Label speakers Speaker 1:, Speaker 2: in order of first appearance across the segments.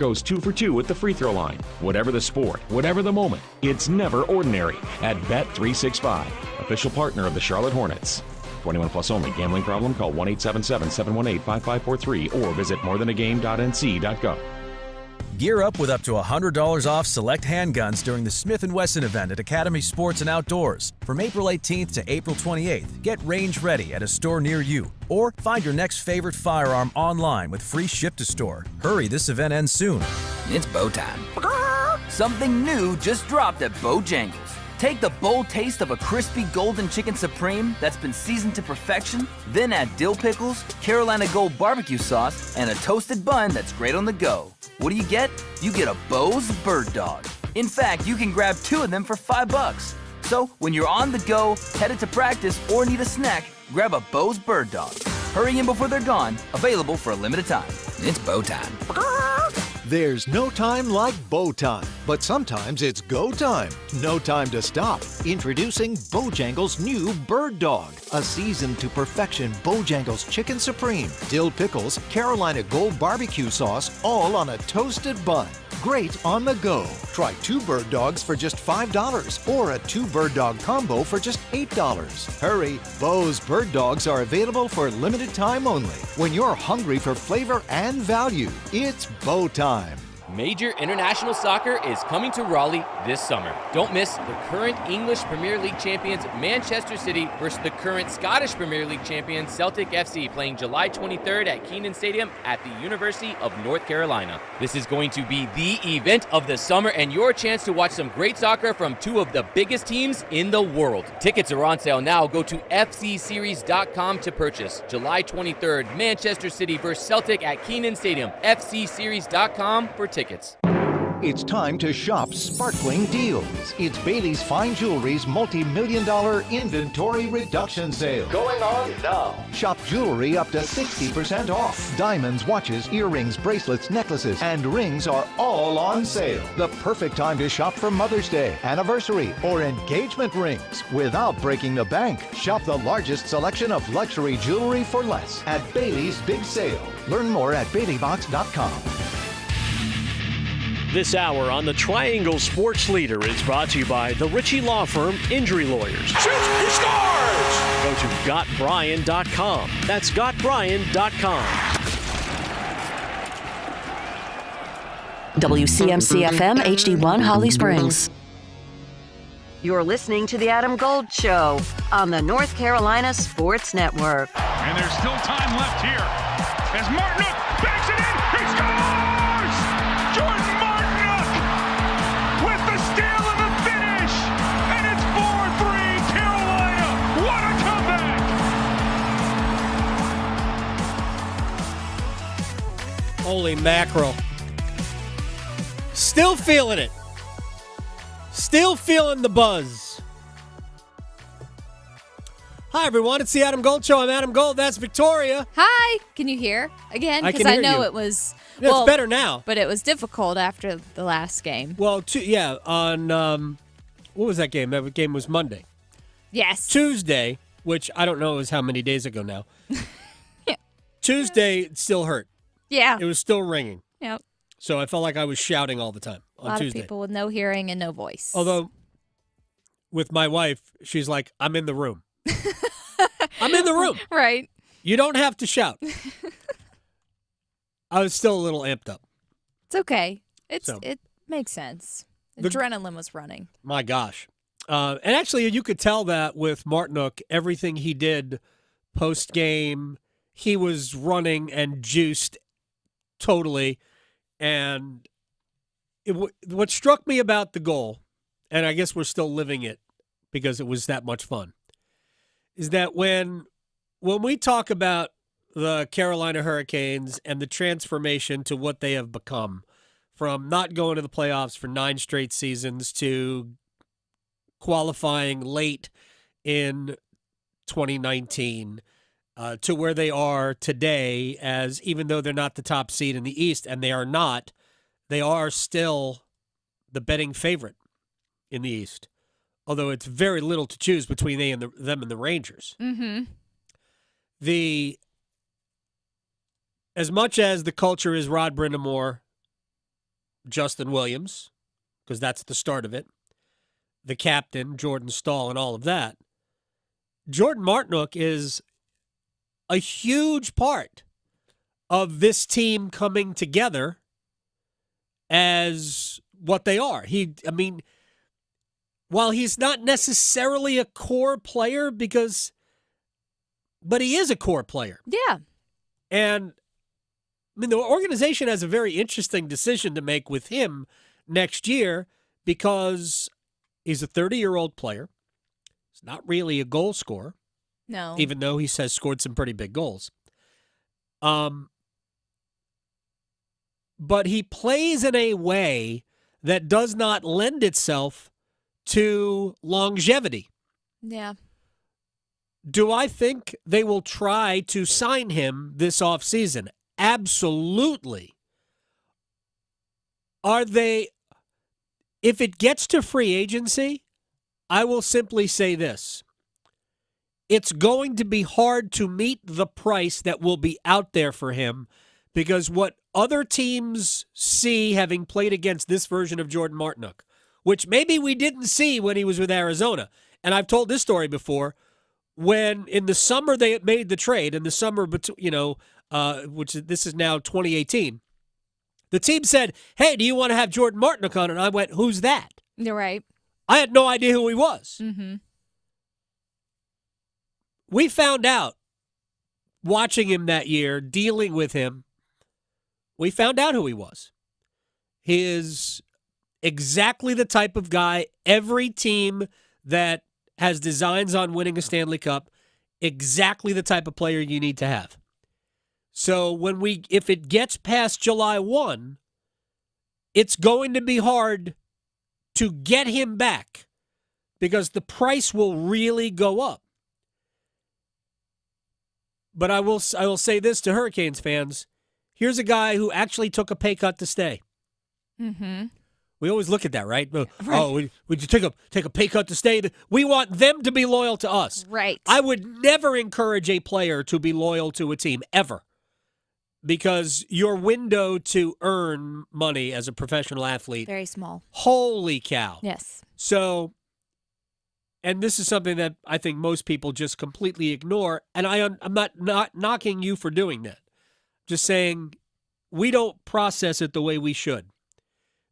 Speaker 1: goes 2 for 2 at the free throw line. Whatever the sport, whatever the moment, it's never ordinary at Bet365, official partner of the Charlotte Hornets. 21 plus only. Gambling problem? Call 1-877-718-5543 or visit morethanagame.nc.gov.
Speaker 2: Gear up with up to $100 off select handguns during the Smith & Wesson event at Academy Sports and Outdoors. From April 18th to April 28th, get range ready at a store near you. Or find your next favorite firearm online with free ship to store. Hurry, this event ends soon.
Speaker 3: It's bow time. Something new just dropped at Bojangles. Take the bold taste of a crispy golden chicken supreme that's been seasoned to perfection, then add dill pickles, Carolina Gold barbecue sauce, and a toasted bun that's great on the go. What do you get? You get a Bo's Bird Dog. In fact, you can grab 2 of them for $5. So when you're on the go, headed to practice, or need a snack, grab a Bo's Bird Dog. Hurry in before they're gone. Available for a limited time. It's bow time.
Speaker 4: There's no time like bow time, but sometimes it's go time. No time to stop. Introducing Bojangles' new Bird Dog, a seasoned to perfection Bojangles Chicken Supreme, dill pickles, Carolina Gold barbecue sauce, all on a toasted bun. Great on the go. Try 2 Bird Dogs for just $5 or a 2 Bird Dog combo for just $8. Hurry, Bo's Bird Dogs are available for limited time only. When you're hungry for flavor and value, it's bow time.
Speaker 5: Major International Soccer is coming to Raleigh this summer. Don't miss the current English Premier League champions Manchester City versus the current Scottish Premier League champions Celtic FC, playing July 23rd at Kenan Stadium at the University of North Carolina. This is going to be the event of the summer and your chance to watch some great soccer from 2 of the biggest teams in the world. Tickets are on sale now. Go to fcseries.com to purchase. July 23rd, Manchester City versus Celtic at Kenan Stadium. fcseries.com for tickets.
Speaker 4: It's time to shop sparkling deals. It's Bailey's Fine Jewelry's multi-million-dollar inventory reduction sale. Going on now. Shop jewelry up to 60% off. Diamonds, watches, earrings, bracelets, necklaces, and rings are all on sale. The perfect time to shop for Mother's Day, anniversary, or engagement rings without breaking the bank. Shop the largest selection of luxury jewelry for less at Bailey's Big Sale. Learn more at BaileyBox.com.
Speaker 6: This hour on the Triangle Sports Leader is brought to you by the Ritchie Law Firm Injury Lawyers.
Speaker 7: Shoots, he scores!
Speaker 6: Go to GotBryan.com. That's GotBryan.com.
Speaker 8: WCMC-FM HD1 Holly Springs.
Speaker 9: You're listening to The Adam Gold Show on the North Carolina Sports Network.
Speaker 7: And there's still time left here as Martinook banks it in. He scores! Jordan Martinook with the steal and the finish. And it's 4-3 Carolina. What a comeback!
Speaker 10: Holy mackerel. Still feeling it. Still feeling the buzz. Hi, everyone. It's the Adam Gold Show. I'm Adam Gold. That's Victoria.
Speaker 11: Hi. Can you hear again?
Speaker 10: I can
Speaker 11: Because I
Speaker 10: hear
Speaker 11: know
Speaker 10: you.
Speaker 11: it was...
Speaker 10: Yeah, it's better now.
Speaker 11: But it was difficult after the last game.
Speaker 10: Well, on... what was that game? That game was Monday.
Speaker 11: Yes.
Speaker 10: Tuesday, which I don't know is how many days ago now. Yeah. Tuesday, it still hurt.
Speaker 11: Yeah.
Speaker 10: It was still ringing.
Speaker 11: Yep.
Speaker 10: So I felt like I was shouting all the time on
Speaker 11: A lot
Speaker 10: Tuesday.
Speaker 11: of people with no hearing and no voice.
Speaker 10: Although, with my wife, she's like, I'm in the room. I'm in the room.
Speaker 11: Right.
Speaker 10: You don't have to shout. I was still a little amped up.
Speaker 11: It's okay. It makes sense. Adrenaline was running.
Speaker 10: My gosh. And actually, you could tell that with Martinook, everything he did post-game, he was running and juiced totally. And what struck me about the goal, and I guess we're still living it because it was that much fun, is that when we talk about the Carolina Hurricanes and the transformation to what they have become, from not going to the playoffs for 9 straight seasons to qualifying late in 2019 to where they are today, as even though they're not the top seed in the East, and they are still the betting favorite in the East, although it's very little to choose between them and the Rangers.
Speaker 11: Mm-hmm.
Speaker 10: As much as the culture is Rod Brindamore Justin Williams, because that's the start of it, the captain, Jordan Stahl, and all of that, Jordan Martinook is a huge part of this team coming together as what they are. While he's not necessarily a core player but he is a core player.
Speaker 11: Yeah.
Speaker 10: And the organization has a very interesting decision to make with him next year because he's a 30-year-old player. He's not really a goal scorer.
Speaker 11: No.
Speaker 10: Even though he has scored some pretty big goals. But he plays in a way that does not lend itself to longevity.
Speaker 11: Yeah.
Speaker 10: Do I think they will try to sign him this offseason? Absolutely. Are they? If it gets to free agency, I will simply say this. It's going to be hard to meet the price that will be out there for him because what other teams see having played against this version of Jordan Martinook, which maybe we didn't see when he was with Arizona. And I've told this story before. When in the summer they made the trade, in the summer, this is now 2018, the team said, hey, do you want to have Jordan Martinook on? And I went, who's that?
Speaker 11: You're right.
Speaker 10: I had no idea who he was.
Speaker 11: Mm-hmm.
Speaker 10: We found out, watching him that year, dealing with him, we found out who he was. He is exactly the type of guy every team that has designs on winning a Stanley Cup, exactly the type of player you need to have. So if it gets past July 1, it's going to be hard to get him back because the price will really go up. But I will say this to Hurricanes fans. Here's a guy who actually took a pay cut to stay.
Speaker 11: Mm-hmm.
Speaker 10: We always look at that, right? Oh, would you take a pay cut to stay? We want them to be loyal to us.
Speaker 11: Right.
Speaker 10: I would never encourage a player to be loyal to a team, ever. Because your window to earn money as a professional athlete,
Speaker 11: very small.
Speaker 10: Holy cow.
Speaker 11: Yes.
Speaker 10: So, and this is something that I think most people just completely ignore, and I'm not knocking you for doing that. Just saying we don't process it the way we should.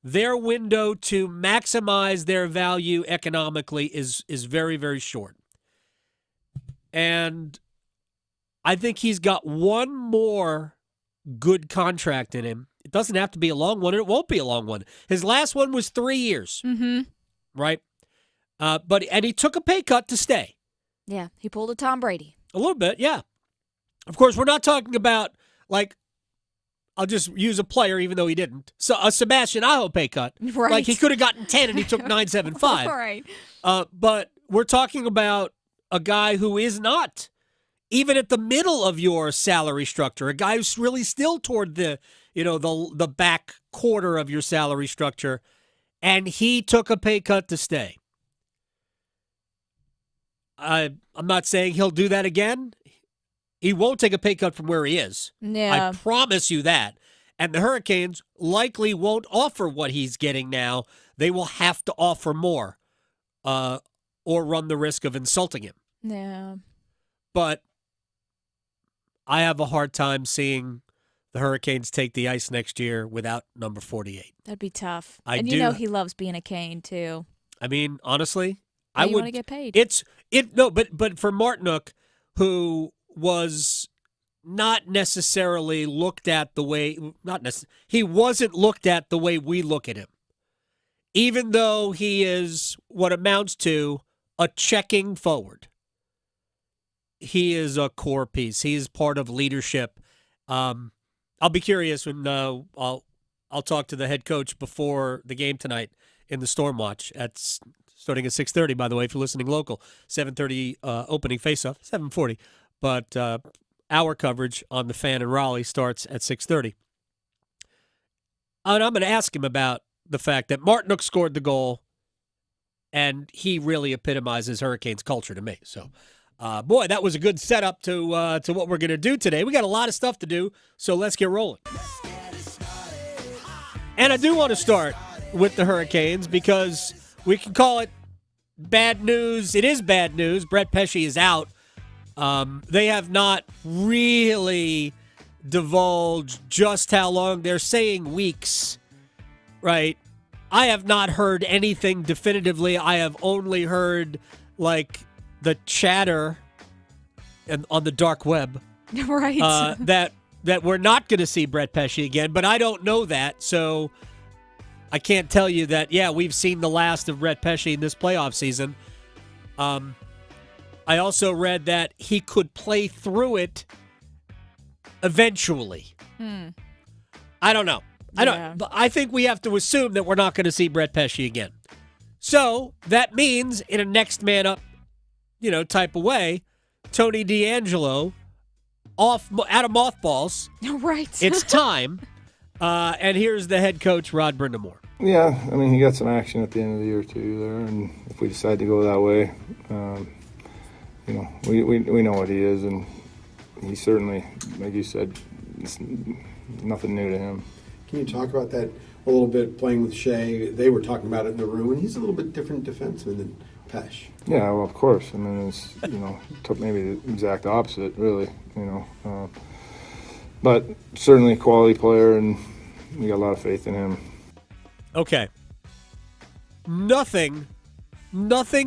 Speaker 10: Their window to maximize their value economically is very, very short. And I think he's got one more good contract in him. It doesn't have to be a long one, and it won't be a long one. His last one was 3 years.
Speaker 11: Mm-hmm.
Speaker 10: Right? And he took a pay cut to stay.
Speaker 11: Yeah, he pulled a Tom Brady.
Speaker 10: A little bit, yeah. Of course, we're not talking about, I'll just use a player even though he didn't. So a Sebastian Aho pay cut.
Speaker 11: Right.
Speaker 10: Like he could have gotten 10 and he took 9.75.
Speaker 11: Right.
Speaker 10: But we're talking about a guy who is not even at the middle of your salary structure, a guy who's really still toward the back quarter of your salary structure, and he took a pay cut to stay. I'm not saying he'll do that again. He won't take a pay cut from where he is.
Speaker 11: Yeah.
Speaker 10: I promise you that. And the Hurricanes likely won't offer what he's getting now. They will have to offer more or run the risk of insulting him.
Speaker 11: Yeah.
Speaker 10: But I have a hard time seeing the Hurricanes take the ice next year without number 48.
Speaker 11: That'd be tough.
Speaker 10: I
Speaker 11: and
Speaker 10: do.
Speaker 11: You know he loves being a Cane, too.
Speaker 10: I mean, honestly,
Speaker 11: I
Speaker 10: would
Speaker 11: want to get paid.
Speaker 10: But for Martinook, who was not necessarily looked at the way he wasn't looked at the way we look at him. Even though he is what amounts to a checking forward. He is a core piece. He is part of leadership. I'll be curious when I'll talk to the head coach before the game tonight in the Stormwatch. That's starting at 6:30, by the way, if you're listening local. 7:30 opening faceoff, 7:40. But our coverage on the Fan in Raleigh starts at 6:30. And I'm going to ask him about the fact that Martinook scored the goal, and he really epitomizes Hurricanes culture to me. So, boy, that was a good setup to what we're going to do today. We got a lot of stuff to do, so let's get rolling. And I do want to start with the Hurricanes because we can call it bad news. It is bad news. Brett Pesce is out. They have not really divulged just how long. They're saying weeks, right? I have not heard anything definitively. I have only heard, like, the chatter on the dark web.
Speaker 11: Right.
Speaker 10: That we're not going to see Brett Pesce again, but I don't know that, so I can't tell you that, yeah, we've seen the last of Brett Pesce in this playoff season. I also read that he could play through it eventually. I don't know. I think we have to assume that we're not going to see Brett Pesce again. So that means in a next man up, type of way, Tony DeAngelo out of mothballs.
Speaker 11: Right.
Speaker 10: It's time. And here's the head coach, Rod Brindamore.
Speaker 12: Yeah, I mean, he got some action at the end of the year, too, there. And if we decide to go that way, we know what he is. And he certainly, like you said, it's nothing new to him.
Speaker 13: Can you talk about that a little bit, playing with Shea? They were talking about it in the room, and he's a little bit different defenseman than Pesce.
Speaker 12: Yeah, well, of course. I mean, it's, maybe the exact opposite, really, but certainly a quality player, and we got a lot of faith in him.
Speaker 10: Okay. Nothing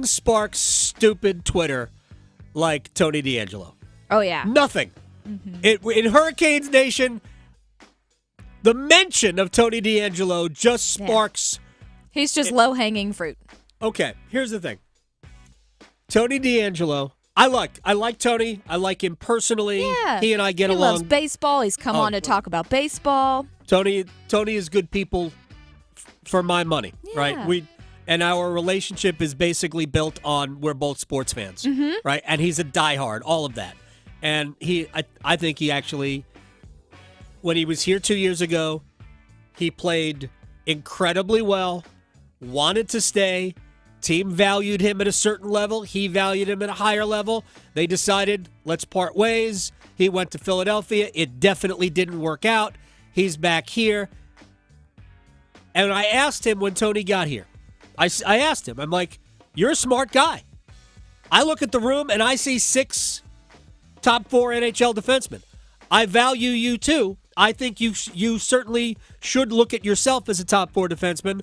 Speaker 10: sparks stupid Twitter like Tony DeAngelo.
Speaker 11: Oh, yeah.
Speaker 10: Nothing. Mm-hmm. In Hurricanes Nation, the mention of Tony DeAngelo just sparks...
Speaker 11: Yeah. He's just low-hanging fruit.
Speaker 10: Okay, here's the thing. Tony DeAngelo, I like Tony. I like him personally.
Speaker 11: Yeah.
Speaker 10: He and I get
Speaker 11: along. He loves baseball. He's come on to talk about baseball.
Speaker 10: Tony is good people for my money, right? And our relationship is basically built on we're both sports fans, right? And he's a diehard, all of that. And I think he actually, when he was here 2 years ago, he played incredibly well, wanted to stay. Team valued him at a certain level. He valued him at a higher level. They decided, let's part ways. He went to Philadelphia. It definitely didn't work out. He's back here. And I asked him when Tony got here. I asked him, I'm like, you're a smart guy. I look at the room and I see 6 top 4 NHL defensemen. I value you too. I think you certainly should look at yourself as a top 4 defenseman.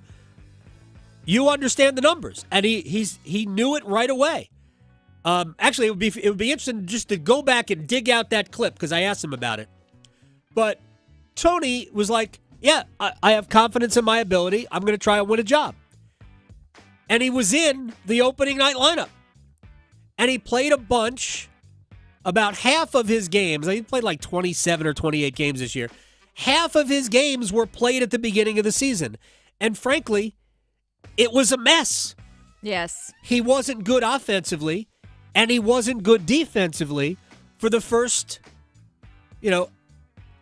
Speaker 10: You understand the numbers, and he knew it right away. Actually, it would be interesting just to go back and dig out that clip because I asked him about it. But Tony was like, "Yeah, I have confidence in my ability. I'm going to try and win a job." And he was in the opening night lineup, and he played a bunch. About half of his games, he played like 27 or 28 games this year. Half of his games were played at the beginning of the season, and frankly, it was a mess.
Speaker 11: Yes.
Speaker 10: He wasn't good offensively, and he wasn't good defensively for the first,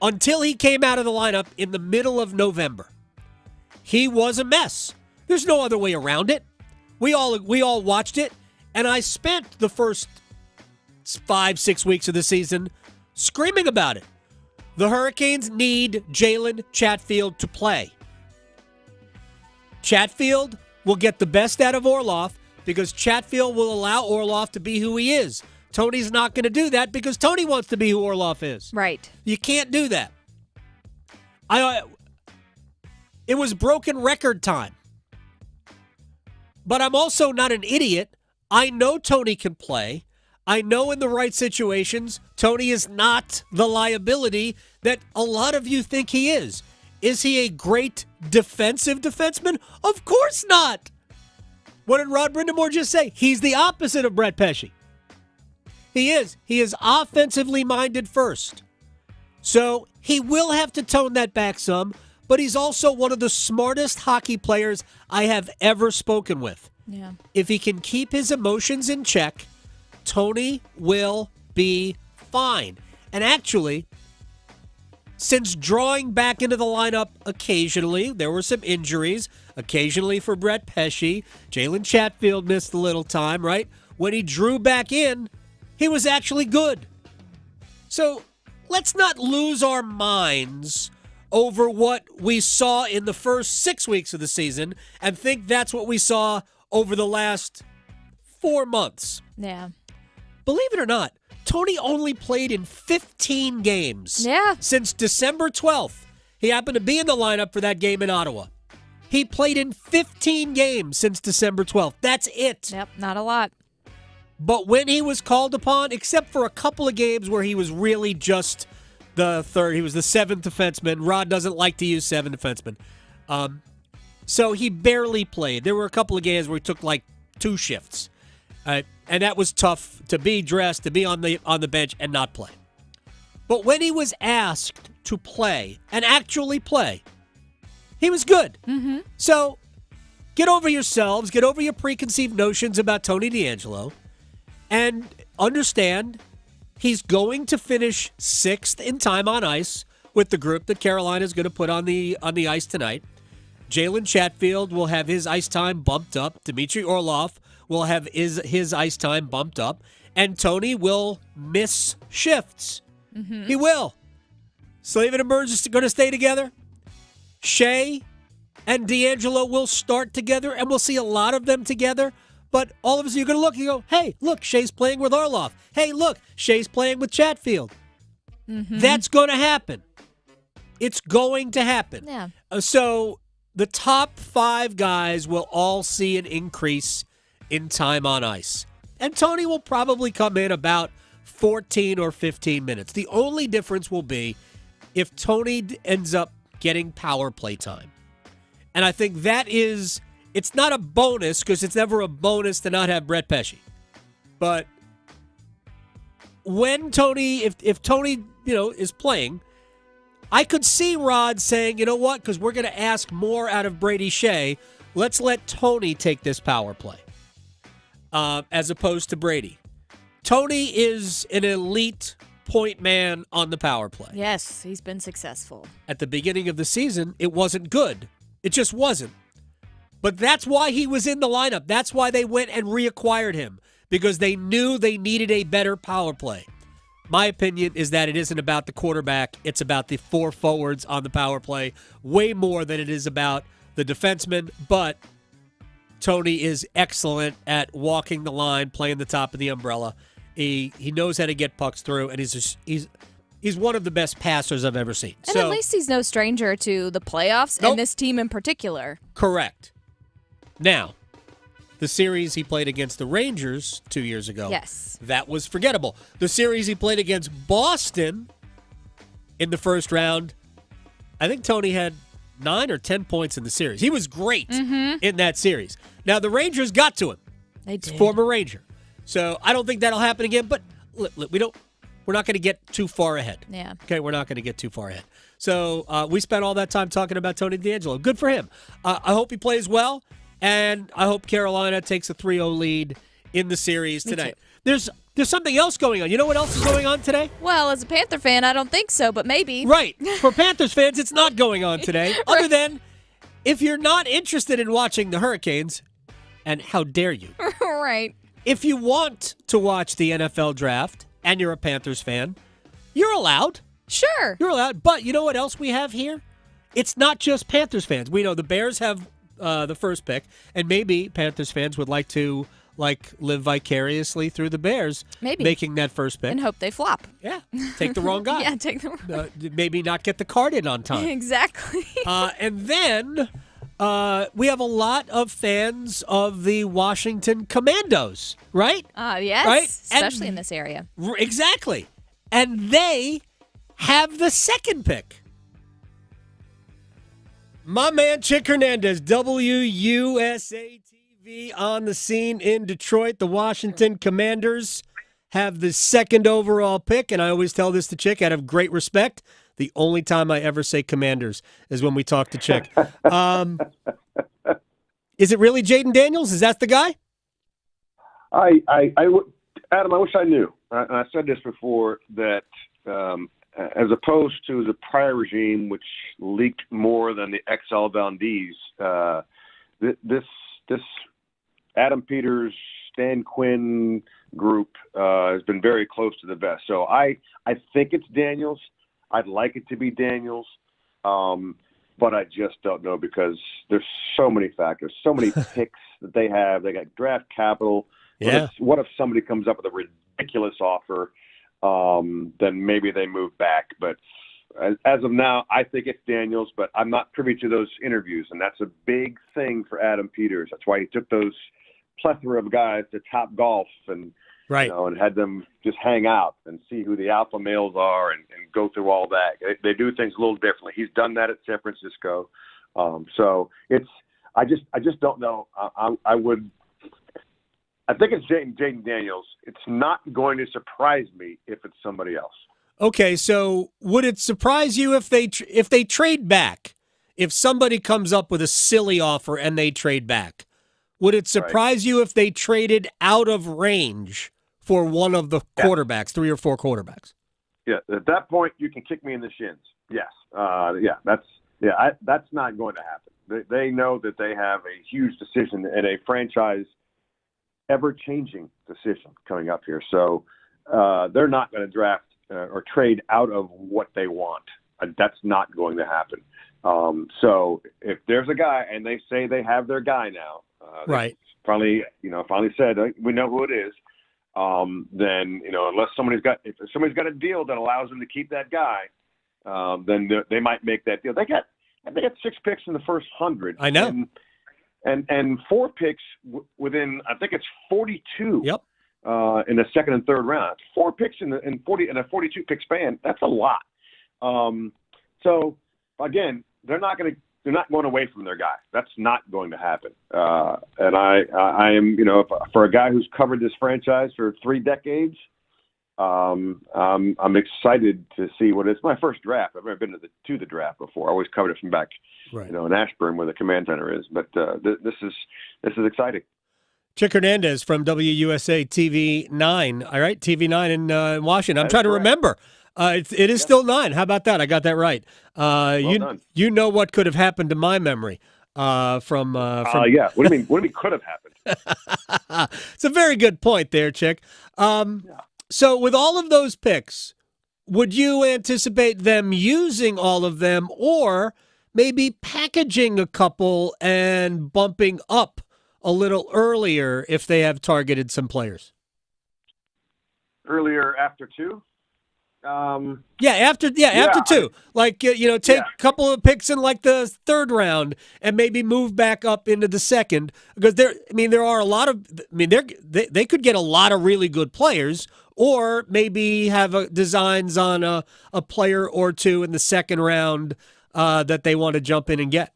Speaker 10: until he came out of the lineup in the middle of November. He was a mess. There's no other way around it. We all watched it, and I spent the first 5-6 weeks of the season screaming about it. The Hurricanes need Jalen Chatfield to play. Chatfield will get the best out of Orlov because Chatfield will allow Orlov to be who he is. Tony's not going to do that because Tony wants to be who Orlov is.
Speaker 11: Right.
Speaker 10: You can't do that. It was broken record time. But I'm also not an idiot. I know Tony can play. I know in the right situations, Tony is not the liability that a lot of you think he is. Is he a great defensive defenseman? Of course not. What did Rod Brindamore just say? He's the opposite of Brett Pesce. He is. He is offensively minded first. So he will have to tone that back some, but he's also one of the smartest hockey players I have ever spoken with.
Speaker 11: Yeah.
Speaker 10: If he can keep his emotions in check, Tony will be fine. And actually, since drawing back into the lineup occasionally, there were some injuries, occasionally for Brett Pesce. Jalen Chatfield missed a little time, right? When he drew back in, he was actually good. So let's not lose our minds over what we saw in the first 6 weeks of the season and think that's what we saw over the last 4 months.
Speaker 11: Yeah.
Speaker 10: Believe it or not, Tony only played in 15 games since December 12th. He happened to be in the lineup for that game in Ottawa. He played in 15 games since December 12th. That's it.
Speaker 11: Yep, not a lot.
Speaker 10: But when he was called upon, except for a couple of games where he was really just the third, he was the seventh defenseman. Rod doesn't like to use seven defensemen. So he barely played. There were a couple of games where he took like 2 shifts. And that was tough to be dressed, to be on the bench and not play. But when he was asked to play and actually play, he was good.
Speaker 11: Mm-hmm.
Speaker 10: So get over yourselves, get over your preconceived notions about Tony DeAngelo, and understand he's going to finish 6th in time on ice with the group that Carolina is going to put on the ice tonight. Jalen Chatfield will have his ice time bumped up. Dmitry Orlov will have his ice time bumped up. And Tony will miss shifts.
Speaker 11: Mm-hmm.
Speaker 10: He will. Slavin and Burns are going to stay together. Shea and DeAngelo will start together, and we'll see a lot of them together. But all of a sudden, you're going to look and you go, hey, look, Shea's playing with Orlov. Hey, look, Shea's playing with Chatfield.
Speaker 11: Mm-hmm.
Speaker 10: That's going to happen. It's going to happen.
Speaker 11: Yeah.
Speaker 10: So the top 5 guys will all see an increase in time on ice. And Tony will probably come in about 14 or 15 minutes. The only difference will be if Tony ends up getting power play time. And I think that is, it's not a bonus because it's never a bonus to not have Brett Pesce. But when Tony, if Tony, is playing, I could see Rod saying, you know what, because we're going to ask more out of Brady Shea, let's let Tony take this power play as opposed to Brady. Tony is an elite point man on the power play.
Speaker 11: Yes, he's been successful.
Speaker 10: At the beginning of the season, it wasn't good. It just wasn't. But that's why he was in the lineup. That's why they went and reacquired him, because they knew they needed a better power play. My opinion is that it isn't about the quarterback. It's about the 4 forwards on the power play, way more than it is about the defensemen. But Tony is excellent at walking the line, playing the top of the umbrella. He knows how to get pucks through, and he's one of the best passers I've ever seen.
Speaker 11: And at least he's no stranger to the playoffs and this team in particular.
Speaker 10: Correct. Now, the series he played against the Rangers 2 years ago,
Speaker 11: yes,
Speaker 10: that was forgettable. The series he played against Boston in the first round, I think Tony had 9 or 10 points in the series. He was great in that series. Now, the Rangers got to him.
Speaker 11: They did.
Speaker 10: He's a former Ranger. So I don't think that'll happen again, but we're not going to get too far ahead.
Speaker 11: Yeah.
Speaker 10: Okay, we're not going to get too far ahead. So we spent all that time talking about Tony DeAngelo. Good for him. I hope he plays well, and I hope Carolina takes a 3-0 lead in the series tonight. There's something else going on. You know what else is going on today?
Speaker 11: Well, as a Panther fan, I don't think so, but maybe.
Speaker 10: Right. For Panthers fans, it's not going on today. Other than if you're not interested in watching the Hurricanes, and how dare you?
Speaker 11: Right.
Speaker 10: If you want to watch the NFL draft and you're a Panthers fan, you're allowed.
Speaker 11: Sure.
Speaker 10: You're allowed. But you know what else we have here? It's not just Panthers fans. We know the Bears have the first pick, and maybe Panthers fans would like to live vicariously through the Bears,
Speaker 11: maybe
Speaker 10: making that first pick.
Speaker 11: And hope they flop.
Speaker 10: Yeah. Take the wrong guy.
Speaker 11: Yeah, take the wrong
Speaker 10: maybe not get the card in on time.
Speaker 11: Exactly.
Speaker 10: And then we have a lot of fans of the Washington Commandos, right?
Speaker 11: Yes,
Speaker 10: right?
Speaker 11: Especially in this area.
Speaker 10: Exactly. And they have the second pick. My man, Chick Hernandez, WUSA TV on the scene in Detroit. The Washington Commanders have the second overall pick, and I always tell this to Chick out of great respect. The only time I ever say Commanders is when we talk to Chick. Is it really Jaden Daniels? Is that the guy?
Speaker 14: Adam, I wish I knew. I said this before, that as opposed to the prior regime, which leaked more than the XL Valdez, this Adam Peters, Stan Quinn group has been very close to the vest. So I think it's Daniels. I'd like it to be Daniels. But I just don't know because there's so many factors, so many picks that they have. They got draft capital.
Speaker 10: Yeah.
Speaker 14: What if somebody comes up with a ridiculous offer? Then maybe they move back. But as of now, I think it's Daniels, but I'm not privy to those interviews, and that's a big thing for Adam Peters. That's why he took those plethora of guys to Top Golf and and had them just hang out and see who the alpha males are and go through all that. They do things a little differently. He's done that at San Francisco. So I just don't know. I think it's Jaden Daniels. It's not going to surprise me if it's somebody else.
Speaker 10: Okay, so would it surprise you if they trade back? If somebody comes up with a silly offer and they trade back, would it surprise you if they traded out of range for one of the quarterbacks, 3 or 4 quarterbacks?
Speaker 14: Yeah, at that point you can kick me in the shins. Yes, that's not going to happen. They know that they have a huge decision and a franchise ever-changing decision coming up here. So they're not going to draft or trade out of what they want. That's not going to happen. So if there's a guy and they say they have their guy now, finally said we know who it is. Then unless somebody's got a deal that allows them to keep that guy, then they might make that deal. They got 6 picks in the first 100.
Speaker 10: I know.
Speaker 14: And 4 picks within, I think it's 42.
Speaker 10: Yep.
Speaker 14: In the second and third round, 4 picks in a 42 pick span. That's a lot. So again, they're not going away from their guy. That's not going to happen. And I am, for a guy who's covered this franchise for 3 decades, I'm excited to see what it's my first draft. I've never been to the draft before. I always covered it from back, in Ashburn where the command center is. But this is exciting.
Speaker 10: Chick Hernandez from WUSA TV 9. All right, TV 9 in Washington. I'm trying to remember. It is still 9. How about that? I got that right.
Speaker 14: Well done.
Speaker 10: You know what could have happened to my memory from.
Speaker 14: Yeah. What do you mean could have happened?
Speaker 10: It's a very good point there, Chick. So with all of those picks, would you anticipate them using all of them or maybe packaging a couple and bumping up a little earlier if they have targeted some players?
Speaker 14: Earlier after 2?
Speaker 10: After 2. Take a couple of picks in like the 3rd round and maybe move back up into the 2nd because there are a lot of they could get a lot of really good players or maybe have designs on a player or 2 in the 2nd round that they want to jump in and get.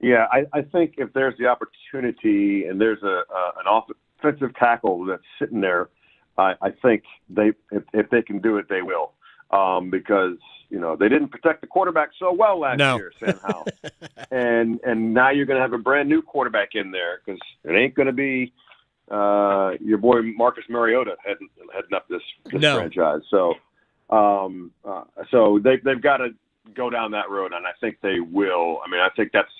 Speaker 14: Yeah, I think if there's the opportunity and there's an offensive tackle that's sitting there, I think if they can do it, they will. Because they didn't protect the quarterback so well last year, Sam Howell, and now you're going to have a brand new quarterback in there because it ain't going to be your boy Marcus Mariota heading up this franchise. So they've got to go down that road, and I think they will. I mean, I think that's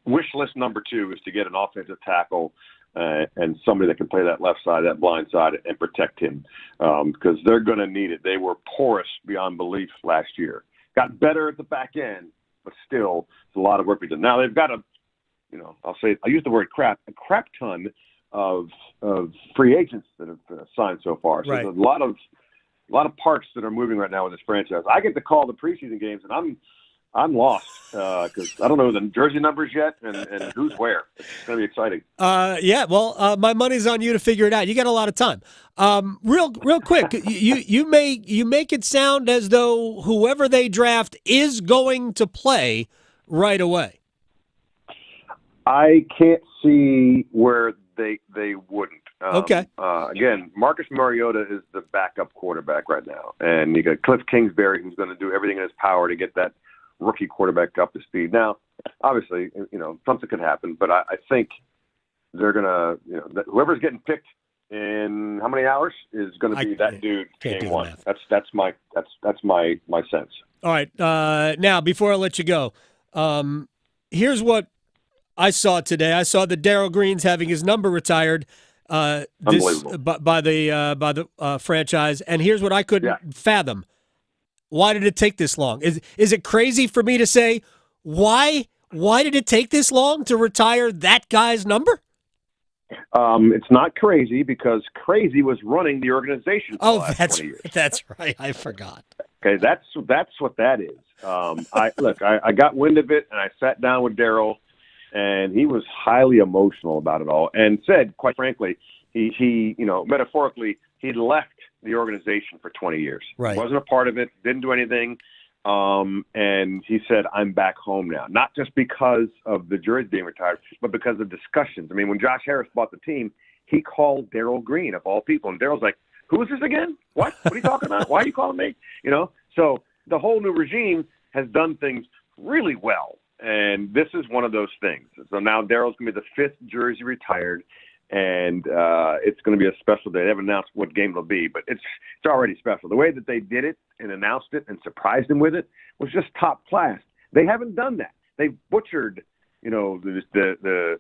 Speaker 14: wish list number 2 is to get an offensive tackle and somebody that can play that left side, that blind side, and protect him because they're going to need it. They were porous beyond belief last year. Got better at the back end, but still, it's a lot of work to be done. Now they've got I use the word a crap ton of free agents that have signed so far. So there's a lot of parts that are moving right now with this franchise. I get to call the preseason games, and I'm lost because I don't know the jersey numbers yet and who's where. It's going to be exciting.
Speaker 10: My money's on you to figure it out. You got a lot of time. Real quick, you make it sound as though whoever they draft is going to play right away.
Speaker 14: I can't see where they wouldn't.
Speaker 10: Okay.
Speaker 14: Again, Marcus Mariota is the backup quarterback right now, and you got Cliff Kingsbury who's going to do everything in his power to get that rookie quarterback up to speed. Now, obviously, something could happen, but I think they're going to, whoever's getting picked in how many hours is going to be that dude game 1. That's my sense.
Speaker 10: All right. Now, before I let you go, here's what I saw today. I saw that Darryl Green's having his number retired by the franchise, and here's what I couldn't fathom. why did it take this long? Is it crazy for me to say, why did it take this long to retire that guy's number?
Speaker 14: It's not crazy because Crazy was running the organization for the last 20 years.
Speaker 10: That's right. I forgot.
Speaker 14: Okay, that's what that is. I got wind of it, and I sat down with Daryl, and he was highly emotional about it all, and said, quite frankly, he metaphorically, he'd left the organization for 20 years.
Speaker 10: Right.
Speaker 14: Wasn't a part of it, didn't do anything. And he said, I'm back home now. Not just because of the jersey being retired, but because of discussions. I mean, when Josh Harris bought the team, he called Daryl Green, of all people. And Daryl's like, who is this again? What? What are you talking about? Why are you calling me? So the whole new regime has done things really well. And this is one of those things. So now Daryl's going to be the 5th jersey retired. And it's going to be a special day. They haven't announced what game it'll be, but it's already special. The way that they did it and announced it and surprised him with it was just top class. They haven't done that. They butchered, the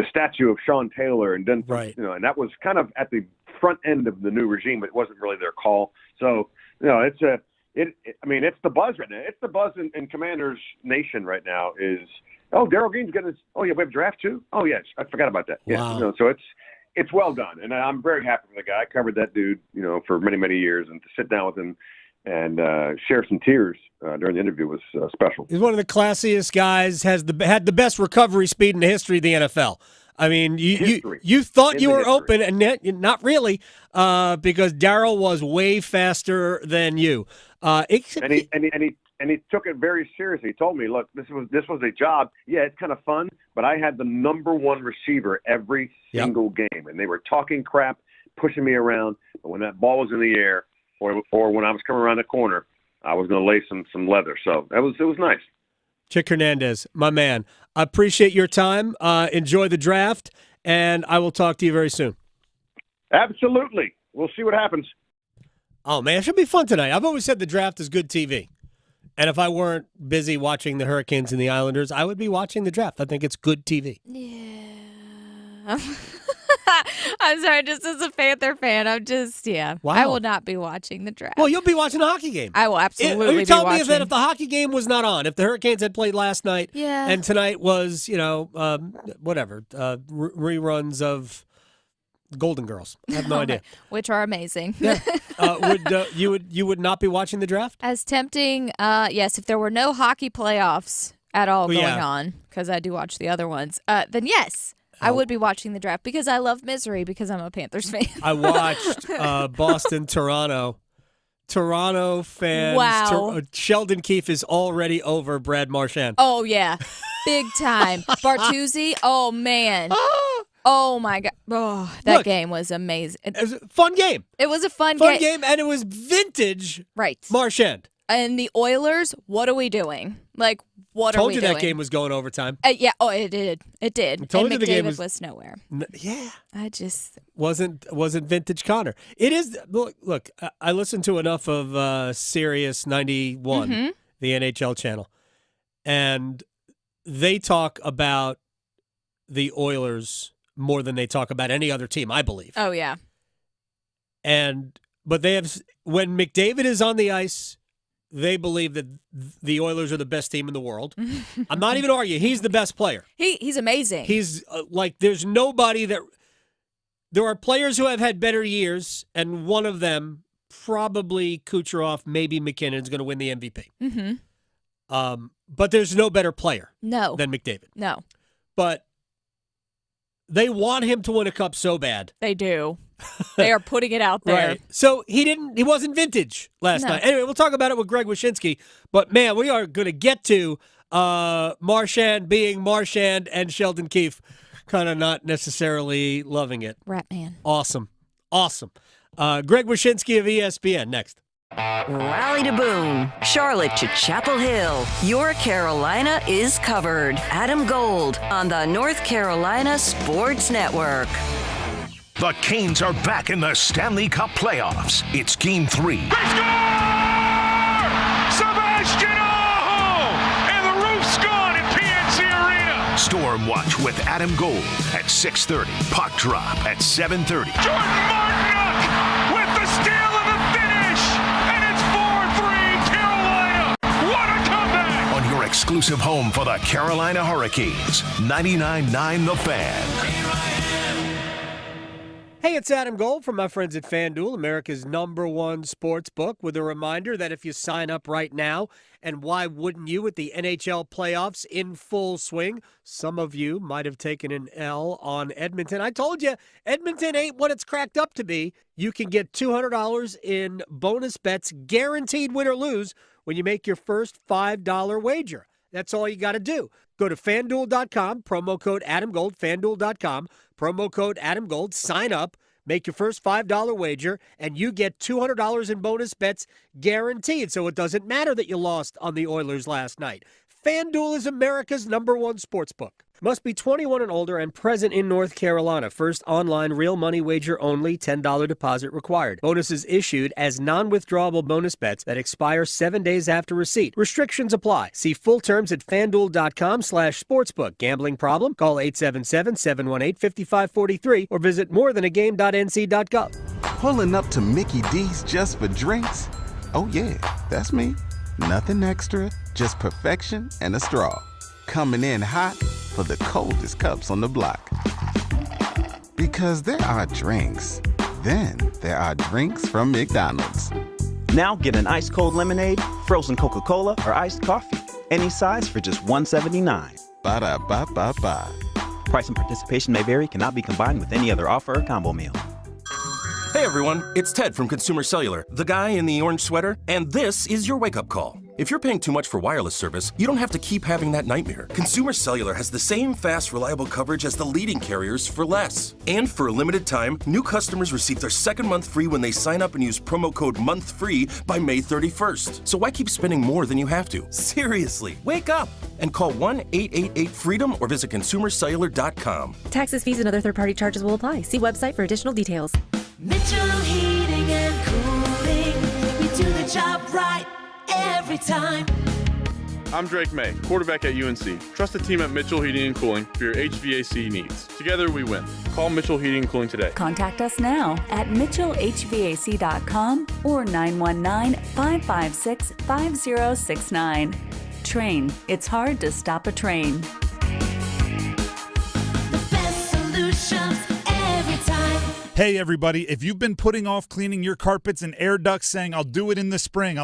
Speaker 14: statue of Sean Taylor and done,
Speaker 10: right.
Speaker 14: And that was kind of at the front end of the new regime, but it wasn't really their call. So, it's the buzz right now. It's the buzz in Commanders Nation right now is. Oh, Daryl Green's getting his. Oh, yeah, we have a draft too. Oh, yeah, I forgot about that. Yeah,
Speaker 10: wow.
Speaker 14: So it's well done, and I'm very happy with the guy. I covered that dude, for many, many years, and to sit down with him and share some tears during the interview was special.
Speaker 10: He's one of the classiest guys. Had the best recovery speed in the history of the NFL. I mean, you thought you were open, and not really, because Daryl was way faster than you. And he took it very seriously. He told me, look, this was a job. Yeah, it's kind of fun, but I had the number 1 receiver every single game. And they were talking crap, pushing me around. But when that ball was in the air or when I was coming around the corner, I was going to lay some leather. So it was nice. Chick Hernandez, my man, I appreciate your time. Enjoy the draft, and I will talk to you very soon.
Speaker 14: Absolutely. We'll see what happens.
Speaker 10: Oh, man, it should be fun tonight. I've always said the draft is good TV. And if I weren't busy watching the Hurricanes and the Islanders, I would be watching the draft. I think it's good TV.
Speaker 11: Yeah. I'm sorry, just as a Panther fan,
Speaker 10: Wow.
Speaker 11: I will not be watching the draft.
Speaker 10: Well, you'll be watching a hockey game.
Speaker 11: I will absolutely be watching.
Speaker 10: You're telling me that if the hockey game was not on, if the Hurricanes had played last night, and tonight was, reruns of Golden Girls. I have no idea.
Speaker 11: Which are amazing.
Speaker 10: Yeah. You would not be watching the draft?
Speaker 11: As tempting, yes, if there were no hockey playoffs at all going on, because I do watch the other ones, then yes, I would be watching the draft because I love misery because I'm a Panthers fan.
Speaker 10: I watched Boston, Toronto. Toronto fans.
Speaker 11: Wow.
Speaker 10: Sheldon Keefe is already over Brad Marchand.
Speaker 11: Oh, yeah. Big time. Bartuzzi, oh, man. Oh, my God. Oh, that game was amazing.
Speaker 10: It was a fun game.
Speaker 11: It was a fun
Speaker 10: game, and it was vintage Marchand.
Speaker 11: And the Oilers, what are we doing? Like, what are we doing?
Speaker 10: Told you that game was going overtime.
Speaker 11: Yeah, it did. It did.
Speaker 10: I told
Speaker 11: and
Speaker 10: you
Speaker 11: McDavid
Speaker 10: the game
Speaker 11: was nowhere.
Speaker 10: Yeah.
Speaker 11: I just...
Speaker 10: Wasn't vintage Connor. It is... Look, I listened to enough of Sirius 91, the NHL channel, and they talk about the Oilers more than they talk about any other team, I believe.
Speaker 11: Oh, yeah.
Speaker 10: But they have, when McDavid is on the ice, they believe that the Oilers are the best team in the world. I'm not even arguing. He's the best player.
Speaker 11: He's amazing.
Speaker 10: He's there's nobody that, there are players who have had better years, and one of them, probably Kucherov, maybe McKinnon's going to win the MVP.
Speaker 11: Mm-hmm.
Speaker 10: But there's no better player than McDavid.
Speaker 11: No.
Speaker 10: But they want him to win a cup so bad.
Speaker 11: They do. They are putting it out there.
Speaker 10: Right. So he wasn't vintage last night. Anyway, we'll talk about it with Greg Wyshynski. But, man, we are going to get to Marchand being Marchand and Sheldon Keefe kind of not necessarily loving it.
Speaker 11: Rat man.
Speaker 10: Awesome. Greg Wyshynski of ESPN next.
Speaker 9: Raleigh to Boone, Charlotte to Chapel Hill. Your Carolina is covered. Adam Gold on the North Carolina Sports Network.
Speaker 15: The Canes are back in the Stanley Cup playoffs. It's Game 3.
Speaker 7: They score! Sebastian Aho! And the roof's gone at PNC Arena.
Speaker 15: Storm Watch with Adam Gold at 6:30. Puck Drop at 7:30.
Speaker 7: Jordan Martinook with the steal and the finish. And it's 4-3
Speaker 15: exclusive home for the Carolina Hurricanes. 99.9 The Fan.
Speaker 10: Hey, it's Adam Gold from my friends at FanDuel, America's #1 sports book, with a reminder that if you sign up right now, and why wouldn't you, with the NHL playoffs in full swing, some of you might have taken an L on Edmonton. I told you, Edmonton ain't what it's cracked up to be. You can get $200 in bonus bets, guaranteed win or lose, when you make your first $5 wager. That's all you got to do. Go to FanDuel.com, promo code AdamGold, FanDuel.com, promo code AdamGold, sign up, make your first $5 wager, and you get $200 in bonus bets guaranteed. So it doesn't matter that you lost on the Oilers last night. FanDuel is America's #1 sportsbook. Must be 21 and older and present in North Carolina. First online real money wager only, $10 deposit required. Bonuses issued as non-withdrawable bonus bets that expire 7 days after receipt. Restrictions apply. See full terms at FanDuel.com/sportsbook. Gambling problem? Call 877-718-5543 or visit morethanagame.nc.gov.
Speaker 16: Pulling up to Mickey D's just for drinks? Oh yeah, that's me. Nothing extra, just perfection and a straw. Coming in hot for the coldest cups on the block. Because there are drinks. Then there are drinks from McDonald's.
Speaker 17: Now get an ice cold lemonade, frozen Coca-Cola, or iced coffee. Any size for just $1.79.
Speaker 16: Ba-da-ba-ba-ba.
Speaker 17: Price and participation may vary, cannot be combined with any other offer or combo meal.
Speaker 18: Hey everyone, it's Ted from Consumer Cellular, the guy in the orange sweater, and this is your wake-up call. If you're paying too much for wireless service, you don't have to keep having that nightmare. Consumer Cellular has the same fast, reliable coverage as the leading carriers for less. And for a limited time, new customers receive their second month free when they sign up and use promo code MONTHFREE by May 31st. So why keep spending more than you have to? Seriously, wake up and call 1-888-FREEDOM or visit consumercellular.com.
Speaker 19: Taxes, fees, and other third-party charges will apply. See website for additional details.
Speaker 20: Mitchell Heating and Cooling. We do the job right every time.
Speaker 21: I'm Drake May, quarterback at UNC. Trust the team at Mitchell Heating and Cooling for your HVAC needs. Together we win. Call Mitchell Heating and Cooling today.
Speaker 22: Contact us now at mitchellhvac.com or 919-556-5069. Train. It's hard to stop a train.
Speaker 20: The best solutions every time.
Speaker 23: Hey everybody, if you've been putting off cleaning your carpets and air ducts saying, I'll do it in the spring,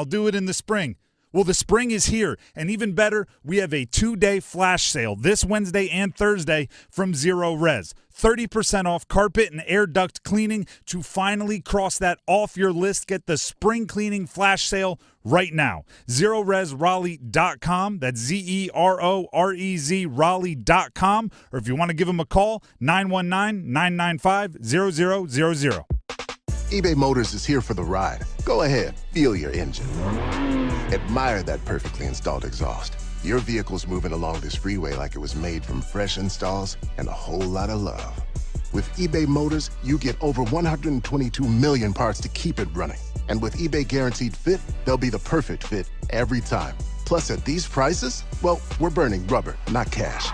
Speaker 23: well, the spring is here, and even better, we have a 2-day flash sale this Wednesday and Thursday from Zero Res. 30% off carpet and air duct cleaning. To finally cross that off your list, get the spring cleaning flash sale right now. ZeroResRaleigh.com. That's ZeroRez Raleigh.com. Or if you want to give them a call, 919-995-0000.
Speaker 24: eBay Motors is here for the ride. Go ahead, feel your engine. Admire that perfectly installed exhaust. Your vehicle's moving along this freeway like it was made from fresh installs and a whole lot of love. With eBay Motors, you get over 122 million parts to keep it running. And with eBay Guaranteed Fit, they'll be the perfect fit every time. Plus, at these prices, well, we're burning rubber, not cash.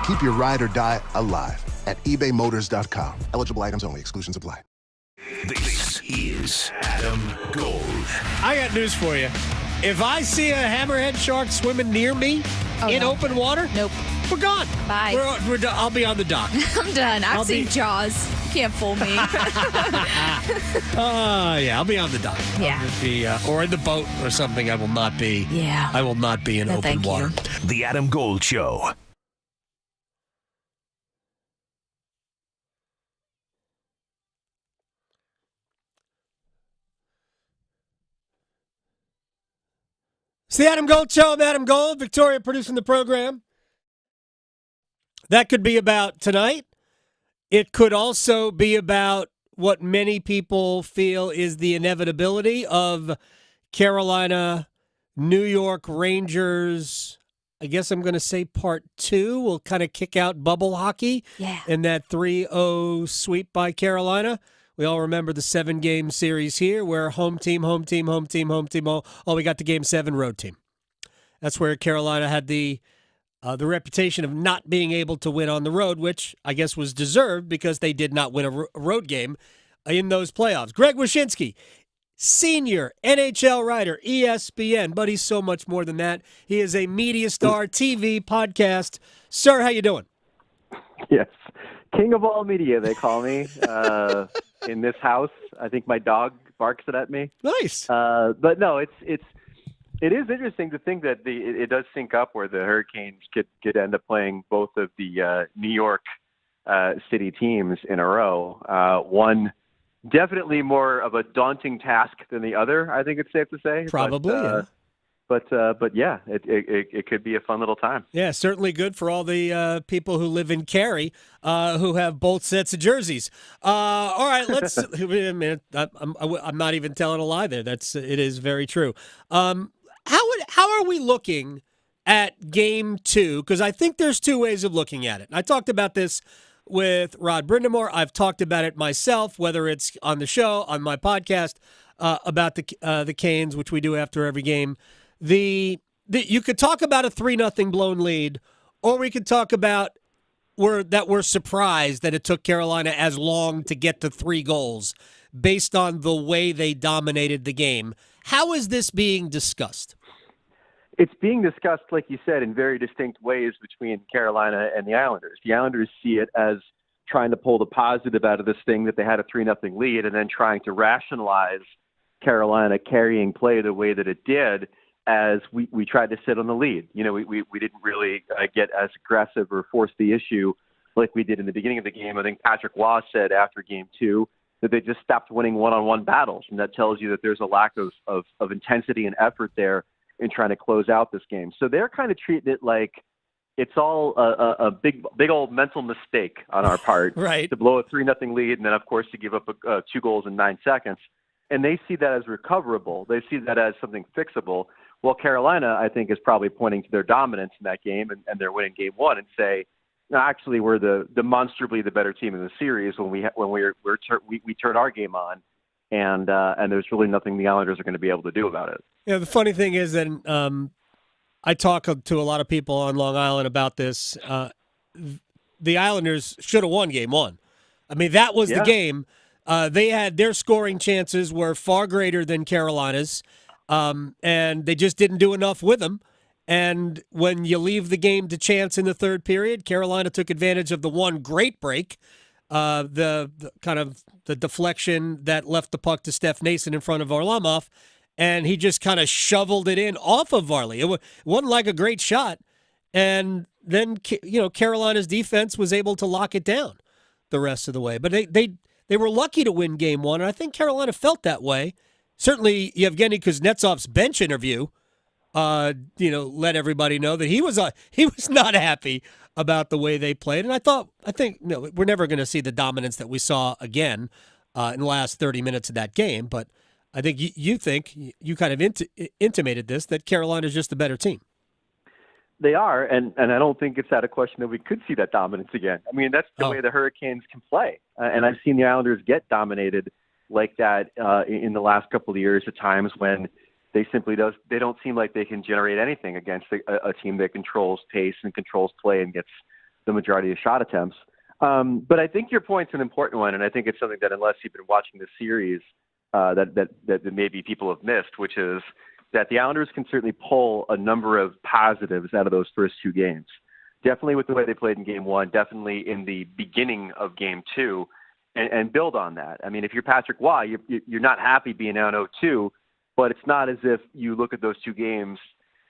Speaker 24: Keep your ride or die alive at ebaymotors.com. Eligible items only. Exclusions apply.
Speaker 15: This is Adam Gold.
Speaker 10: I got news for you. If I see a hammerhead shark swimming near me in open water,
Speaker 11: nope,
Speaker 10: we're gone.
Speaker 11: Bye.
Speaker 10: We're done. I'll be on the dock.
Speaker 11: I'm done. I've seen Jaws. You can't fool me.
Speaker 10: Yeah, I'll be on the dock.
Speaker 11: Yeah.
Speaker 10: I'll be, or in the boat or something. I will not be.
Speaker 11: Yeah.
Speaker 10: I will not be in open water.
Speaker 15: The Adam Gold Show.
Speaker 10: It's the Adam Gold Show. I'm Adam Gold. Victoria producing the program. That could be about tonight. It could also be about what many people feel is the inevitability of Carolina, New York Rangers. I guess I'm going to say part 2 will kind of kick out bubble hockey in that 3-0 sweep by Carolina. We all remember the 7-game series here where home team, oh, we got the Game 7 road team. That's where Carolina had the reputation of not being able to win on the road, which I guess was deserved because they did not win a road game in those playoffs. Greg Wyshynski, senior NHL writer, ESPN, but he's so much more than that. He is a media star, TV, podcast. Sir, how you doing?
Speaker 1: Yes. King of all media, they call me. In this house, I think my dog barks it at me.
Speaker 10: Nice.
Speaker 1: But no, it is interesting to think that it does sync up where the Hurricanes could end up playing both of the New York City teams in a row. One definitely more of a daunting task than the other, I think it's safe to say.
Speaker 10: Probably, yeah.
Speaker 1: But yeah, it could be a fun little time.
Speaker 10: Yeah, certainly good for all the people who live in Cary who have both sets of jerseys. All right, let's. I'm not even telling a lie there. It is very true. How are we looking at Game 2? Because I think there's two ways of looking at it. I talked about this with Rod Brindamore. I've talked about it myself, whether it's on the show, on my podcast, about the Canes, which we do after every game. You could talk about a 3-0 blown lead, or we could talk about we're surprised that it took Carolina as long to get to 3 goals based on the way they dominated the game. How is this being discussed?
Speaker 1: It's being discussed, like you said, in very distinct ways between Carolina and the Islanders. The Islanders see it as trying to pull the positive out of this thing that they had a 3-0 lead, and then trying to rationalize Carolina carrying play the way that it did as we tried to sit on the lead. You know, we didn't really get as aggressive or force the issue like we did in the beginning of the game. I think Patrick Waugh said after Game 2 that they just stopped winning one-on-one battles, and that tells you that there's a lack of intensity and effort there in trying to close out this game. So they're kind of treating it like it's all a big old mental mistake on our part,
Speaker 10: right?
Speaker 1: To blow a 3-0 lead, and then of course to give up 2 goals in 9 seconds. And they see that as recoverable. They see that as something fixable. Well, Carolina, I think, is probably pointing to their dominance in that game and they're winning Game 1 and say, no, actually, we're the demonstrably the better team in the series when we turn our game on, and there's really nothing the Islanders are going to be able to do about it.
Speaker 10: Yeah, the funny thing is that I talk to a lot of people on Long Island about this. The Islanders should have won Game 1. I mean, that was the game. They had their scoring chances were far greater than Carolina's, and they just didn't do enough with them. And when you leave the game to chance in the third period, Carolina took advantage of the one great break, the kind of the deflection that left the puck to Steph Nason in front of Varlamov, and he just kind of shoveled it in off of Varley. It wasn't like a great shot, and then Carolina's defense was able to lock it down the rest of the way. But they were lucky to win Game 1, and I think Carolina felt that way. Certainly, Yevgeny Kuznetsov's bench interview, let everybody know that he was not happy about the way they played. And I think we're never going to see the dominance that we saw again in the last 30 minutes of that game. But I think you kind of intimated this, that Carolina's just a better team.
Speaker 1: They are, and I don't think it's out of question that we could see that dominance again. I mean, that's the way the Hurricanes can play. And I've seen the Islanders get dominated like that in the last couple of years at times when they don't seem like they can generate anything against a team that controls pace and controls play and gets the majority of shot attempts. But I think your point's an important one, and I think it's something that unless you've been watching the series that maybe people have missed, which is that the Islanders can certainly pull a number of positives out of those first 2 games. Definitely with the way they played in Game 1, definitely in the beginning of Game 2, and build on that. I mean, if you're Patrick Waugh, you're not happy being down 0-2, but it's not as if you look at those 2 games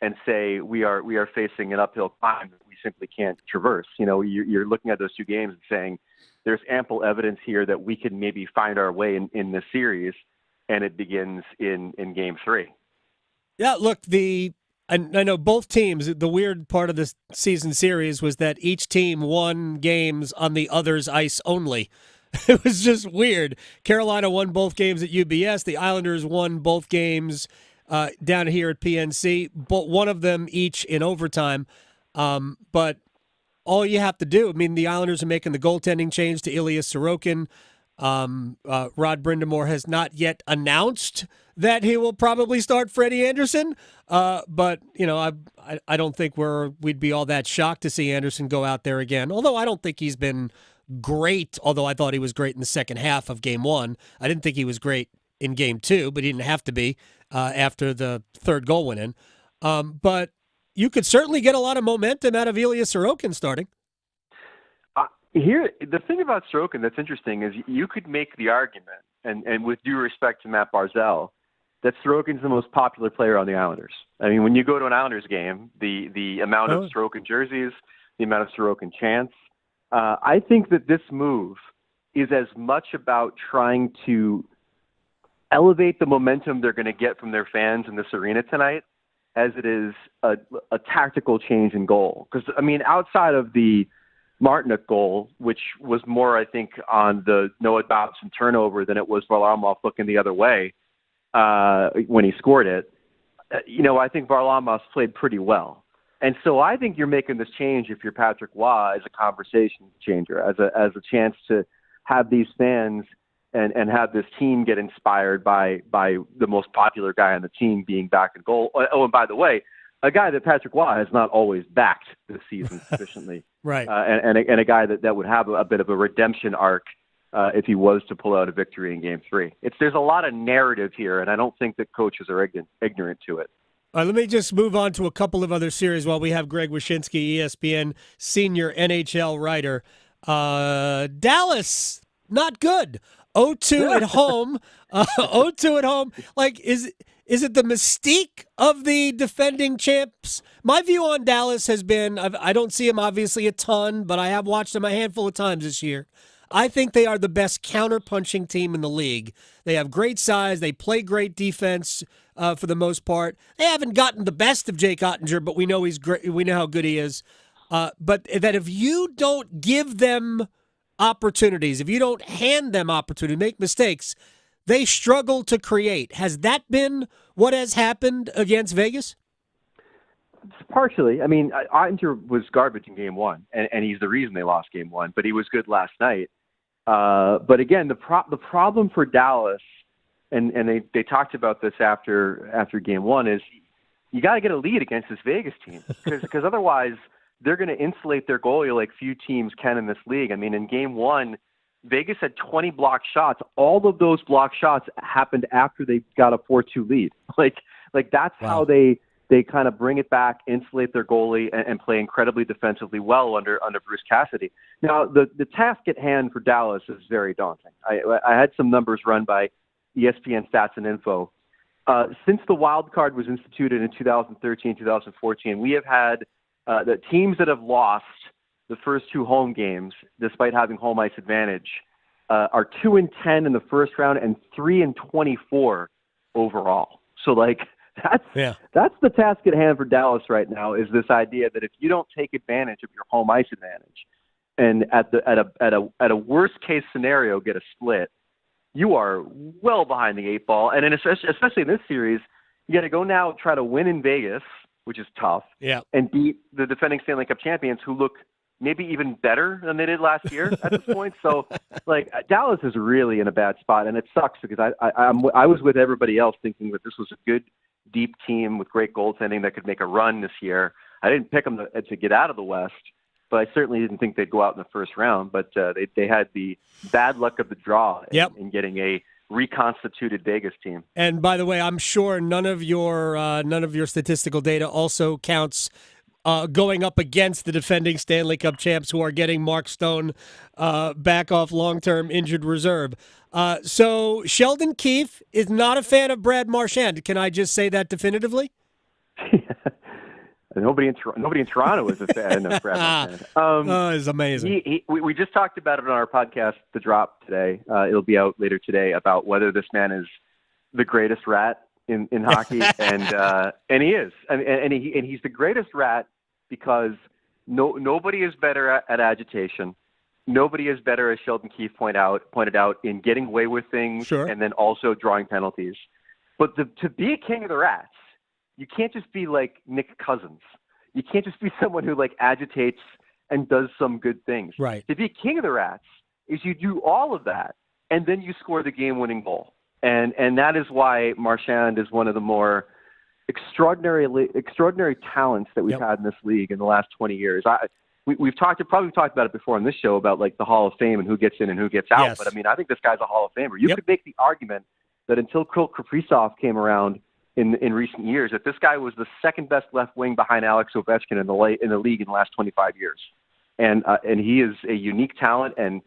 Speaker 1: and say we are facing an uphill climb that we simply can't traverse. You're looking at those 2 games and saying there's ample evidence here that we can maybe find our way in this series, and it begins in Game 3.
Speaker 10: Yeah, look, I know both teams, the weird part of this season series was that each team won games on the other's ice only. It was just weird. Carolina won both games at UBS. The Islanders won both games down here at PNC, but one of them each in overtime. But all you have to do, I mean, the Islanders are making the goaltending change to Ilya Sorokin. Rod Brindamore has not yet announced that he will probably start Freddie Anderson. But, I don't think we'd be all that shocked to see Anderson go out there again. Although I don't think he's been great, although I thought he was great in the second half of Game 1. I didn't think he was great in Game 2, but he didn't have to be after the third goal went in. But you could certainly get a lot of momentum out of Ilya Sorokin starting.
Speaker 1: Here, the thing about Sorokin that's interesting is you could make the argument, and with due respect to Matt Barzal, that Sorokin's the most popular player on the Islanders. I mean, when you go to an Islanders game, the amount of Sorokin jerseys, the amount of Sorokin chants, I think that this move is as much about trying to elevate the momentum they're going to get from their fans in this arena tonight as it is a tactical change in goal. Because, I mean, outside of the Martinook goal, which was more, I think, on the Noah Dobson turnover than it was Varlamov looking the other way when he scored it, I think Varlamov played pretty well. And so I think you're making this change if you're Patrick Waugh as a conversation changer, as a chance to have these fans and have this team get inspired by the most popular guy on the team being back in goal. Oh, and by the way, a guy that Patrick Waugh has not always backed this season sufficiently.
Speaker 10: Right.
Speaker 1: And a guy that would have a bit of a redemption arc if he was to pull out a victory in Game 3. There's a lot of narrative here, and I don't think that coaches are ignorant to it.
Speaker 10: Let me just move on to a couple of other series while we have Greg Wyshynski, ESPN senior NHL writer. Dallas, not good. 0-2 at home. 0-2 at home. Like, is it the mystique of the defending champs? My view on Dallas has been, I don't see them obviously a ton, but I have watched them a handful of times this year. I think they are the best counter-punching team in the league. They have great size. They play great defense for the most part. They haven't gotten the best of Jake Ottinger, but we know he's great. We know how good he is. But that if you don't give them opportunities, if you don't hand them opportunity, make mistakes, they struggle to create. Has that been what has happened against Vegas?
Speaker 1: Partially. I mean, Ottinger was garbage in Game 1, and he's the reason they lost Game 1, but he was good last night. But again, the problem for Dallas, and they talked about this after Game 1, is you got to get a lead against this Vegas team because otherwise they're going to insulate their goalie like few teams can in this league. I mean, in Game 1, Vegas had 20 blocked shots. All of those blocked shots happened after they got a 4-2 lead. Like that's how they kind of bring it back, insulate their goalie, and play incredibly defensively well under Bruce Cassidy. Now, the task at hand for Dallas is very daunting. I had some numbers run by ESPN Stats and Info. Since the wild card was instituted in 2013, 2014, we have had the teams that have lost the first two home games, despite having home ice advantage, are 2-10 in the first round and 3-24 overall. So, that's the task at hand for Dallas right now. Is this idea that if you don't take advantage of your home ice advantage, and at a worst case scenario get a split, you are well behind the eight ball. And especially in this series, you got to go now try to win in Vegas, which is tough, and beat the defending Stanley Cup champions, who look maybe even better than they did last year at this point. So, Dallas is really in a bad spot, and it sucks because I was with everybody else thinking that this was a good, deep team with great goaltending that could make a run this year. I didn't pick them to get out of the West, but I certainly didn't think they'd go out in the first round. But they had the bad luck of the draw in getting a reconstituted Vegas team.
Speaker 10: And by the way, I'm sure none of your statistical data also counts going up against the defending Stanley Cup champs, who are getting Mark Stone back off long-term injured reserve. So Sheldon Keefe is not a fan of Brad Marchand. Can I just say that definitively?
Speaker 1: Nobody in Toronto is a fan of Brad Marchand.
Speaker 10: It's amazing.
Speaker 1: We just talked about it on our podcast, The Drop, today. It'll be out later today, about whether this man is the greatest rat in hockey, and he is. And he's the greatest rat because nobody is better at agitation. Nobody is better, as Sheldon Keefe pointed out, in getting away with things and then also drawing penalties. But to be a king of the rats, you can't just be like Nick Cousins. You can't just be someone who agitates and does some good things.
Speaker 10: Right.
Speaker 1: To be king of the rats is you do all of that and then you score the game-winning goal. And that is why Marchand is one of the more extraordinary talents that we've had in this league in the last 20 years. We've talked about it before on this show about the Hall of Fame and who gets in and who gets out.
Speaker 10: Yes.
Speaker 1: But I mean, I think this guy's a Hall of Famer. You could make the argument that until Kirill Kaprizov came around in recent years, that this guy was the second best left wing behind Alex Ovechkin in the league in the last 25 years. And he is a unique talent, and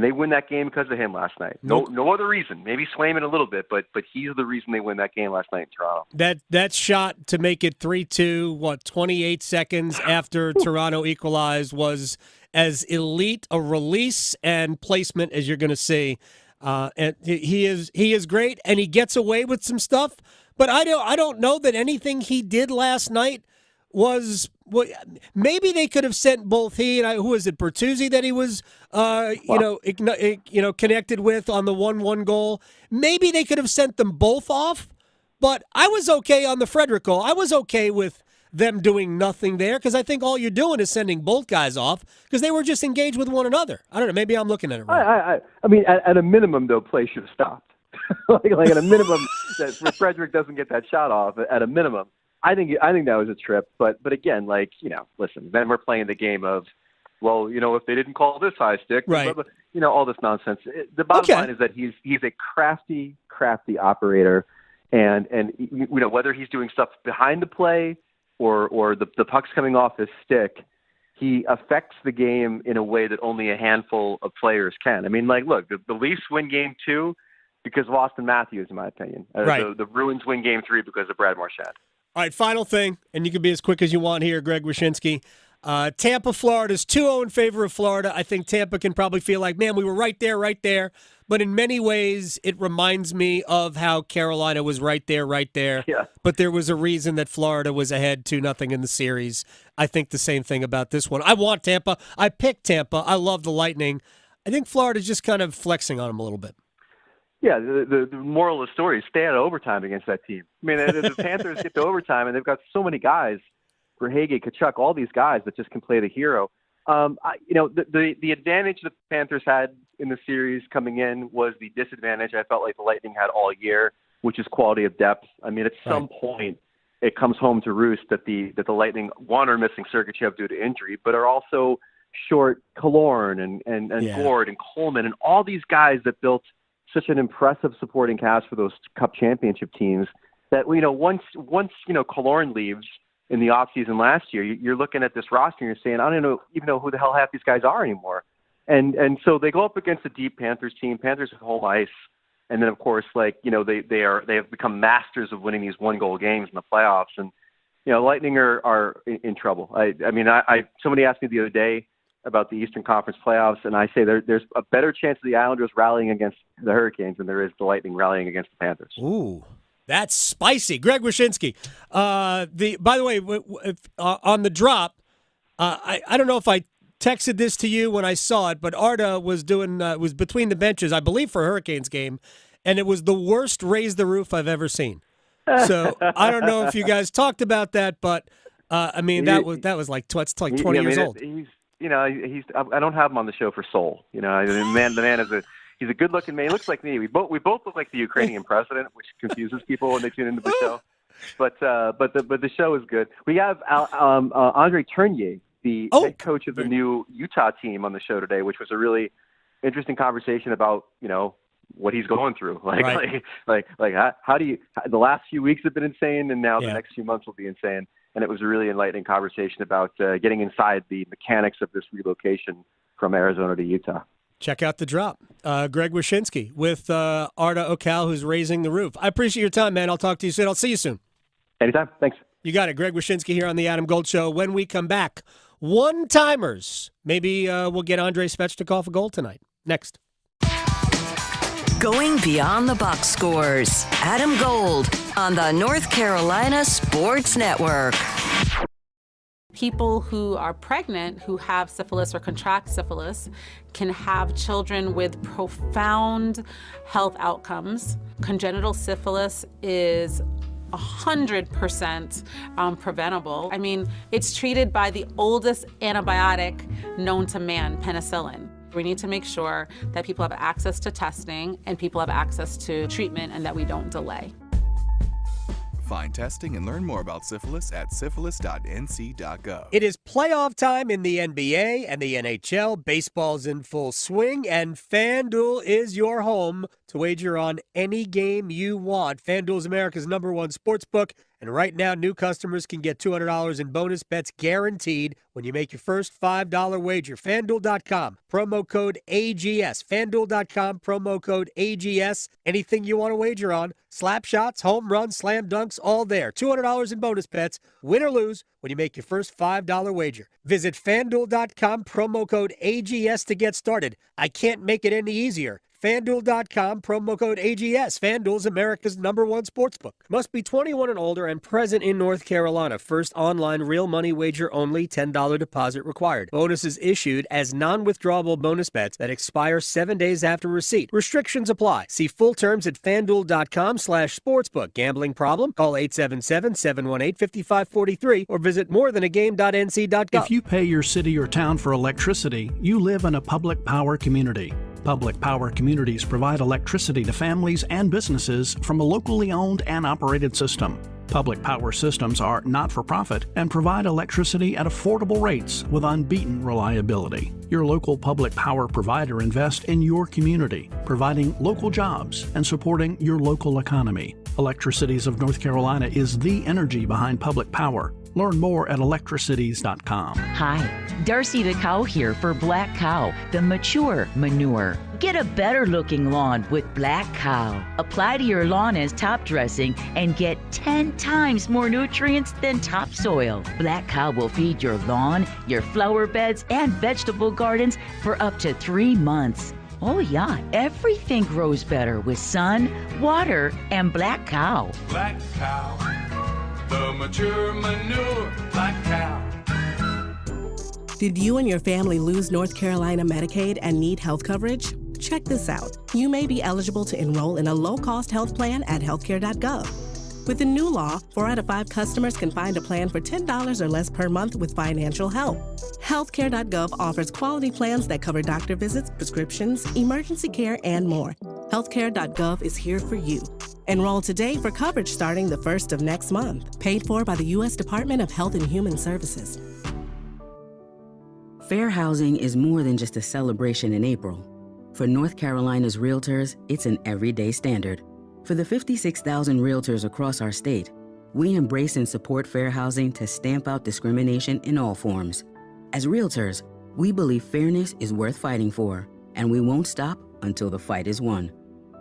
Speaker 1: they win that game because of him last night. No other reason. Maybe Swayman a little bit, but he's the reason they win that game last night in Toronto.
Speaker 10: That shot to make it 3-2, 28 seconds after Toronto equalized, was as elite a release and placement as you're going to see. And he is great, and he gets away with some stuff. But I don't know that anything he did last night was. Well, maybe they could have sent both he and who was it, Bertuzzi, that he was connected with on the 1-1 goal. Maybe they could have sent them both off. But I was okay on the Frederick goal. I was okay with them doing nothing there because I think all you're doing is sending both guys off because they were just engaged with one another. I don't know. Maybe I'm looking at it wrong.
Speaker 1: I mean, at a minimum, though, play should have stopped. like at a minimum, that Frederick doesn't get that shot off. At a minimum. I think that was a trip, but again, listen, then we're playing the game of, well, if they didn't call this high stick,
Speaker 10: right?
Speaker 1: All this nonsense. The bottom line is that he's a crafty operator, and whether he's doing stuff behind the play or the puck's coming off his stick, he affects the game in a way that only a handful of players can. I mean, look, the Leafs win Game 2 because of Austin Matthews, in my opinion.
Speaker 10: Right.
Speaker 1: The Bruins win Game 3 because of Brad Marchand.
Speaker 10: All right, final thing, and you can be as quick as you want here, Greg Wyshynski. Tampa, Florida is 2-0 in favor of Florida. I think Tampa can probably feel like, man, we were right there. But in many ways, it reminds me of how Carolina was right there.
Speaker 1: Yeah.
Speaker 10: But there was a reason that Florida was ahead 2-0 in the series. I think the same thing about this one. I want Tampa. I picked Tampa. I love the Lightning. I think Florida's just kind of flexing on them a little bit.
Speaker 1: Yeah, the moral of the story is stay out of overtime against that team. I mean, the Panthers get to overtime, and they've got so many guys, Verhaeghe, Tkachuk, all these guys that just can play the hero. The advantage the Panthers had in the series coming in was the disadvantage I felt like the Lightning had all year, which is quality of depth. I mean, at some point, it comes home to roost that the Lightning, one, are missing Sergachev due to injury, but are also short Killorn and Gord and Coleman and all these guys that built such an impressive supporting cast for those Cup championship teams that, once Killorn leaves in the offseason last year, you're looking at this roster and you're saying, I don't even know who the hell half these guys are anymore. And so they go up against a deep Panthers team. Panthers have home ice. And then, of course, they have become masters of winning these one-goal games in the playoffs. And, Lightning are in trouble. Somebody asked me the other day about the Eastern Conference playoffs, and I say there's a better chance of the Islanders rallying against the Hurricanes than there is the Lightning rallying against the Panthers.
Speaker 10: Ooh, that's spicy. Greg Wyshynski. By the way, on the drop, I don't know if I texted this to you when I saw it, but Arda was was between the benches, I believe, for a Hurricanes game, and it was the worst raise the roof I've ever seen. So I don't know if you guys talked about that, but that was like 20 years old.
Speaker 1: I don't have him on the show for soul. The man he's a good-looking man. He looks like me. We both look like the Ukrainian president, which confuses people when they tune into the show. But the show is good. We have Andre Tournier, the head coach of the new Utah team, on the show today, which was a really interesting conversation about what he's going through. How do you? The last few weeks have been insane, and now the next few months will be insane. And it was a really enlightening conversation about getting inside the mechanics of this relocation from Arizona to Utah.
Speaker 10: Check out the drop. Greg Wyshynski with Arda Okal, who's raising the roof. I appreciate your time, man. I'll talk to you soon. I'll see you soon.
Speaker 1: Anytime. Thanks.
Speaker 10: You got it. Greg Wyshynski here on the Adam Gold Show. When we come back, one-timers. Maybe we'll get Andrei Svechnikov a goal tonight. Next.
Speaker 9: Going beyond the box scores. Adam Gold on the North Carolina Sports Network.
Speaker 2: People who are pregnant, who have syphilis or contract syphilis, can have children with profound health outcomes. Congenital syphilis is 100% preventable. I mean, it's treated by the oldest antibiotic known to man, penicillin. We need to make sure that people have access to testing and people have access to treatment and that we don't delay.
Speaker 3: Find testing and learn more about syphilis at syphilis.nc.gov.
Speaker 10: It is playoff time in the NBA and the NHL. Baseball's in full swing, and FanDuel is your home to wager on any game you want. FanDuel is America's #1 sportsbook, and right now new customers can get $200 in bonus bets guaranteed when you make your first $5 wager. FanDuel.com, promo code AGS. FanDuel.com, promo code AGS. Anything you want to wager on, slap shots, home runs, slam dunks, all there. $200 in bonus bets, win or lose, when you make your first $5 wager. Visit FanDuel.com, promo code AGS to get started. I can't make it any easier. FanDuel.com, promo code AGS. FanDuel's America's #1 sportsbook. Must be 21 and older and present in North Carolina. First online real money wager only. $10 deposit required. Bonuses issued as non-withdrawable bonus bets that expire 7 days after receipt. Restrictions apply. See full terms at FanDuel.com/sportsbook. Gambling problem? Call 877-718-5543 or visit morethanagame.nc.gov.
Speaker 4: If you pay your city or town for electricity, you live in a public power community. Public power communities provide electricity to families and businesses from a locally owned and operated system. Public power systems are not-for-profit and provide electricity at affordable rates with unbeaten reliability. Your local public power provider invests in your community, providing local jobs and supporting your local economy. Electricities of North Carolina is the energy behind public power. Learn more at electricities.com.
Speaker 5: Hi, Darcy the Cow here for Black Cow, the mature manure. Get a better looking lawn with Black Cow. Apply to your lawn as top dressing and get 10 times more nutrients than topsoil. Black Cow will feed your lawn, your flower beds, and vegetable gardens for up to 3 months. Oh yeah, everything grows better with sun, water, and Black Cow.
Speaker 6: Black Cow, the mature manure, Black Cow.
Speaker 25: Did you and your family lose North Carolina Medicaid and need health coverage? Check this out. You may be eligible to enroll in a low-cost health plan at healthcare.gov. With the new law, 4 out of 5 customers can find a plan for $10 or less per month with financial help. Healthcare.gov offers quality plans that cover doctor visits, prescriptions, emergency care, and more. Healthcare.gov is here for you. Enroll today for coverage starting the 1st of next month. Paid for by the U.S. Department of Health and Human Services.
Speaker 26: Fair housing is more than just a celebration in April. For North Carolina's realtors, it's an everyday standard. For the 56,000 realtors across our state, we embrace and support fair housing to stamp out discrimination in all forms. As realtors, we believe fairness is worth fighting for, and we won't stop until the fight is won.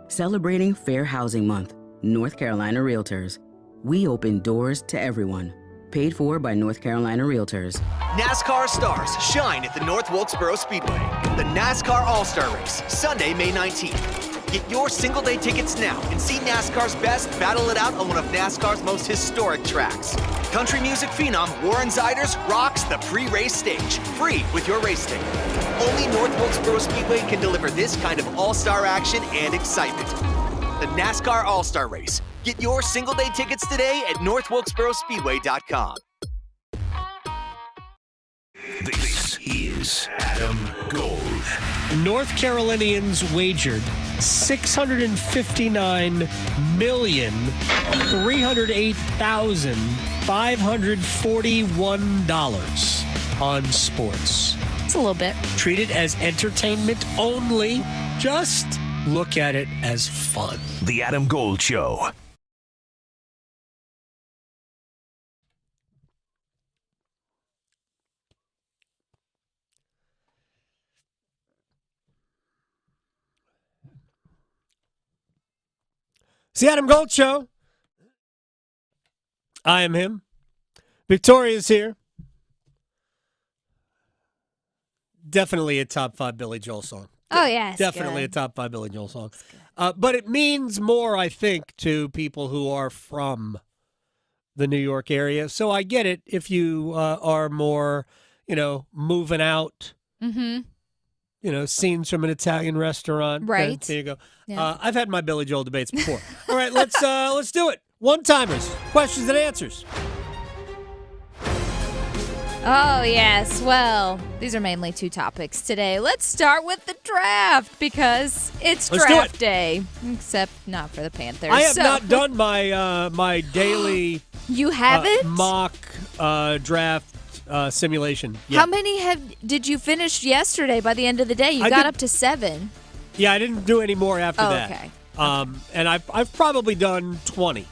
Speaker 26: Celebrating Fair Housing Month, North Carolina Realtors. We open doors to everyone. Paid for by North Carolina Realtors.
Speaker 27: NASCAR stars shine at the North Wilkesboro Speedway. The NASCAR All-Star Race, Sunday, May 19th. Get your single-day tickets now and see NASCAR's best battle it out on one of NASCAR's most historic tracks. Country music phenom Warren Ziders rocks the pre-race stage, free with your race ticket. Only North Wilkesboro Speedway can deliver this kind of all-star action and excitement. The NASCAR All-Star Race. Get your single-day tickets today at northwilkesborospeedway.com.
Speaker 15: This is Adam Gold.
Speaker 10: North Carolinians wagered $659,308,541 on sports.
Speaker 11: It's a little bit.
Speaker 10: Treat it as entertainment only. Just look at it as fun.
Speaker 15: The Adam Gold Show.
Speaker 10: It's the Adam Gold Show. I am him. Victoria's here. Definitely a top 5 Billy Joel song.
Speaker 11: Oh, yeah.
Speaker 10: Definitely a top 5 Billy Joel song. But it means more, I think, to people who are from the New York area. So I get it if you are more, moving out.
Speaker 11: Mm-hmm.
Speaker 10: Scenes from an Italian restaurant.
Speaker 11: Right.
Speaker 10: There you go.
Speaker 11: Yeah.
Speaker 10: I've had my Billy Joel debates before. All right, let's do it. One-timers, questions and answers.
Speaker 11: Oh, yes. Well, these are mainly two topics today. Let's start with the draft because it's draft day. Except not for the Panthers.
Speaker 10: I have not done my my daily
Speaker 11: You haven't?
Speaker 10: Mock draft simulation yet.
Speaker 11: How many did you finish yesterday by the end of the day? You got up to 7.
Speaker 10: Yeah, I didn't do any more after that.
Speaker 11: Okay.
Speaker 10: And I've probably done 20.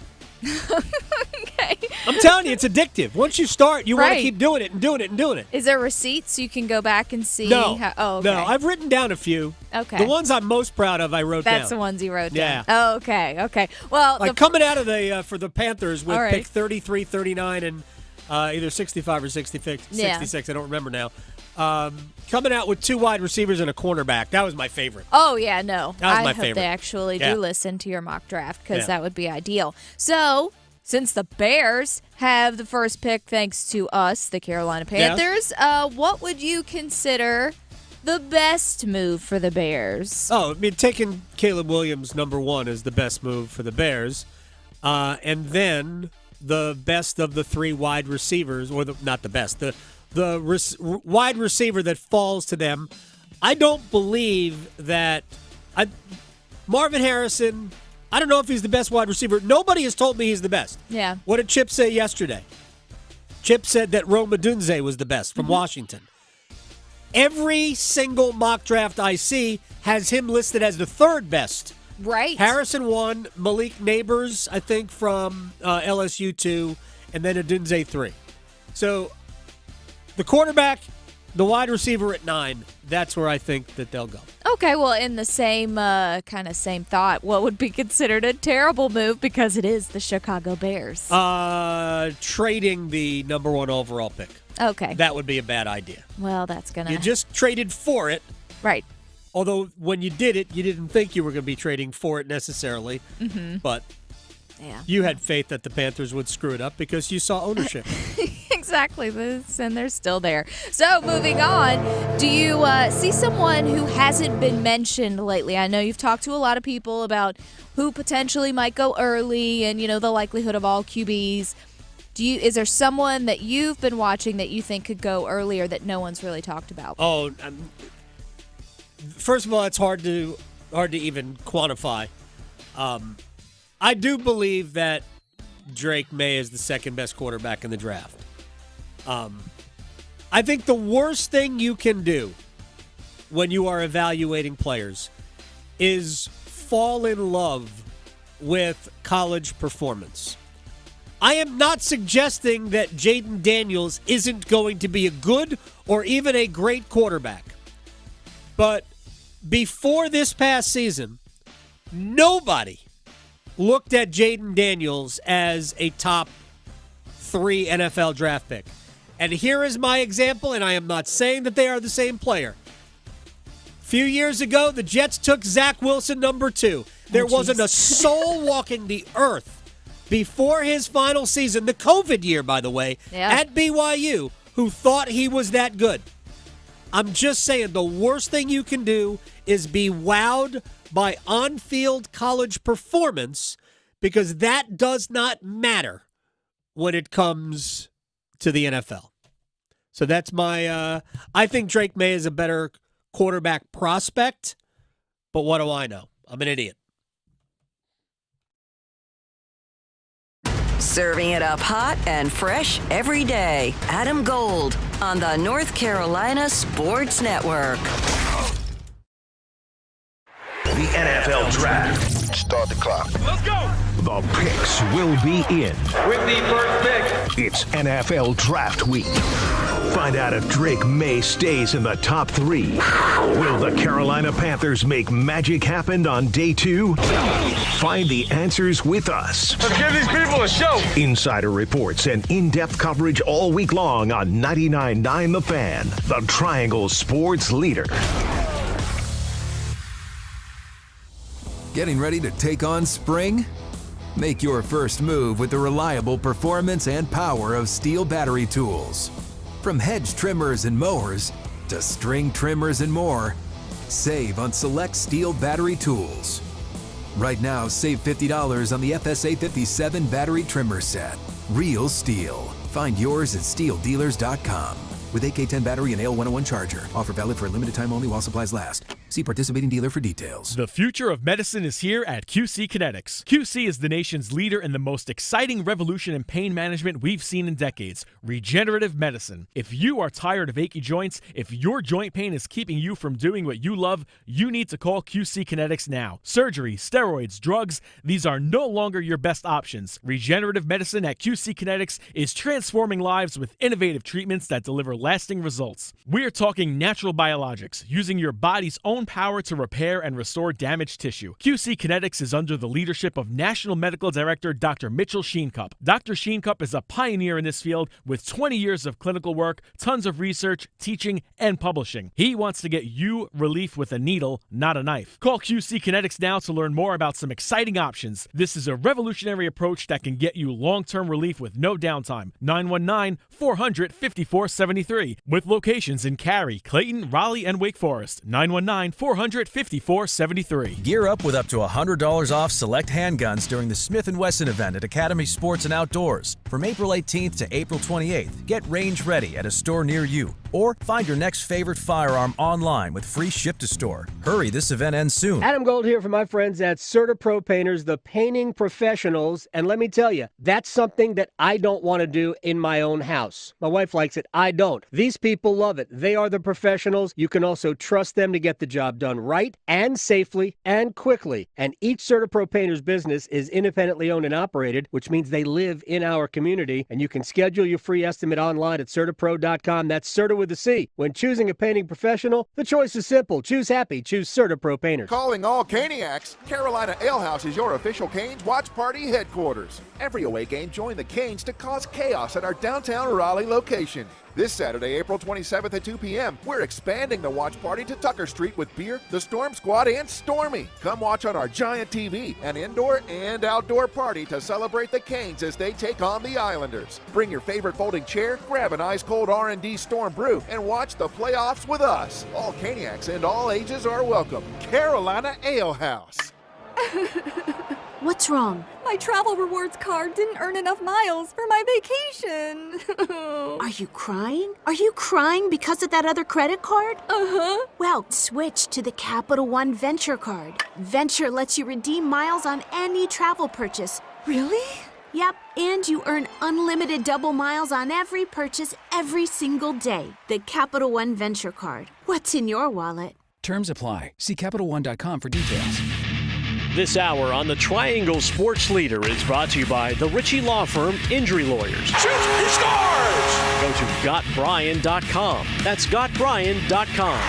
Speaker 11: Okay.
Speaker 10: I'm telling you, it's addictive. Once you start, you want to keep doing it and doing it and doing it.
Speaker 11: Is there receipts you can go back and see?
Speaker 10: No.
Speaker 11: Okay.
Speaker 10: No, I've written down a few.
Speaker 11: Okay.
Speaker 10: The ones I'm most proud of, I wrote down.
Speaker 11: That's the ones you wrote down.
Speaker 10: Yeah.
Speaker 11: Okay. Well,
Speaker 10: coming out of the for the Panthers with
Speaker 11: All right.
Speaker 10: pick 33, 39, and either 65 or 66.
Speaker 11: Yeah.
Speaker 10: I don't remember now. Coming out with 2 wide receivers and a cornerback. That was my favorite.
Speaker 11: Oh, yeah, no.
Speaker 10: That was my
Speaker 11: I hope
Speaker 10: favorite.
Speaker 11: they actually do listen to your mock draft because
Speaker 10: Yeah.
Speaker 11: that would be ideal. So, since the Bears have the first pick thanks to us, the Carolina Panthers, what would you consider the best move for the Bears?
Speaker 10: Oh, I mean, taking Caleb Williams number 1 is the best move for the Bears. And then the best of the 3 wide receivers, or not the best, the wide receiver that falls to them. I don't believe that Marvin Harrison, I don't know if he's the best wide receiver. Nobody has told me he's the best.
Speaker 11: Yeah.
Speaker 10: What did Chip say yesterday? Chip said that Rome Odunze was the best from Washington. Every single mock draft I see has him listed as the 3rd best.
Speaker 11: Right.
Speaker 10: Harrison 1, Malik Neighbors, I think, from LSU 2, and then Odunze 3. So the quarterback, the wide receiver at 9, that's where I think that they'll go.
Speaker 11: Okay, well, in the same same thought, what would be considered a terrible move because it is the Chicago Bears?
Speaker 10: Trading the number 1 overall pick.
Speaker 11: Okay.
Speaker 10: That would be a bad idea.
Speaker 11: Well, that's going to...
Speaker 10: You just traded for it.
Speaker 11: Right.
Speaker 10: Although when you did it, you didn't think you were going to be trading for it necessarily.
Speaker 11: Mm-hmm.
Speaker 10: But you had faith that the Panthers would screw it up because you saw ownership.
Speaker 11: Exactly, and they're still there. So, moving on, do you see someone who hasn't been mentioned lately? I know you've talked to a lot of people about who potentially might go early and, the likelihood of all QBs. Is there someone that you've been watching that you think could go earlier that no one's really talked about?
Speaker 10: Oh, first of all, it's hard to even quantify. I do believe that Drake May is the 2nd best quarterback in the draft. I think the worst thing you can do when you are evaluating players is fall in love with college performance. I am not suggesting that Jaden Daniels isn't going to be a good or even a great quarterback. But before this past season, nobody looked at Jaden Daniels as a top 3 NFL draft pick. And here is my example, and I am not saying that they are the same player. A few years ago, the Jets took Zach Wilson number 2. There wasn't a soul walking the earth before his final season, the COVID year, by the way, at BYU, who thought he was that good. I'm just saying the worst thing you can do is be wowed by on-field college performance because that does not matter when it comes to the NFL. So that's my I think Drake May is a better quarterback prospect, but what do I know? I'm an idiot.
Speaker 9: Serving it up hot and fresh every day. Adam Gold on the North Carolina Sports Network.
Speaker 15: The NFL Draft. Start the clock. Let's go. The picks will be in.
Speaker 6: With the first pick,
Speaker 15: It's NFL Draft Week. Find out if Drake May stays in the top 3. Will the Carolina Panthers make magic happen on day 2? Find the answers with us.
Speaker 6: let's give these people a show.
Speaker 15: Insider reports and in-depth coverage all week long on 99.9 The Fan, the Triangle Sports leader.
Speaker 7: Getting ready to take on spring? Make your first move with the reliable performance and power of Steel battery tools. From hedge trimmers and mowers to string trimmers and more, save on select Steel battery tools. Right now, save $50 on the FSA 57 battery trimmer set. Real Steel. Find yours at SteelDealers.com. With AK-10 battery and AL101 charger. Offer valid for a limited time only while supplies last. See participating dealer for details.
Speaker 8: The future of medicine is here at QC Kinetics. QC is the nation's leader in the most exciting revolution in pain management we've seen in decades, regenerative medicine. If you are tired of achy joints, if your joint pain is keeping you from doing what you love, you need to call QC Kinetics now. Surgery, steroids, drugs, these are no longer your best options. Regenerative medicine at QC Kinetics is transforming lives with innovative treatments that deliver lasting results. We are talking natural biologics, using your body's own power to repair and restore damaged tissue. QC Kinetics is under the leadership of National Medical Director Dr. Mitchell Sheencup. Dr. Sheencup is a pioneer in this field with 20 years of clinical work, tons of research, teaching, and publishing. He wants to get you relief with a needle, not a knife. Call QC Kinetics now to learn more about some exciting options. This is a revolutionary approach that can get you long-term relief with no downtime. 919-400-5473. With locations in Cary, Clayton, Raleigh, and Wake Forest. 919-400-5473.
Speaker 12: Gear up with up to $100 off select handguns during the Smith & Wesson event at Academy Sports and Outdoors. From April 18th to April 28th, get range ready at a store near you. Or find your next favorite firearm online with free ship to store. Hurry, this event ends soon.
Speaker 10: Adam Gold here from my friends at CertaPro Painters, the painting professionals. And let me tell you, that's something that I don't want to do in my own house. My wife likes it. I don't. These people love it. They are the professionals. You can also trust them to get the job done right and safely and quickly. And each CertaPro Painters business is independently owned and operated, which means they live in our community. And you can schedule your free estimate online at CertaPro.com. That's Certa with a C. When choosing a painting professional, the choice is simple. Choose happy. Choose CertaPro Painters.
Speaker 13: Calling all Caniacs, Carolina Ale House is your official Canes watch party headquarters. Every away game, join the Canes to cause chaos at our downtown Raleigh location. This Saturday, April 27th at 2 p.m., we're expanding the watch party to Tucker Street with beer, the Storm Squad, and Stormy. Come watch on our giant TV, an indoor and outdoor party to celebrate the Canes as they take on the Islanders. Bring your favorite folding chair, grab an ice-cold R&D Storm brew, and watch the playoffs with us. All Caniacs and all ages are welcome. Carolina Ale House.
Speaker 14: What's wrong?
Speaker 16: My travel rewards card didn't earn enough miles for my vacation.
Speaker 14: Are you crying? Are you crying because of that other credit card?
Speaker 16: Uh-huh.
Speaker 14: Well, switch to the Capital One Venture card. Venture lets you redeem miles on any travel purchase.
Speaker 16: Really?
Speaker 14: Yep, and you earn unlimited double miles on every purchase every single day. The Capital One Venture card. What's in your wallet?
Speaker 17: Terms apply. See CapitalOne.com for details.
Speaker 18: This hour on the Triangle Sports Leader is brought to you by the Ritchie Law Firm Injury Lawyers.
Speaker 6: Shoots, he scores!
Speaker 18: Go to GotBrian.com. That's GotBrian.com.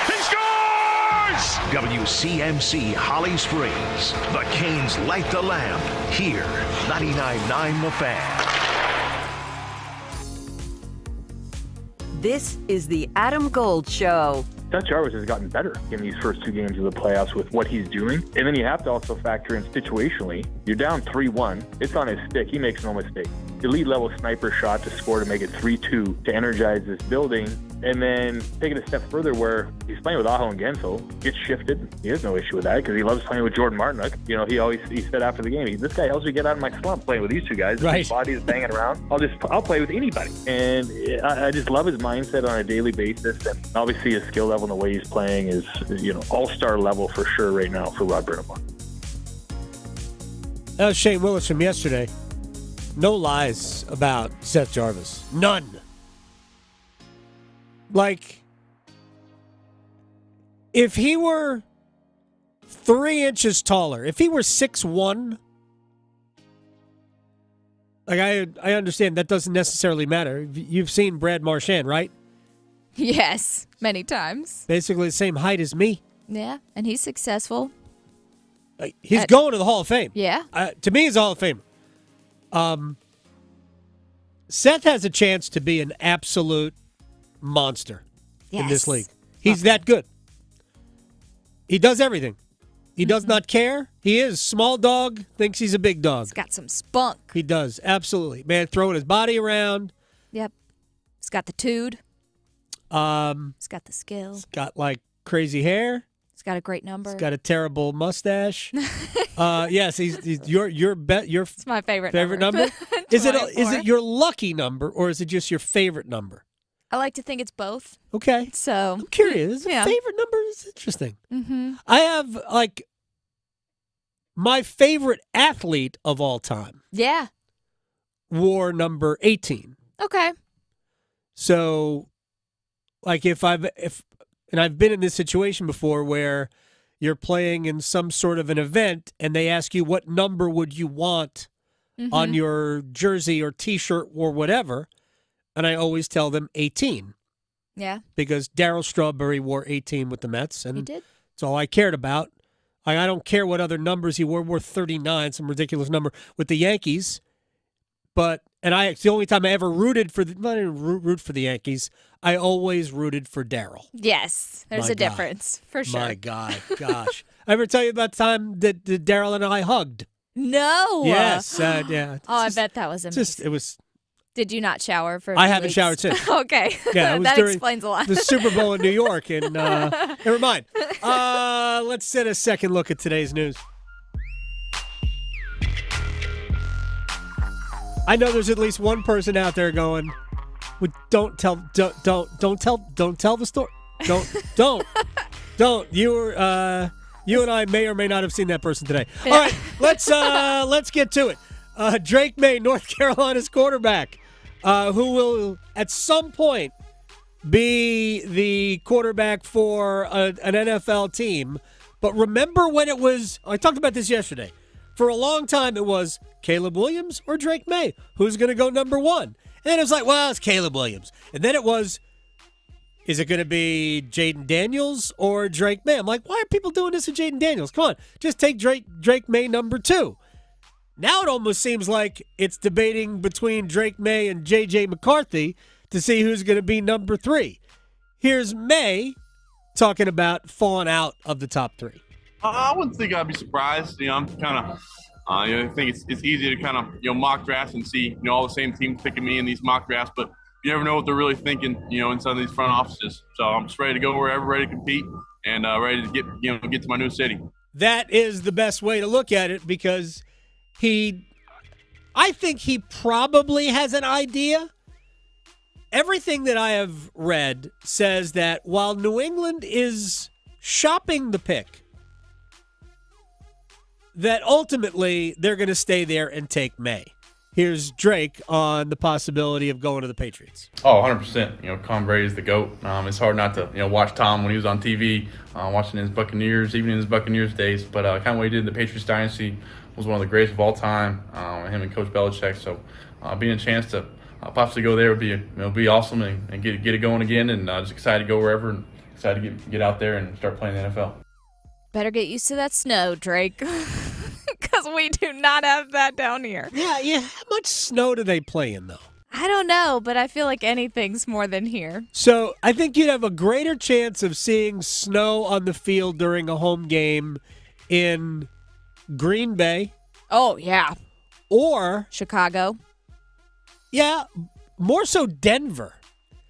Speaker 15: He scores! WCMC Holly Springs. The Canes light the lamp. Here, 99.9 The Fan.
Speaker 9: This is the Adam Gold Show.
Speaker 28: Seth Jarvis has gotten better in these first two games of the playoffs with what he's doing. And then you have to also factor in situationally, you're down 3-1. It's on his stick. He makes no mistake. Elite level sniper shot to score to make it 3-2 to energize this building. And then take it a step further where he's playing with Aho and Gensel, gets shifted. He has no issue with that because he loves playing with Jordan Martinook. You know, he said after the game, this guy helps me get out of my slump playing with these two guys.
Speaker 10: Right.
Speaker 28: His body is banging around. I'll play with anybody. And I just love his mindset on a daily basis. And obviously his skill level and the way he's playing is, all-star level for sure right now for Rod Brindamore.
Speaker 10: That was Shane Willis from yesterday. No lies about Seth Jarvis. None. Like, if he were 3 inches taller, if he were 6'1", like I understand that doesn't necessarily matter. You've seen Brad Marchand, right?
Speaker 11: Yes, many times.
Speaker 10: Basically the same height as me.
Speaker 11: Yeah, and he's successful.
Speaker 10: He's going to the Hall of Fame.
Speaker 11: Yeah.
Speaker 10: To me, he's a Hall of Famer. Seth has a chance to be an absolute monster in this league. He's that good. He does everything. He does not care. He is small dog, thinks he's a big dog.
Speaker 11: He's got some spunk.
Speaker 10: He does, absolutely. Man, throwing his body around.
Speaker 11: Yep. He's got the tood. He's got the skill.
Speaker 10: He's got, crazy hair.
Speaker 11: He's got a great number.
Speaker 10: He's got a terrible mustache. Yes, he's your
Speaker 11: It's my favorite
Speaker 10: number. Is it
Speaker 11: 24.
Speaker 10: your lucky number or is it just your favorite number?
Speaker 11: I like to think it's both.
Speaker 10: Okay.
Speaker 11: So
Speaker 10: I'm curious.
Speaker 11: Yeah.
Speaker 10: Favorite number is interesting.
Speaker 11: Mm-hmm.
Speaker 10: I have my favorite athlete of all time
Speaker 11: Yeah.
Speaker 10: wore number 18.
Speaker 11: Okay.
Speaker 10: So, and I've been in this situation before where you're playing in some sort of an event and they ask you what number would you want on your jersey or T-shirt or whatever, and I always tell them 18
Speaker 11: Yeah.
Speaker 10: because Darryl Strawberry wore 18 with the Mets, and
Speaker 11: He did.
Speaker 10: that's all I cared about. I don't care what other numbers he wore 39, some ridiculous number with the Yankees. It's the only time I ever rooted for I didn't root for the Yankees. I always rooted for Darryl.
Speaker 11: Yes. There's a difference for sure.
Speaker 10: My God, gosh. I ever tell you about the time that Darryl and I hugged?
Speaker 11: No.
Speaker 10: Yes. Yeah.
Speaker 11: I bet that was amazing.
Speaker 10: It was.
Speaker 11: Did you not shower for a
Speaker 10: I
Speaker 11: few
Speaker 10: haven't
Speaker 11: weeks?
Speaker 10: showered since.
Speaker 11: Okay.
Speaker 10: Yeah, it was
Speaker 11: that
Speaker 10: during
Speaker 11: explains a lot.
Speaker 10: the Super Bowl in New York, and never mind. Let's set a second look at today's news. I know there's at least one person out there going, "Don't tell the story. Don't. You and I may or may not have seen that person today. All right, let's get to it. Drake May, North Carolina's quarterback, who will at some point be the quarterback for an NFL team. But remember when it was, I talked about this yesterday. For a long time, it was Caleb Williams or Drake May. Who's going to go number one? And then it was like, well, it's Caleb Williams. And then it was, is it going to be Jaden Daniels or Drake May? I'm like, why are people doing this with Jaden Daniels? Come on, just take Drake May number 2. Now it almost seems like it's debating between Drake May and J.J. McCarthy to see who's going to be number 3. Here's May talking about falling out of the top 3.
Speaker 1: I wouldn't think I'd be surprised. I'm kind of, I think it's easy to kind of, mock drafts and see, all the same teams picking me in these mock drafts, but you never know what they're really thinking, in some of these front offices. So I'm just ready to go wherever, ready to compete, and ready to get to my new city.
Speaker 10: That is the best way to look at it because I think he probably has an idea. Everything that I have read says that while New England is shopping the pick, that ultimately they're going to stay there and take May. Here's Drake on the possibility of going to the Patriots.
Speaker 1: Oh, 100%. Tom Brady's the GOAT. It's hard not to, watch Tom when he was on TV, watching his Buccaneers, even in his Buccaneers days. But kind of what he did in the Patriots dynasty was one of the greatest of all time, him and Coach Belichick. So being a chance to possibly go there would be awesome and get it going again. And just excited to go wherever and excited to get out there and start playing the NFL.
Speaker 11: Better get used to that snow, Drake, because we do not have that down here.
Speaker 10: Yeah. How much snow do they play in, though?
Speaker 11: I don't know, but I feel like anything's more than here.
Speaker 10: So I think you'd have a greater chance of seeing snow on the field during a home game in Green Bay.
Speaker 11: Oh, yeah.
Speaker 10: Or
Speaker 11: Chicago.
Speaker 10: Yeah, more so Denver.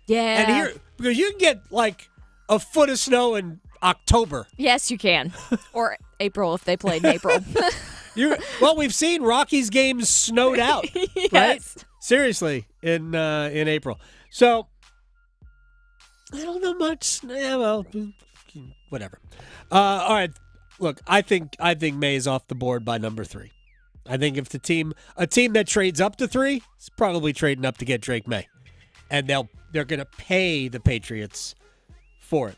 Speaker 11: Yeah.
Speaker 10: And here, because you can get like a foot of snow in October.
Speaker 11: Yes, you can. Or April if they played in April.
Speaker 10: Well, we've seen Rockies games snowed out,
Speaker 11: yes.
Speaker 10: right? Seriously, in April. So I don't know much. Yeah, well, whatever. All right. Look, I think May is off the board by number 3. I think if a team that trades up to 3 is probably trading up to get Drake May, and they're going to pay the Patriots for it.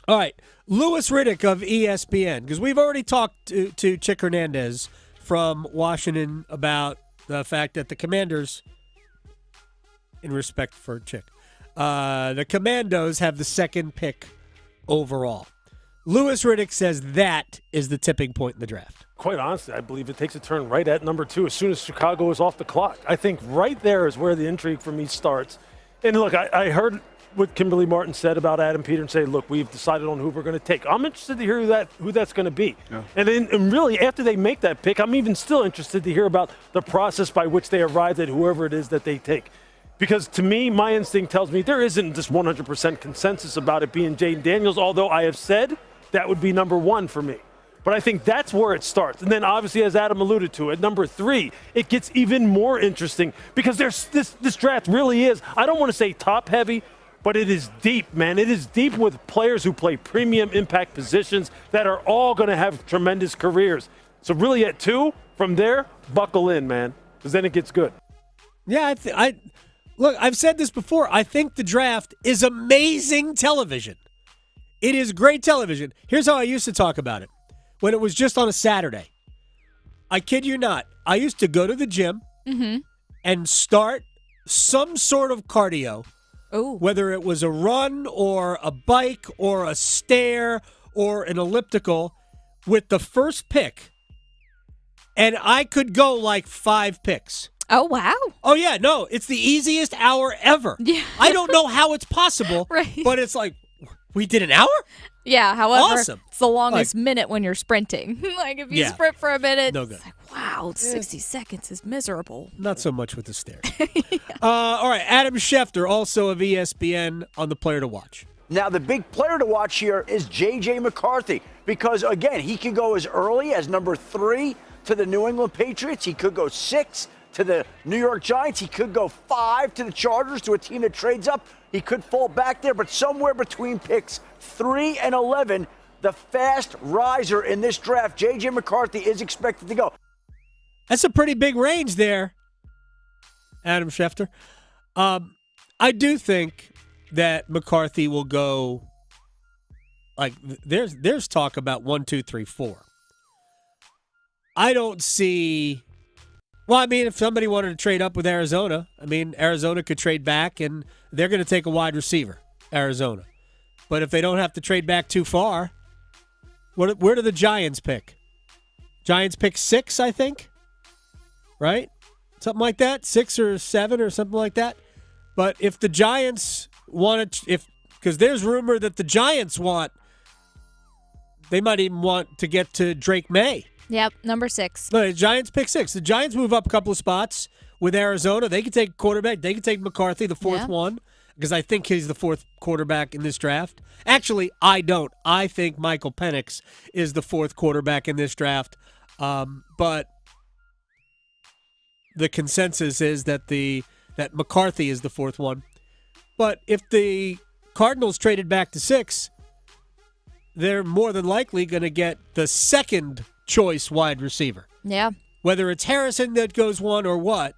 Speaker 10: All right, Louis Riddick of ESPN, because we've already talked to Chick Hernandez from Washington about the fact that the Commanders, in respect for Chick, the Commandos have the 2nd pick overall. Louis Riddick says that is the tipping point in the draft.
Speaker 2: Quite honestly, I believe it takes a turn right at number 2 as soon as Chicago is off the clock. I think right there is where the intrigue for me starts. And look, I heard what Kimberly Martin said about Adam Peter and say, look, we've decided on who we're going to take. I'm interested to hear who that's going to be. Yeah. And really, after they make that pick, I'm even still interested to hear about the process by which they arrived at whoever it is that they take. Because to me, my instinct tells me there isn't just 100% consensus about it being Jaden Daniels, although I have said that would be number 1 for me. But I think that's where it starts. And then obviously, as Adam alluded to, at number 3, it gets even more interesting because there's this draft really is, I don't want to say top heavy, but it is deep, man. It is deep with players who play premium impact positions that are all going to have tremendous careers. So really at 2, from there, buckle in, man, because then it gets good.
Speaker 10: Yeah, look, I've said this before. I think the draft is amazing television. It is great television. Here's how I used to talk about it. When it was just on a Saturday. I kid you not. I used to go to the gym and start some sort of cardio, whether it was a run or a bike or a stair or an elliptical, with the first pick. And I could go like 5 picks.
Speaker 11: Oh, wow.
Speaker 10: Oh, yeah. No, it's the easiest hour ever.
Speaker 11: Yeah.
Speaker 10: I don't know how it's possible,
Speaker 11: Right.
Speaker 10: but it's like, we did an hour?
Speaker 11: Yeah, however,
Speaker 10: Awesome.
Speaker 11: it's the longest minute when you're sprinting. Like, if you sprint for a minute,
Speaker 10: no good.
Speaker 11: it's like, wow, 60 seconds is miserable.
Speaker 10: Not so much with the stairs. All right, Adam Schefter, also of ESPN, on the player to watch.
Speaker 3: Now, the big player to watch here is J.J. McCarthy because, again, he could go as early as number 3 to the New England Patriots. He could go 6 to the New York Giants. He could go 5 to the Chargers, to a team that trades up. He could fall back there, but somewhere between picks 3 and 11, the fast riser in this draft, J.J. McCarthy, is expected to go.
Speaker 10: That's a pretty big range there, Adam Schefter. I do think that McCarthy will go, like, there's talk about 1, 2, 3, 4. I don't see... Well, I mean, if somebody wanted to trade up with Arizona, I mean, Arizona could trade back, and they're going to take a wide receiver, Arizona. But if they don't have to trade back too far, where do the Giants pick? Giants pick 6, I think, right? Something like that, 6 or 7 or something like that. But if the Giants want to, because there's rumor that the Giants they might even want to get to Drake May.
Speaker 11: Yep, number 6.
Speaker 10: No, the Giants pick 6. The Giants move up a couple of spots with Arizona. They could take quarterback. They could take McCarthy, the 4th one, because I think he's the 4th quarterback in this draft. Actually, I don't. I think Michael Penix is the 4th quarterback in this draft. But the consensus is that that McCarthy is the 4th one. But if the Cardinals traded back to 6, they're more than likely going to get the 2nd choice wide receiver.
Speaker 11: Yeah.
Speaker 10: Whether it's Harrison that goes 1 or what,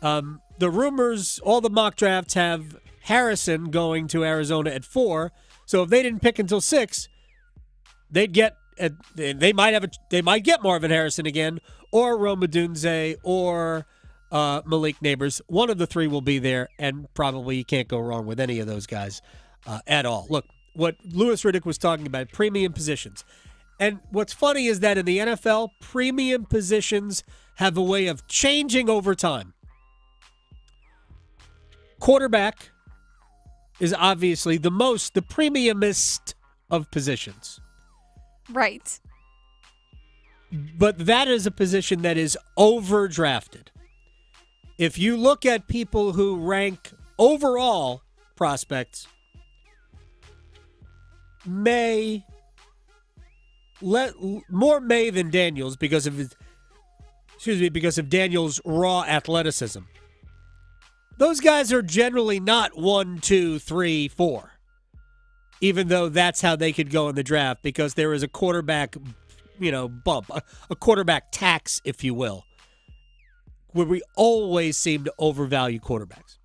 Speaker 10: the rumors, all the mock drafts have Harrison going to Arizona at 4. So if they didn't pick until 6, they'd get they might get Marvin Harrison again, or Rome Odunze, or Malik Neighbors. One of the 3 will be there, and probably you can't go wrong with any of those guys at all. Look, what Louis Riddick was talking about, premium positions. And what's funny is that in the NFL, premium positions have a way of changing over time. Quarterback is obviously the premiumest of positions.
Speaker 11: Right.
Speaker 10: But that is a position that is overdrafted. If you look at people who rank overall prospects, more May than Daniels because of Daniels' raw athleticism. Those guys are generally not 1, 2, 3, 4. Even though that's how they could go in the draft, because there is a quarterback, bump, a quarterback tax, if you will, where we always seem to overvalue quarterbacks.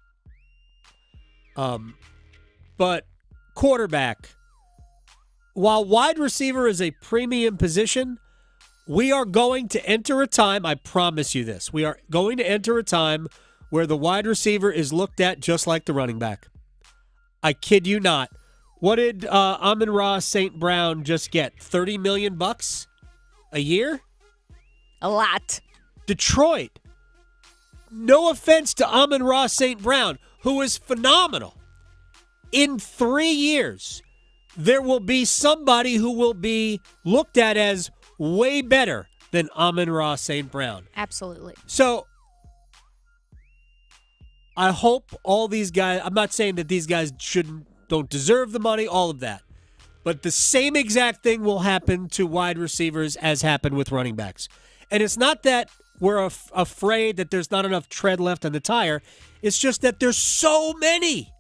Speaker 10: But quarterback, while wide receiver is a premium position, we are going to enter a time, I promise you this, we are going to enter a time where the wide receiver is looked at just like the running back. I kid you not. What did Amon-Ra St. Brown just get? $30 million a year?
Speaker 11: A lot.
Speaker 10: Detroit. No offense to Amon-Ra St. Brown, who is phenomenal. In 3 years, there will be somebody who will be looked at as way better than Amon-Ra St. Brown.
Speaker 11: Absolutely.
Speaker 10: So I hope all these guys, I'm not saying that these guys don't deserve the money, all of that. But the same exact thing will happen to wide receivers as happened with running backs. And it's not that we're afraid that there's not enough tread left on the tire. It's just that there's so many.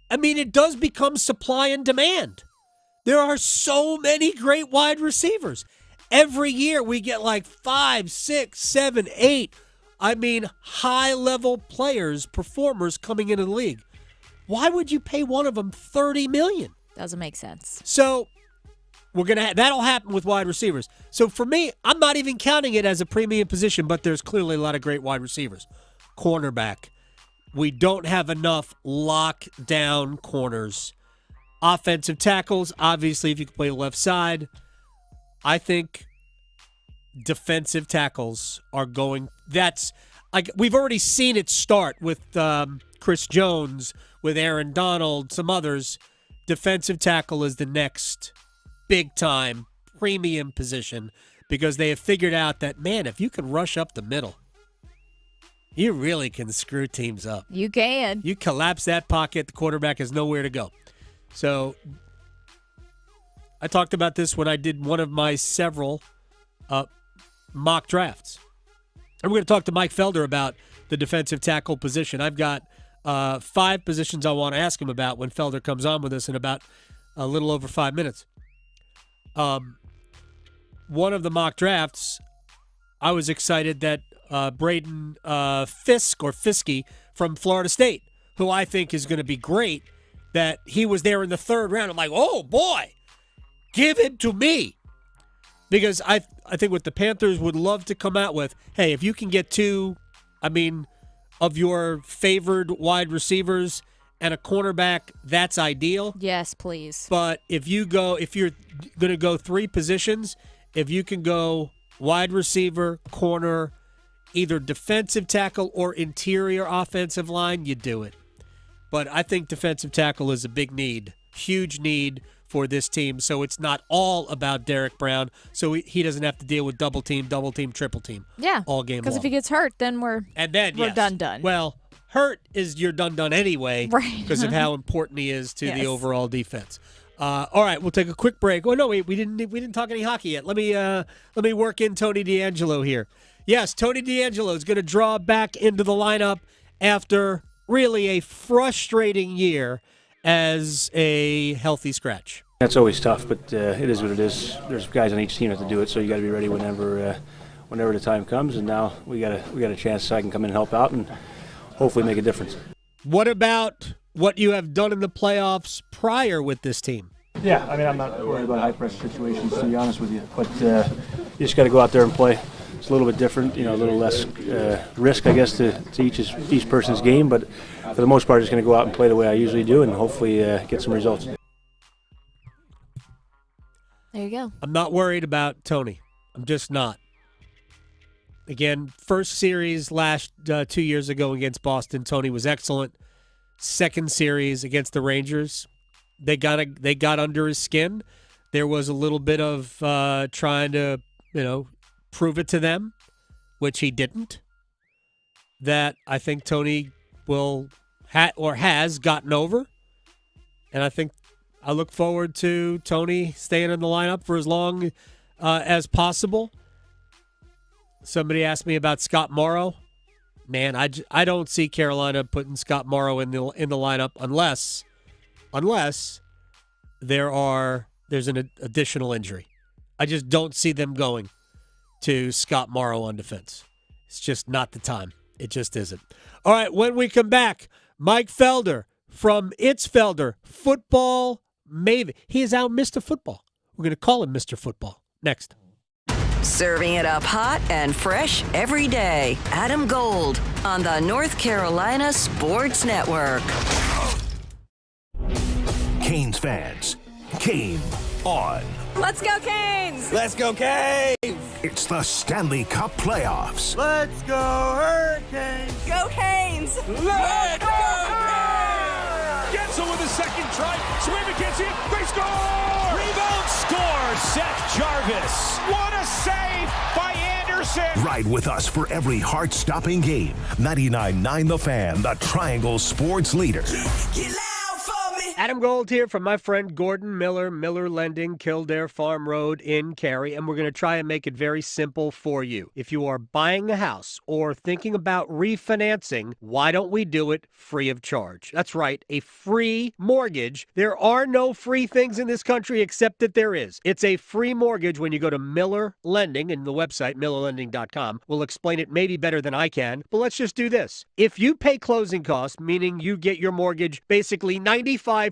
Speaker 10: I mean, it does become supply and demand. There are so many great wide receivers. Every year we get like 5, 6, 7, 8. I mean, high-level players, performers coming into the league. Why would you pay one of them $30 million?
Speaker 11: Doesn't make sense.
Speaker 10: So that'll happen with wide receivers. So for me, I'm not even counting it as a premium position, but there's clearly a lot of great wide receivers. Cornerback. We don't have enough lockdown corners. Offensive tackles, obviously, if you can play left side. I think defensive tackles are going. We've already seen it start with Chris Jones, with Aaron Donald, some others. Defensive tackle is the next big-time premium position because they have figured out that, man, if you can rush up the middle, you really can screw teams up.
Speaker 11: You can.
Speaker 10: You collapse that pocket, the quarterback has nowhere to go. So I talked about this when I did one of my several mock drafts. And we're going to talk to Mike Felder about the defensive tackle position. I've got 5 positions I want to ask him about when Felder comes on with us in about a little over 5 minutes. One of the mock drafts, I was excited that Braden Fiskey from Florida State, who I think is going to be great, that he was there in the 3rd round. I'm like, oh, boy, give it to me. Because I think what the Panthers would love to come out with, hey, if you can get 2, of your favored wide receivers and a cornerback, that's ideal.
Speaker 11: Yes, please.
Speaker 10: But if you're going to go 3 positions, if you can go wide receiver, corner, either defensive tackle or interior offensive line, you do it. But I think defensive tackle is a big need, huge need for this team. So it's not all about Derek Brown. So he doesn't have to deal with double team, triple team.
Speaker 11: Yeah.
Speaker 10: All game long.
Speaker 11: Because if he gets hurt, then we're done.
Speaker 10: Well, hurt is you're done anyway.
Speaker 11: Right.
Speaker 10: Because of how important he is to the overall defense. All right, we'll take a quick break. Oh no, we didn't talk any hockey yet. Let me work in Tony DeAngelo here. Yes, Tony DeAngelo is going to draw back into the lineup after really a frustrating year as a healthy scratch.
Speaker 4: That's always tough, but it is what it is. There's guys on each team that have to do it, so you got to be ready whenever the time comes. And now we got a chance so I can come in and help out and hopefully make a difference.
Speaker 10: What about what you have done in the playoffs prior with this team?
Speaker 4: Yeah, I'm not worried about high-pressure situations, to be honest with you. But you just got to go out there and play. It's a little bit different, a little less risk, I guess, to each person's game. But for the most part, just going to go out and play the way I usually do and hopefully get some results.
Speaker 11: There you go.
Speaker 10: I'm not worried about Tony. I'm just not. Again, first series last 2 years ago against Boston, Tony was excellent. Second series against the Rangers, they got under his skin. There was a little bit of trying to, prove it to them, which he didn't. That I think Tony has gotten over. And I look forward to Tony staying in the lineup for as long as possible. Somebody asked me about Scott Morrow. Man, I don't see Carolina putting Scott Morrow in the lineup unless there's an additional injury. I just don't see them going to Scott Morrow on defense. It's just not the time. It just isn't. All right, when we come back, Mike Felder from It's Felder, football maven. He is our Mr. Football. We're going to call him Mr. Football. Next.
Speaker 9: Serving it up hot and fresh every day. Adam Gold on the North Carolina Sports Network.
Speaker 15: Canes fans, game on.
Speaker 16: Let's go, Canes!
Speaker 5: Let's go, Canes!
Speaker 15: It's the Stanley Cup playoffs.
Speaker 5: Let's go, Hurricanes!
Speaker 16: Go, Canes!
Speaker 5: Let's go, Canes! Gets it with a second try. Swayman gets it. They score! Rebound score. Seth Jarvis. What a save by Anderson.
Speaker 15: Ride with us for every heart-stopping game. 99.9 The Fan, the Triangle Sports Leader.
Speaker 5: Get loud for me.
Speaker 10: Adam Gold here from my friend Gordon Miller, Miller Lending, Kildare Farm Road in Cary, and we're going to try and make it very simple for you. If you are buying a house or thinking about refinancing, why don't we do it free of charge? That's right, a free mortgage. There are no free things in this country except that there is. It's a free mortgage when you go to Miller Lending, and the website, millerlending.com. We'll explain it maybe better than I can, but let's just do this. If you pay closing costs, meaning you get your mortgage basically 95%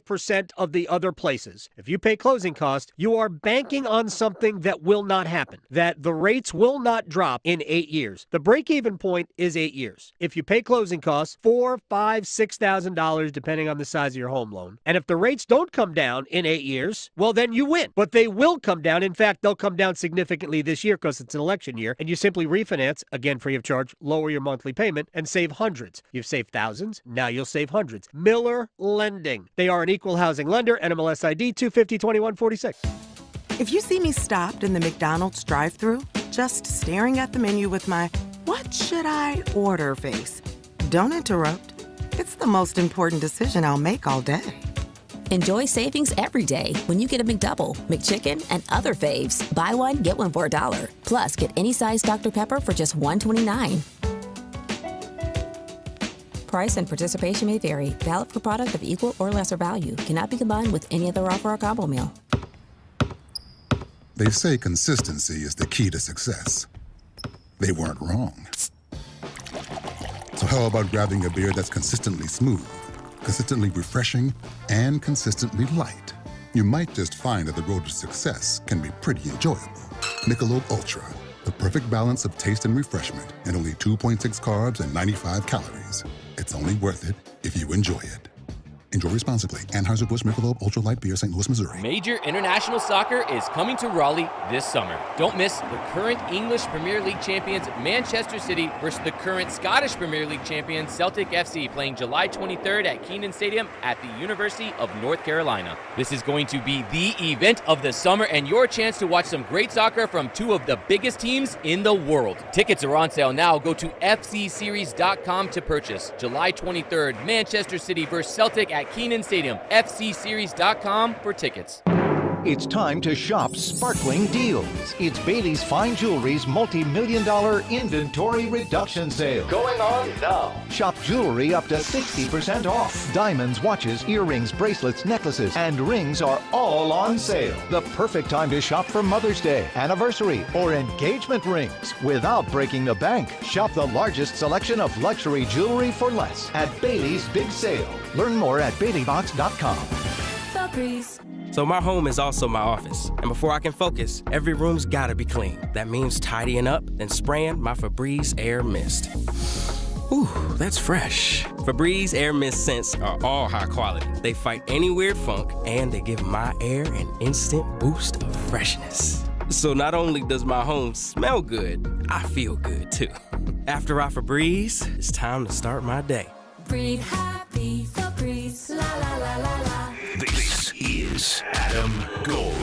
Speaker 10: of the other places. If you pay closing costs, you are banking on something that will not happen, that the rates will not drop in 8 years. The break-even point is 8 years. If you pay closing costs, $4,000, $5,000, $6,000, depending on the size of your home loan, and if the rates don't come down in 8 years, well, then you win. But they will come down. In fact, they'll come down significantly this year because it's an election year, and you simply refinance, again free of charge, lower your monthly payment, and save hundreds. You've saved thousands, now you'll save hundreds. Miller Lending. They are an equal housing lender, NMLS ID 2502146.
Speaker 19: If you see me stopped in the McDonald's drive-thru, just staring at the menu with my "what should I order" face, don't interrupt. It's the most important decision I'll make all day.
Speaker 20: Enjoy savings every day when you get a McDouble, McChicken, and other faves. Buy one, get one for $1. Plus, get any size Dr. Pepper for just $1.29. Price and participation may vary. Valid for product of equal or lesser value. Cannot be combined with any other offer or combo meal.
Speaker 21: They say consistency is the key to success. They weren't wrong. So how about grabbing a beer that's consistently smooth, consistently refreshing, and consistently light? You might just find that the road to success can be pretty enjoyable. Michelob Ultra, the perfect balance of taste and refreshment, and only 2.6 carbs and 95 calories. It's only worth it if you enjoy it. Enjoy responsibly. Anheuser-Busch Michelob Ultra Light Beer, St. Louis, Missouri.
Speaker 22: Major international soccer is coming to Raleigh this summer. Don't miss the current English Premier League champions Manchester City versus the current Scottish Premier League champions Celtic FC, playing July 23rd at Keenan Stadium at the University of North Carolina. This is going to be the event of the summer and your chance to watch some great soccer from two of the biggest teams in the world. Tickets are on sale now. Go to fcseries.com to purchase. July 23rd, Manchester City versus Celtic at Keenan Stadium. fcseries.com for tickets.
Speaker 23: It's time to shop sparkling deals. It's Bailey's Fine Jewelry's multi-million-dollar inventory reduction sale.
Speaker 24: Going on now.
Speaker 23: Shop jewelry up to 60% off. Diamonds, watches, earrings, bracelets, necklaces, and rings are all on sale. The perfect time to shop for Mother's Day, anniversary, or engagement rings without breaking the bank. Shop the largest selection of luxury jewelry for less at Bailey's Big Sale. Learn more at BaileyBox.com.
Speaker 24: Febreze.
Speaker 25: So my home is also my office, and before I can focus, every room's gotta be clean. That means tidying up, then spraying my Febreze Air Mist. Ooh, that's fresh. Febreze Air Mist scents are all high quality. They fight any weird funk, and they give my air an instant boost of freshness. So not only does my home smell good, I feel good too. After I Febreze, it's time to start my day.
Speaker 24: Breathe happy, Febreze, la la la la la.
Speaker 15: This is Adam Gold.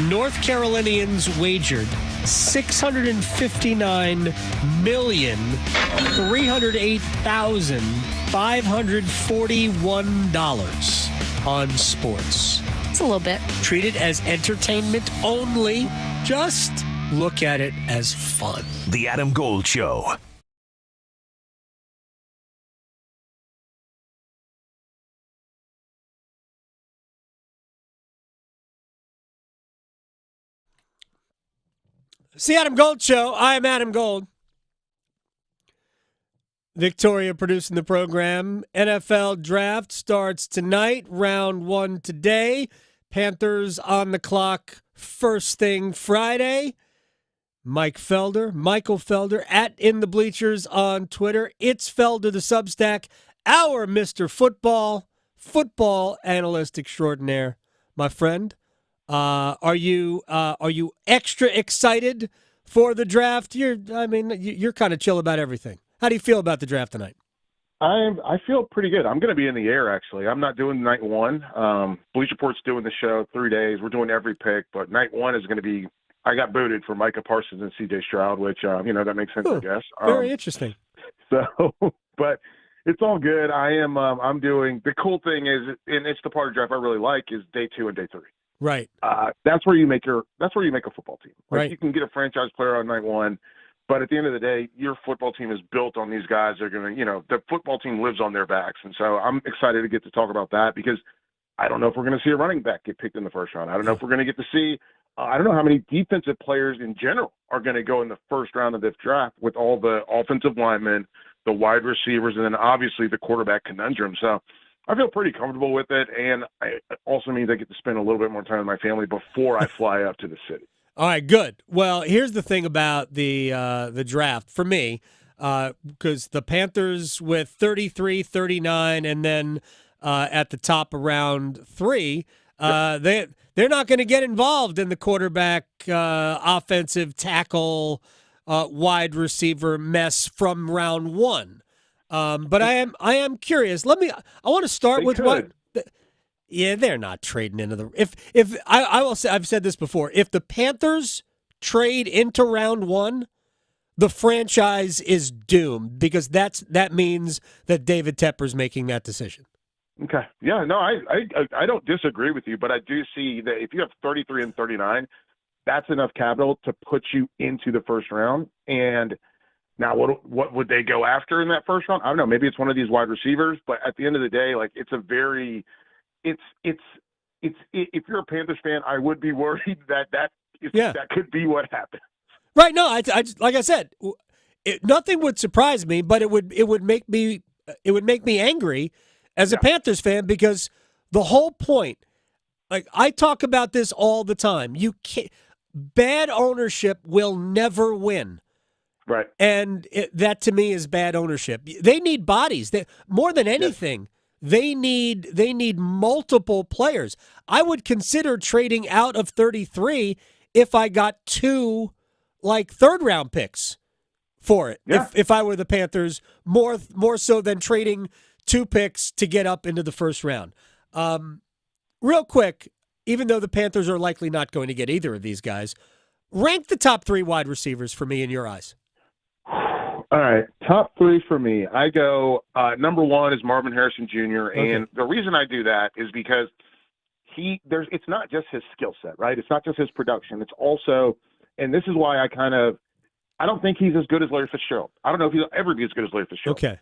Speaker 10: North Carolinians wagered $659,308,541 on sports.
Speaker 11: It's a little bit.
Speaker 10: Treat it as entertainment only. Just look at it as fun.
Speaker 15: The Adam Gold Show.
Speaker 10: It's the Adam Gold Show. I am Adam Gold. Victoria producing the program. NFL draft starts tonight. Round 1 today. Panthers on the clock first thing Friday. Michael Felder, at In the Bleachers on Twitter. It's Felder, the Substack. Our Mr. Football analyst extraordinaire. My friend, are you extra excited for the draft? You're kind of chill about everything. How do you feel about the draft tonight?
Speaker 26: I feel pretty good. I'm going to be in the air, actually. I'm not doing night one. Bleacher Report's doing the show 3 days. We're doing every pick, but night one is going to be – I got booted for Micah Parsons and C.J. Stroud, which, that makes sense, I guess.
Speaker 10: Very interesting.
Speaker 26: So, but, It's all good. I'm doing the cool thing is, and it's the part of draft I really like, is day 2 and day 3.
Speaker 10: Right.
Speaker 26: That's where you make a football team. Like
Speaker 10: Right.
Speaker 26: You can get a franchise player on night 1, but at the end of the day, your football team is built on these guys. They're going to, the football team lives on their backs. And so I'm excited to get to talk about that because I don't know if we're going to see a running back get picked in the first round. I don't know if we're going to get to see, I don't know how many defensive players in general are going to go in the first round of this draft with all the offensive linemen, the wide receivers, and then obviously the quarterback conundrum. So I feel pretty comfortable with it, and it also means I get to spend a little bit more time with my family before I fly up to the city.
Speaker 10: All right, good. Well, here's the thing about the draft for me, because the Panthers with 33, 39, and then at the top around 3, they're not going to get involved in the quarterback, offensive tackle, wide receiver mess from round 1. But I am curious. I want to start with what. Yeah, they're not trading into the. If I will say, I've said this before. If the Panthers trade into round 1, the franchise is doomed because that means that David Tepper's making that decision.
Speaker 26: Okay. Yeah. No, I don't disagree with you, but I do see that if you have 33 and 39, that's enough capital to put you into the first round. And now, what would they go after in that first round? I don't know. Maybe it's one of these wide receivers, but at the end of the day, like it's a very It's if you're a Panthers fan, I would be worried that could be what happens.
Speaker 10: Right? No, I like I said, nothing would surprise me, but it would make me angry as a Panthers fan because the whole point, like I talk about this all the time, bad ownership will never win.
Speaker 26: Right.
Speaker 10: And that to me is bad ownership. They need bodies. More than anything. They need multiple players. I would consider trading out of 33 if I got 2 third-round picks for it.
Speaker 26: Yeah.
Speaker 10: If I were the Panthers, more so than trading 2 picks to get up into the first round. Real quick, even though the Panthers are likely not going to get either of these guys, rank the top 3 wide receivers for me in your eyes.
Speaker 26: All right, top 3 for me. I go number 1 is Marvin Harrison Jr.
Speaker 10: Okay.
Speaker 26: And the reason I do that is because it's not just his skill set, right? It's not just his production. It's also, and this is why I don't think he's as good as Larry Fitzgerald. I don't know if he'll ever be as good as Larry Fitzgerald.
Speaker 10: Okay.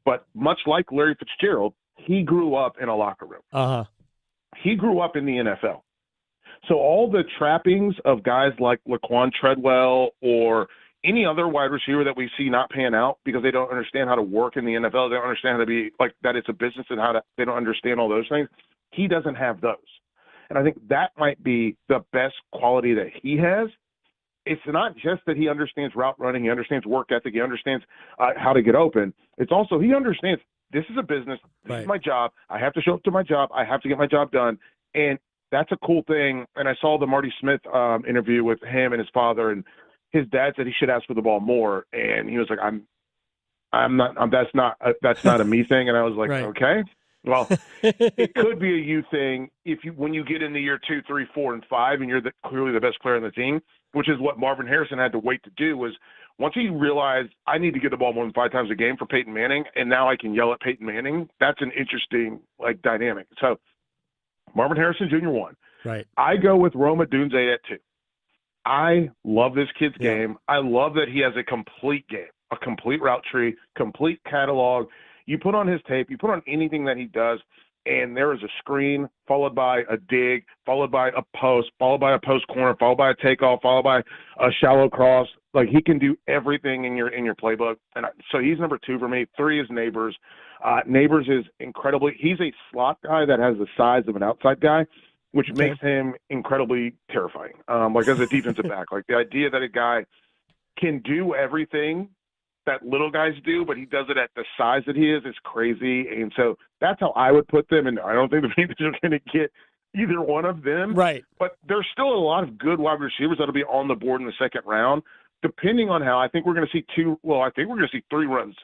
Speaker 26: But much like Larry Fitzgerald, he grew up in a locker room.
Speaker 10: Uh-huh.
Speaker 26: He grew up in the NFL. So all the trappings of guys like Laquan Treadwell or any other wide receiver that we see not pan out because they don't understand how to work in the NFL, they don't understand how to be like that it's a business and they don't understand all those things. He doesn't have those. And I think that might be the best quality that he has. It's not just that he understands route running, he understands work ethic, he understands how to get open. It's also he understands this is a business, this is my job, I have to show up to my job, I have to get my job done. And that's a cool thing. And I saw the Marty Smith interview with him and his father, and his dad said he should ask for the ball more, and he was like, that's not a me thing. And I was like, okay, well, it could be a you thing when you get into year 2, 3, 4, and 5, and you're clearly the best player on the team, which is what Marvin Harrison had to wait to do. Was once he realized I need to get the ball more than 5 times a game for Peyton Manning, and now I can yell at Peyton Manning. That's an interesting dynamic. So Marvin Harrison Jr. 1.
Speaker 10: Right.
Speaker 26: I go with Rome Odunze at 2. I love this kid's game. I love that he has a complete game, a complete route tree, complete catalog. You put on his tape, you put on anything that he does, and there is a screen followed by a dig, followed by a post, followed by a post corner, followed by a takeoff, followed by a shallow cross. Like he can do everything in your playbook. And so he's number 2 for me. 3 is Neighbors. Neighbors is incredibly – he's a slot guy that has the size of an outside guy, which makes him incredibly terrifying, as a defensive back. Like the idea that a guy can do everything that little guys do, but he does it at the size that he is crazy. And so that's how I would put them. And I don't think the Panthers are going to get either one of them.
Speaker 10: Right.
Speaker 26: But there's still a lot of good wide receivers that'll be on the board in the second round, depending on how. I think we're going to see 3 runs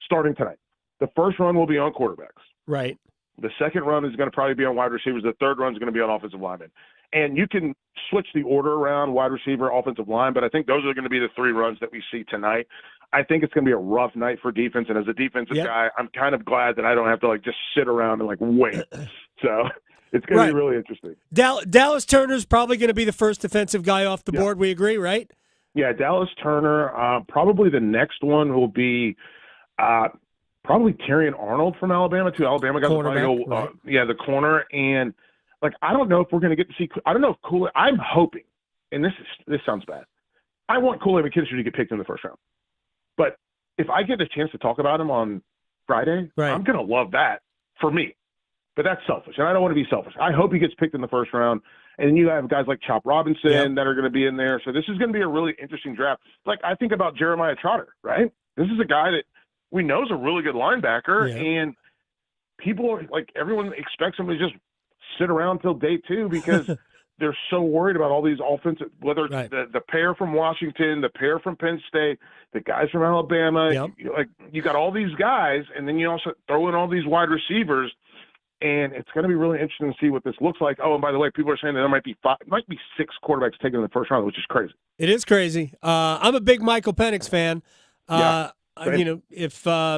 Speaker 26: starting tonight. The first run will be on quarterbacks.
Speaker 10: Right.
Speaker 26: The second run is going to probably be on wide receivers. The third run is going to be on offensive linemen. And you can switch the order around, wide receiver, offensive line, but I think those are going to be the 3 runs that we see tonight. I think it's going to be a rough night for defense. And as a defensive guy, I'm kind of glad that I don't have to just sit around and wait. So it's going to be really interesting.
Speaker 10: Dallas Turner's probably going to be the first defensive guy off the board. We agree, right?
Speaker 26: Yeah, Dallas Turner. Probably the next one will be probably Terrion Arnold from Alabama. Two Alabama guys will probably go. The corner. And I don't know if we're going to get to see. I don't know if Kool-Aid. I'm hoping, and this sounds bad. I want Kool-Aid McKinstry to get picked in the first round. But if I get a chance to talk about him on Friday, I'm going to love that for me. But that's selfish, and I don't want to be selfish. I hope he gets picked in the first round. And then you have guys like Chop Robinson that are going to be in there. So this is going to be a really interesting draft. I think about Jeremiah Trotter, right? This is a guy that we know is a really good linebacker, and people everyone expects him to just sit around till day 2 because they're so worried about all these offensive, whether it's the pair from Washington, the pair from Penn State, the guys from Alabama. You got all these guys, and then you also throw in all these wide receivers. And it's going to be really interesting to see what this looks like. Oh, and by the way, people are saying that there might be 6 quarterbacks taken in the first round, which is crazy.
Speaker 10: It is crazy. I'm a big Michael Penix fan. If I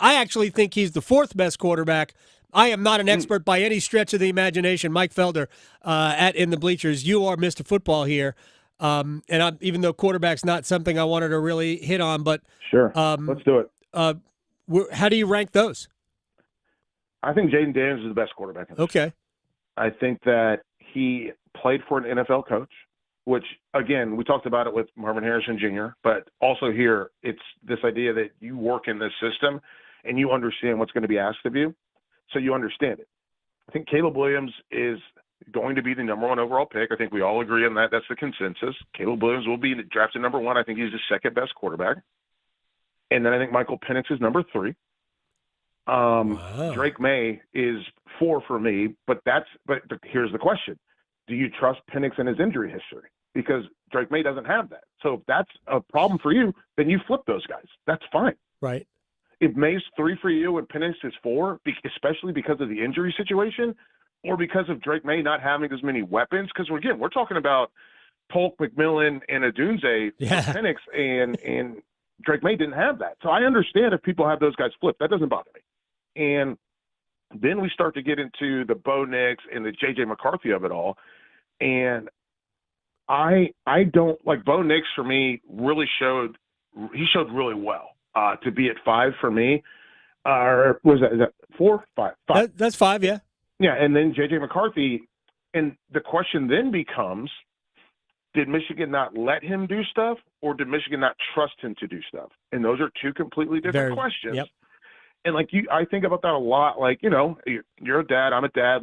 Speaker 10: actually think he's the 4th best quarterback. I am not an expert by any stretch of the imagination. Mike Felder at In the Bleachers. You are Mr. Football here. Even though quarterback's not something I wanted to really hit on, but
Speaker 26: sure, let's do it.
Speaker 10: How do you rank those?
Speaker 26: I think Jaden Daniels is the best quarterback.
Speaker 10: Okay.
Speaker 26: I think that he played for an NFL coach, which, again, we talked about it with Marvin Harrison Jr., but also here it's this idea that you work in this system and you understand what's going to be asked of you, so you understand it. I think Caleb Williams is going to be the number 1 overall pick. I think we all agree on that. That's the consensus. Caleb Williams will be drafted number 1. I think he's the 2nd best quarterback. And then I think Michael Penix is number 3. Drake May is 4 for me, but here's the question. Do you trust Penix and his injury history? Because Drake May doesn't have that. So if that's a problem for you, then you flip those guys. That's fine.
Speaker 10: Right.
Speaker 26: If May's 3 for you and Penix is 4, especially because of the injury situation or because of Drake May not having as many weapons, because we're talking about Polk, McMillan, and Adunze for Penix, and Drake May didn't have that. So I understand if people have those guys flipped. That doesn't bother me. And then we start to get into the Bo Nix and the J.J. McCarthy of it all. And I don't – Bo Nix for me really showed really well to be at 5 for me. Or was that – is that 4? 5? 5.
Speaker 10: That's 5, yeah.
Speaker 26: Yeah, and then J.J. McCarthy. And the question then becomes, did Michigan not let him do stuff, or did Michigan not trust him to do stuff? And those are 2 completely different questions.
Speaker 10: Yep.
Speaker 26: And I think about that a lot. You're a dad, I'm a dad.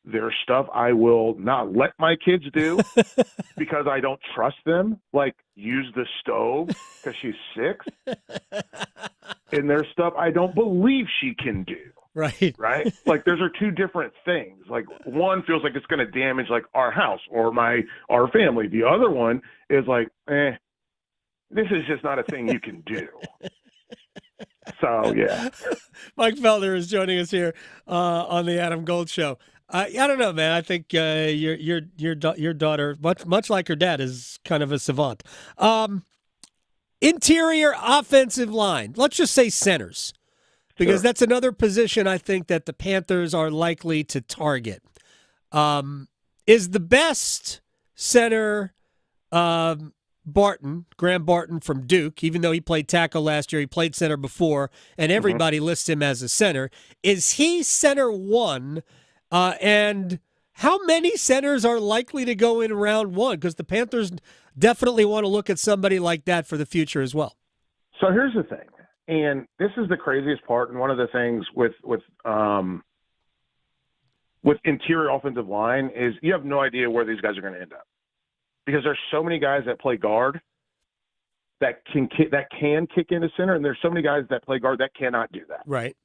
Speaker 26: There's stuff I will not let my kids do because I don't trust them. Use the stove because she's 6. And there's stuff I don't believe she can do.
Speaker 10: Right.
Speaker 26: Right. Those are 2 different things. One feels like it's going to damage our house or our family. The other one is this is just not a thing you can do. So, yeah.
Speaker 10: Mike Felder is joining us here on the Adam Gold Show. I don't know, man. I think your daughter, much like her dad, is kind of a savant. Interior offensive line. Let's just say centers, because that's another position I think that the Panthers are likely to target. Is the best center Graham Barton from Duke, even though he played tackle last year, he played center before, and everybody lists him as a center. Is he center 1? And how many centers are likely to go in round 1? Because the Panthers definitely want to look at somebody like that for the future as well.
Speaker 26: So here's the thing, and this is the craziest part, and one of the things with interior offensive line is you have no idea where these guys are going to end up. Because there's so many guys that play guard that can kick into center, and there's so many guys that play guard that cannot do that.
Speaker 10: Right.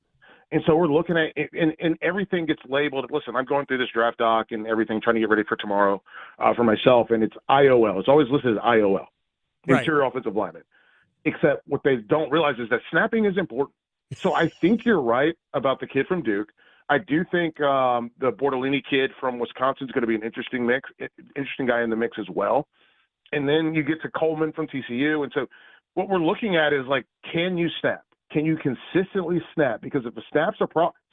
Speaker 26: And so we're looking at – and everything gets labeled. Listen, I'm going through this draft doc and everything, trying to get ready for tomorrow for myself, and it's IOL. It's always listed as IOL, interior offensive lineman. Except what they don't realize is that snapping is important. So I think you're right about the kid from Duke. I do think the Bortolini kid from Wisconsin is going to be an interesting guy in the mix as well. And then you get to Coleman from TCU. And so what we're looking at is like, can you snap? Can you consistently snap? Because if the snaps are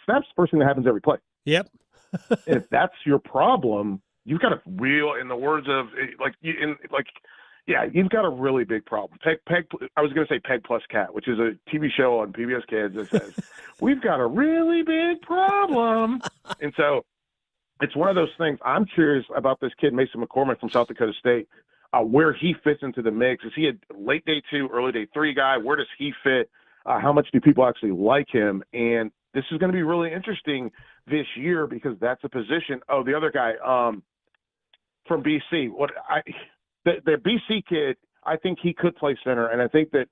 Speaker 26: snaps the first thing that happens every play.
Speaker 10: Yep.
Speaker 26: If that's your problem, you've got a real, in the words of you've got a really big problem. Peg. I was going to say Peg Plus Cat, which is a TV show on PBS Kids that says we've got a really big problem, and so it's one of those things. I'm curious about this kid Mason McCormick from South Dakota State, where he fits into the mix. Is he a late day 2, early day 3 guy? Where does he fit? How much do people actually like him? And this is going to be really interesting this year because that's a position. Oh, the other guy from BC. The BC kid, I think he could play center, and I think that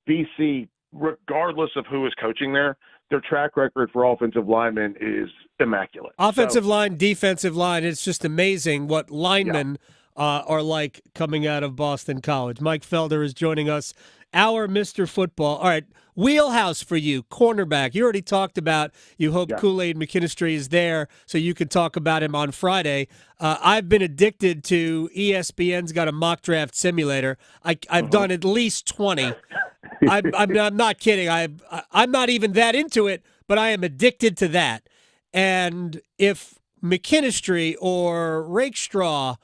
Speaker 26: BC, regardless of who is coaching there, their track record for offensive linemen is immaculate.
Speaker 10: Offensive line, defensive line, it's just amazing what linemen are like coming out of Boston College. Mike Felder is joining us, our Mr. Football. All right, wheelhouse for you, cornerback. You already talked about you hope Kool-Aid McKinstry is there so you could talk about him on Friday. I've been addicted to ESPN's got a mock draft simulator. I've done at least 20. I'm not kidding. I'm not even that into it, but I am addicted to that. And if McKinstry or Rakestraw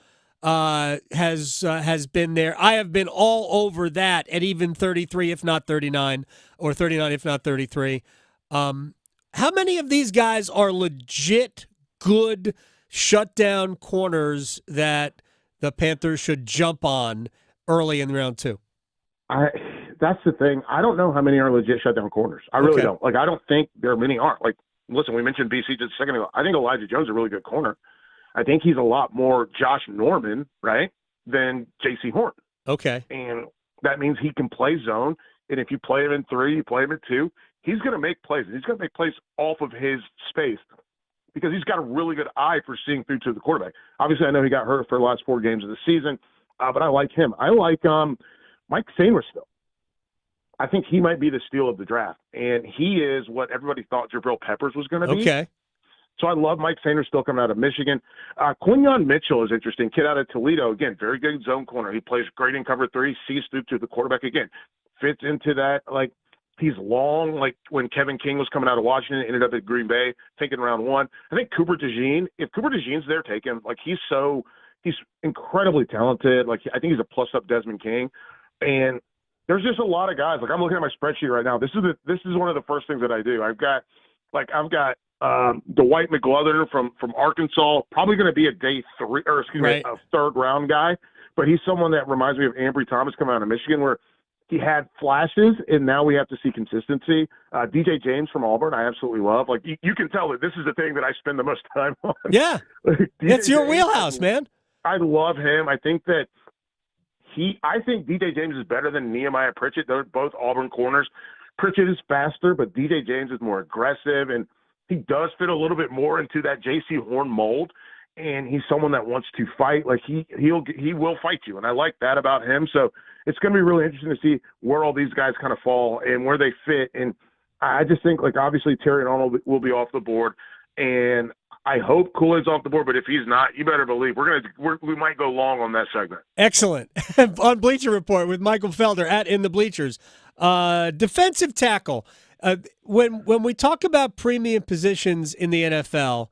Speaker 10: has been there, I have been all over that at even 33, if not 39, or 39, if not 33. How many of these guys are legit good shutdown corners that the Panthers should jump on early in round 2?
Speaker 26: That's the thing. I don't know how many are legit shutdown corners. I really don't. Like, I don't think there many aren't. Like, listen, we mentioned BC just a second ago. I think Elijah Jones is a really good corner. I think he's a lot more Josh Norman, right, than J.C. Horn.
Speaker 10: Okay.
Speaker 26: And that means he can play zone. And if you play him in 3, you play him in 2, he's going to make plays. And he's going to make plays off of his space because he's got a really good eye for seeing through to the quarterback. Obviously, I know he got hurt for the last 4 games of the season, but I like him. I like Mike Sainrisville. I think he might be the steal of the draft. And he is what everybody thought Jabril Peppers was going to be.
Speaker 10: Okay.
Speaker 26: So I love Mike Sanders still coming out of Michigan. Quinyon Mitchell is interesting. Kid out of Toledo. Again, very good zone corner. He plays great in cover 3, sees through to the quarterback. Again, fits into that. Like, he's long. Like when Kevin King was coming out of Washington, ended up at Green Bay, taking round 1. I think Cooper DeJean, if Cooper DeJean's there, take him. Like, he's incredibly talented. Like, I think he's a plus-up Desmond King. And there's just a lot of guys. Like, I'm looking at my spreadsheet right now. This is one of the first things that I do. I've got Dwight McGlothern from Arkansas, probably going to be a day 3, or excuse me, a 3rd round guy. But he's someone that reminds me of Ambry Thomas coming out of Michigan, where he had flashes, and now we have to see consistency. DJ James from Auburn, I absolutely love. Like, you can tell that this is the thing that I spend the most time on.
Speaker 10: Yeah, it's your wheelhouse, man.
Speaker 26: I love him. I think DJ James is better than Nehemiah Pritchett. They're both Auburn corners. Pritchett is faster, but DJ James is more aggressive, and he does fit a little bit more into that J.C. Horn mold, and he's someone that wants to fight. Like, he will fight you, and I like that about him. So it's going to be really interesting to see where all these guys kind of fall and where they fit. And I just think, like, obviously Terry Arnold will be off the board, and I hope Kool-Aid's off the board, but if he's not, you better believe we might go long on that segment.
Speaker 10: Excellent. On Bleacher Report with Michael Felder at In the Bleachers. Defensive tackle. When we talk about premium positions in the NFL,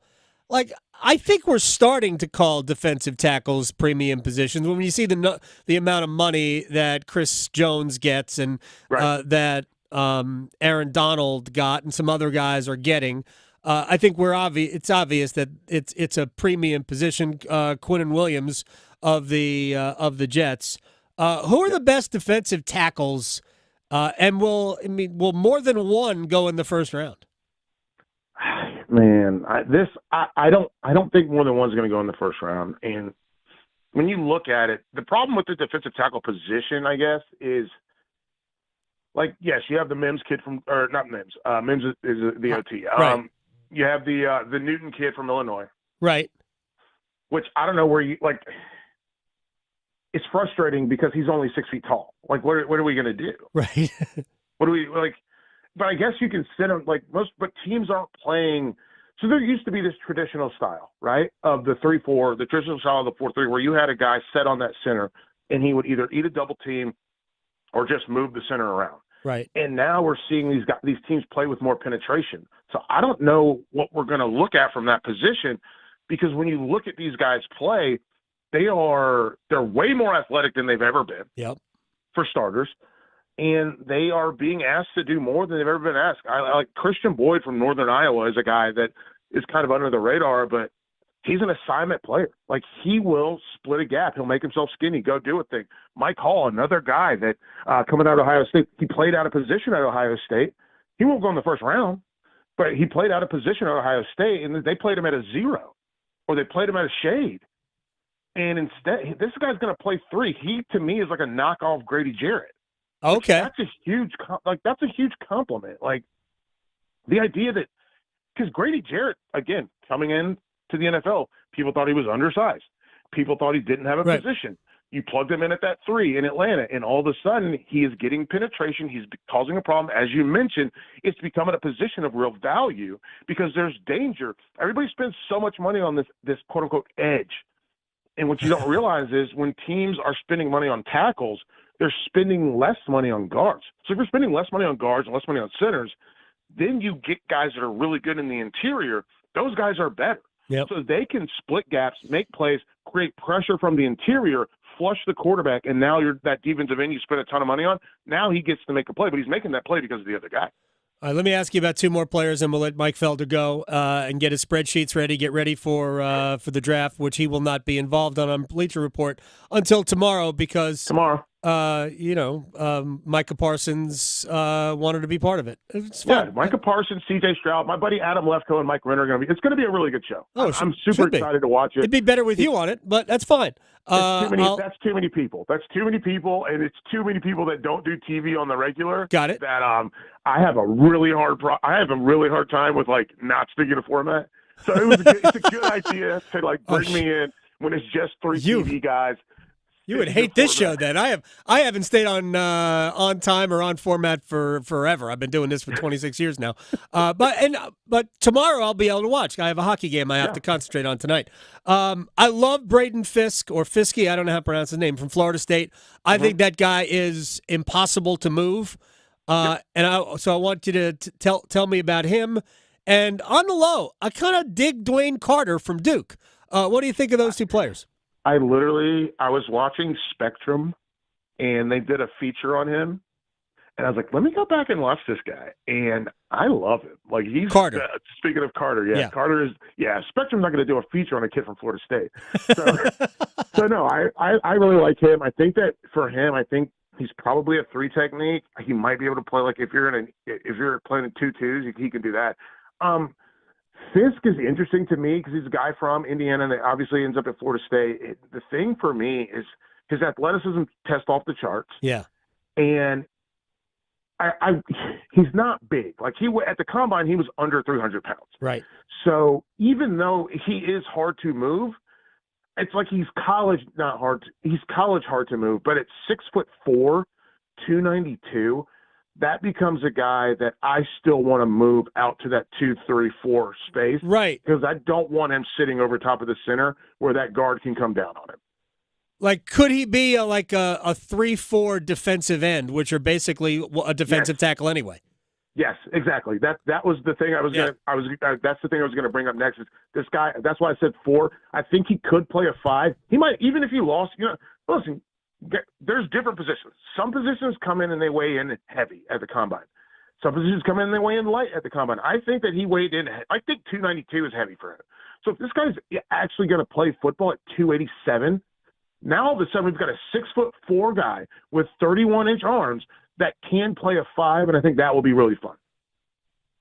Speaker 10: like, I think we're starting to call defensive tackles premium positions when you see the amount of money that Chris Jones gets and that Aaron Donald got and some other guys are getting. I think it's obvious that it's a premium position. Quinnen Williams of the Jets. Who are the best defensive tackles? And will more than one go in the first round?
Speaker 26: Man, I don't think more than one's going to go in the first round. And when you look at it, the problem with the defensive tackle position, I guess, is, like, yes, you have the Mims kid not Mims. Mims is the OT.
Speaker 10: Right.
Speaker 26: You have the Newton kid from Illinois.
Speaker 10: Right.
Speaker 26: Which I don't know where you, like, it's frustrating because he's only 6 feet tall. Like, what are we going to do?
Speaker 10: Right.
Speaker 26: What do we, like, but I guess you can sit him, like, but teams aren't playing. So there used to be this traditional style, right, of the 3-4, the traditional style of the 4-3, where you had a guy set on that center, and he would either eat a double team or just move the center around.
Speaker 10: Right.
Speaker 26: And now we're seeing these teams play with more penetration. So I don't know what we're going to look at from that position, because when you look at these guys play, they're way more athletic than they've ever been.
Speaker 10: Yep.
Speaker 26: For starters. And they are being asked to do more than they've ever been asked. I like Christian Boyd from Northern Iowa is a guy that is kind of under the radar, but he's an assignment player. Like, he will split a gap. He'll make himself skinny, go do a thing. Mike Hall, another guy that coming out of Ohio State, he played out of position at Ohio State. He won't go in the first round, but he played out of position at Ohio State, and they played him at a 0, or they played him at a shade. And instead, this guy's going to play 3. He, to me, is like a knockoff Grady Jarrett.
Speaker 10: Okay.
Speaker 26: That's a huge compliment. Like, the idea that, because Grady Jarrett, again, coming in to the NFL, people thought he was undersized. People thought he didn't have a position. You plugged him in at that 3 in Atlanta, and all of a sudden he is getting penetration. He's causing a problem. As you mentioned, it's becoming a position of real value because there's danger. Everybody spends so much money on this quote-unquote edge. And what you don't realize is when teams are spending money on tackles, they're spending less money on guards. So if you're spending less money on guards and less money on centers, then you get guys that are really good in the interior. Those guys are better.
Speaker 10: Yep.
Speaker 26: So they can split gaps, make plays, create pressure from the interior, flush the quarterback, and now that defensive end you spent a ton of money on, now he gets to make a play, but he's making that play because of the other guy.
Speaker 10: All right, let me ask you about 2 more players, and we'll let Mike Felder go and get his spreadsheets ready, get ready for the draft, which he will not be involved on Bleacher Report until tomorrow because Micah Parsons wanted to be part of it. It's fun.
Speaker 26: Yeah, Micah Parsons, C.J. Stroud, my buddy Adam Lefkoe and Mike Renner are going to be. It's going to be a really good show.
Speaker 10: Oh,
Speaker 26: I'm super excited to watch it.
Speaker 10: It'd be better with you on it, but that's fine.
Speaker 26: That's too many people. That's too many people, and it's too many people that don't do TV on the regular.
Speaker 10: Got it.
Speaker 26: That I have a really hard time with like not sticking to format. So it's a good idea to bring me in when it's just 3 TV guys.
Speaker 10: You would hate this show then. I haven't stayed on time or on format for forever. I've been doing this for 26 years now. But tomorrow I'll be able to watch. I have a hockey game I have to concentrate on tonight. I love Braden Fisk or Fiske. I don't know how to pronounce his name, from Florida State. I think that guy is impossible to move. So I want you to tell me about him. And on the low, I kind of dig Dwayne Carter from Duke. What do you think of those 2 players?
Speaker 26: I was watching Spectrum, and they did a feature on him, and I was like, let me go back and watch this guy, and I love him. Like, he's
Speaker 10: Carter.
Speaker 26: Speaking of Carter, Carter is Spectrum's not going to do a feature on a kid from Florida State. So no, I really like him. I think that for him, I think he's probably a 3 technique. He might be able to play if you're playing in 2-2s, he can do that. Fisk is interesting to me because he's a guy from Indiana that obviously ends up at Florida State. The thing for me is his athleticism test off the charts.
Speaker 10: Yeah.
Speaker 26: And he's not big. Like at the combine, he was under 300 pounds.
Speaker 10: Right.
Speaker 26: So even though he is hard to move, it's like he's college hard to move, but at 6'4", 292, that becomes a guy that I still want to move out to that 2, 3, 4 space.
Speaker 10: Right.
Speaker 26: Because I don't want him sitting over top of the center where that guard can come down on him.
Speaker 10: Like, could he be a 3-4 defensive end, which are basically a defensive tackle anyway?
Speaker 26: Yes, exactly. That was the thing that's the thing I was gonna bring up next. Is this guy? That's why I said 4. I think he could play a 5. He might, even if he lost. Listen. There's different positions. Some positions come in and they weigh in heavy at the combine. Some positions come in and they weigh in light at the combine. I think that he weighed in. I think 292 is heavy for him. So if this guy's actually going to play football at 287, now all of a sudden we've got a 6'4" guy with 31-inch arms that can play a 5, and I think that will be really fun.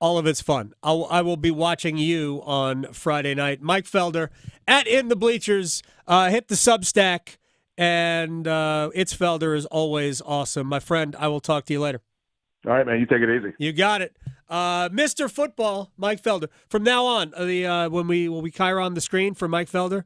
Speaker 10: All of it's fun. I will be watching you on Friday night. Mike Felder at In the Bleachers. Hit the Substack. And It's Felder is always awesome. My friend, I will talk to you later.
Speaker 26: All right, man. You take it easy.
Speaker 10: You got it. Mr. Football, Mike Felder. From now on, when we Kyra on the screen for Mike Felder,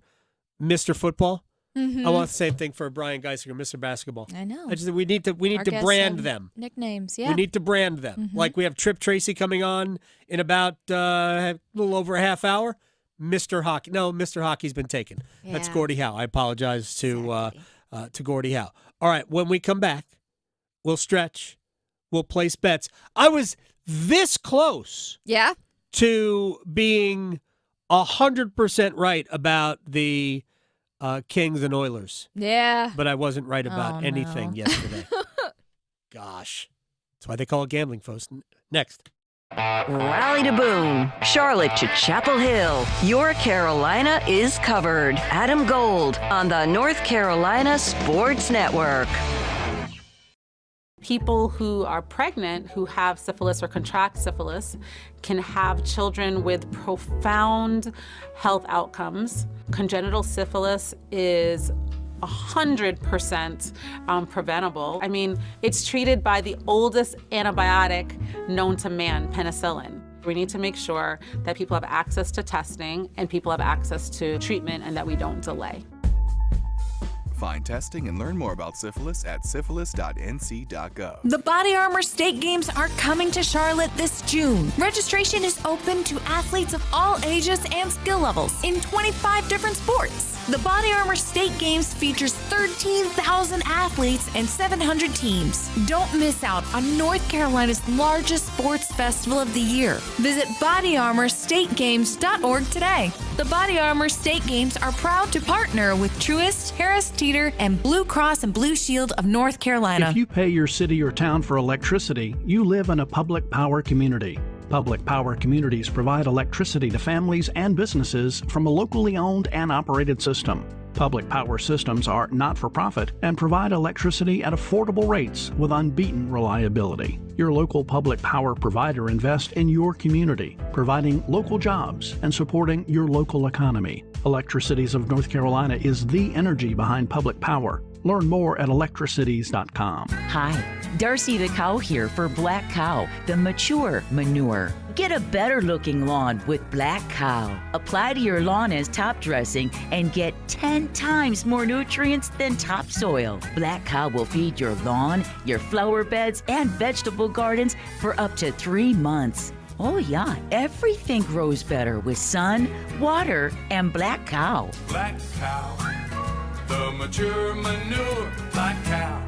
Speaker 10: Mr. Football, I want the same thing for Brian Geisinger, Mr. Basketball.
Speaker 11: I know.
Speaker 10: We need to brand them.
Speaker 11: Nicknames, yeah.
Speaker 10: We need to brand them. Like we have Trip Tracy coming on in about a little over a half hour. Mr. Hockey. No, Mr. Hockey's been taken. Yeah. That's Gordie Howe. I apologize to Gordie Howe. All right, when we come back, We'll stretch. We'll place bets. I was this close
Speaker 11: Yeah.
Speaker 10: to being 100% right about the Kings and Oilers.
Speaker 11: Yeah.
Speaker 10: But I wasn't right about anything
Speaker 11: no.
Speaker 10: yesterday. Gosh. That's why they call it gambling, folks. Next.
Speaker 9: Raleigh to Boone, Charlotte to Chapel Hill. Your Carolina is covered. Adam Gold on the North Carolina Sports Network.
Speaker 6: People who are pregnant who have syphilis or contract syphilis can have children with profound health outcomes. Congenital syphilis is 100% preventable. I mean, it's treated by the oldest antibiotic known to man, penicillin. We need to make sure that people have access to testing and people have access to treatment and that we don't delay.
Speaker 7: Find testing and learn more about syphilis at syphilis.nc.gov.
Speaker 8: The Body Armor State Games are coming to Charlotte this June. Registration is open to athletes of all ages and skill levels in 25 different sports. The Body Armor State Games features 13,000 athletes and 700 teams. Don't miss out on North Carolina's largest sports festival of the year. Visit bodyarmorstategames.org today. The Body Armor State Games are proud to partner with Truist, Harris Teeter, and Blue Cross and Blue Shield of North Carolina.
Speaker 12: If you pay your city or town for electricity, you live in a public power community. Public power communities provide electricity to families and businesses from a locally owned and operated system. Public power systems are not-for-profit and provide electricity at affordable rates with unbeaten reliability. Your local public power provider invests in your community, providing local jobs and supporting your local economy. Electricities of North Carolina is the energy behind public power. Learn more at electricities.com.
Speaker 13: Hi, Darcy the cow here for Black Cow, the mature manure. Get a better looking lawn with Black Cow. Apply to your lawn as top dressing and get 10 times more nutrients than topsoil. Black Cow will feed your lawn, your flower beds, and vegetable gardens for up to 3 months. Oh yeah, everything grows better with sun, water, and Black Cow.
Speaker 14: Black Cow, the mature manure, Black Cow.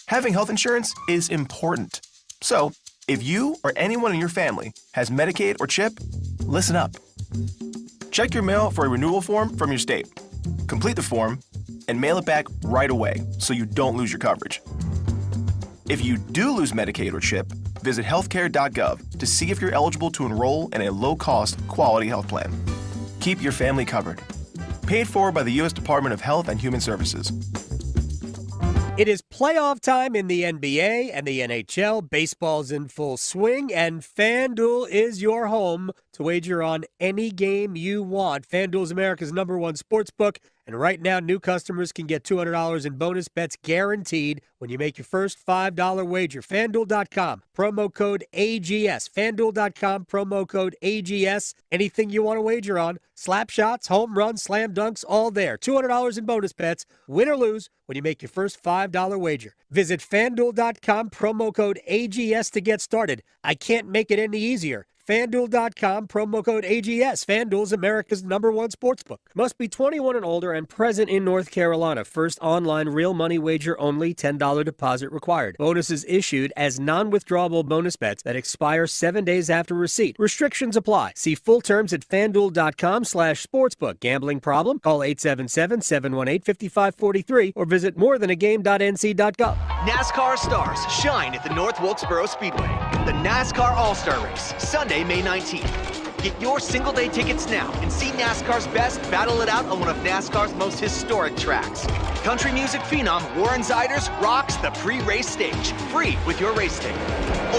Speaker 17: Having health insurance is important. So, if you or anyone in your family has Medicaid or CHIP, listen up. Check your mail for a renewal form from your state. Complete the form and mail it back right away so you don't lose your coverage. If you do lose Medicaid or CHIP, visit healthcare.gov to see if you're eligible to enroll in a low-cost, quality health plan. Keep your family covered. Paid for by the U.S. Department of Health and Human Services.
Speaker 10: It is playoff time in the NBA and the NHL. Baseball's in full swing, and FanDuel is your home to wager on any game you want. FanDuel is America's #1 sportsbook, and right now new customers can get $200 in bonus bets guaranteed when you make your first $5 wager. FanDuel.com, promo code AGS. FanDuel.com, promo code AGS. Anything you want to wager on, slap shots, home runs, slam dunks, all there. $200 in bonus bets, win or lose, when you make your first $5 wager. Visit FanDuel.com, promo code AGS to get started. I can't make it any easier. FanDuel.com, promo code AGS. FanDuel's America's #1 sportsbook. Must be 21 and older and present in North Carolina. First online real money wager only. $10 deposit required. Bonuses issued as non-withdrawable bonus bets that expire 7 days after receipt. Restrictions apply. See full terms at FanDuel.com/sportsbook. Gambling problem? Call 877-718-5543 or visit morethanagame.nc.gov.
Speaker 27: NASCAR stars shine at the North Wilkesboro Speedway. The NASCAR All-Star Race, Sunday, May 19th. Get your single-day tickets now and see NASCAR's best battle it out on one of NASCAR's most historic tracks. Country music phenom Warren Ziders rocks the pre-race stage, free with your race ticket.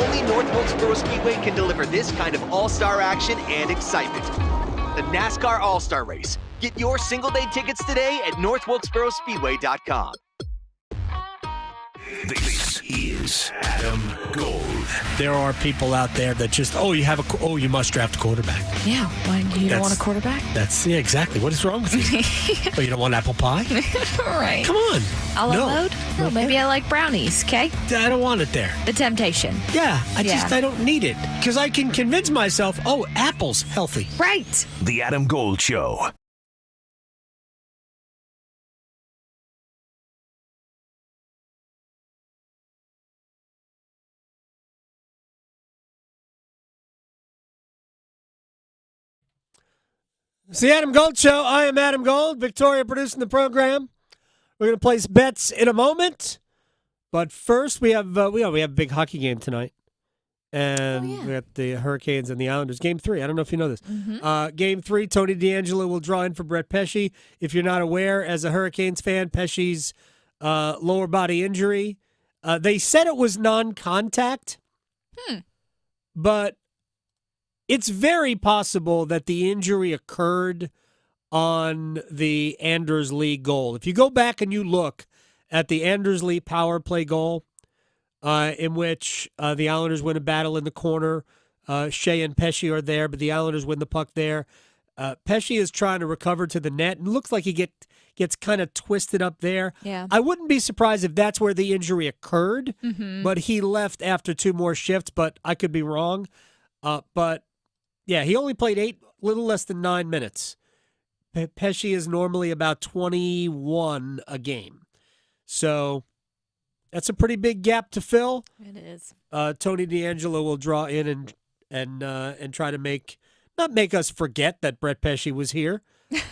Speaker 27: Only North Wilkesboro Speedway can deliver this kind of all-star action and excitement. The NASCAR All-Star Race. Get your single-day tickets today at northwilkesborospeedway.com.
Speaker 15: This is Adam Gold.
Speaker 10: There are people out there that just, you must draft a quarterback.
Speaker 11: Yeah, why you don't want a quarterback?
Speaker 10: Yeah, exactly. What is wrong with you? Oh, you don't want apple pie?
Speaker 11: Right.
Speaker 10: Come on.
Speaker 11: A la mode? Oh, maybe I like brownies, okay?
Speaker 10: I don't want it there.
Speaker 11: The temptation.
Speaker 10: Yeah, I don't need it. Because I can convince myself, apple's healthy.
Speaker 11: Right.
Speaker 15: The Adam Gold Show.
Speaker 10: It's the Adam Gold Show. I am Adam Gold. Victoria producing the program. We're going to place bets in a moment. But first, we have a big hockey game tonight. And we got the Hurricanes and the Islanders. Game 3. I don't know if you know this. Game 3, Tony DeAngelo will draw in for Brett Pesce. If you're not aware, as a Hurricanes fan, Pesce's lower body injury, they said it was non-contact. But it's very possible that the injury occurred on the Anders Lee goal. If you go back and you look at the Anders Lee power play goal, in which the Islanders win a battle in the corner, Shea and Pesce are there, but the Islanders win the puck there. Pesce is trying to recover to the net, and it looks like he gets kind of twisted up there.
Speaker 11: Yeah.
Speaker 10: I wouldn't be surprised if that's where the injury occurred, but he left after 2 more shifts, but I could be wrong. But yeah, he only played 8, little less than 9 minutes. Pesce is normally about 21 a game. So that's a pretty big gap to fill.
Speaker 11: It is.
Speaker 10: Tony DeAngelo will draw in and try to not make us forget that Brett Pesce was here,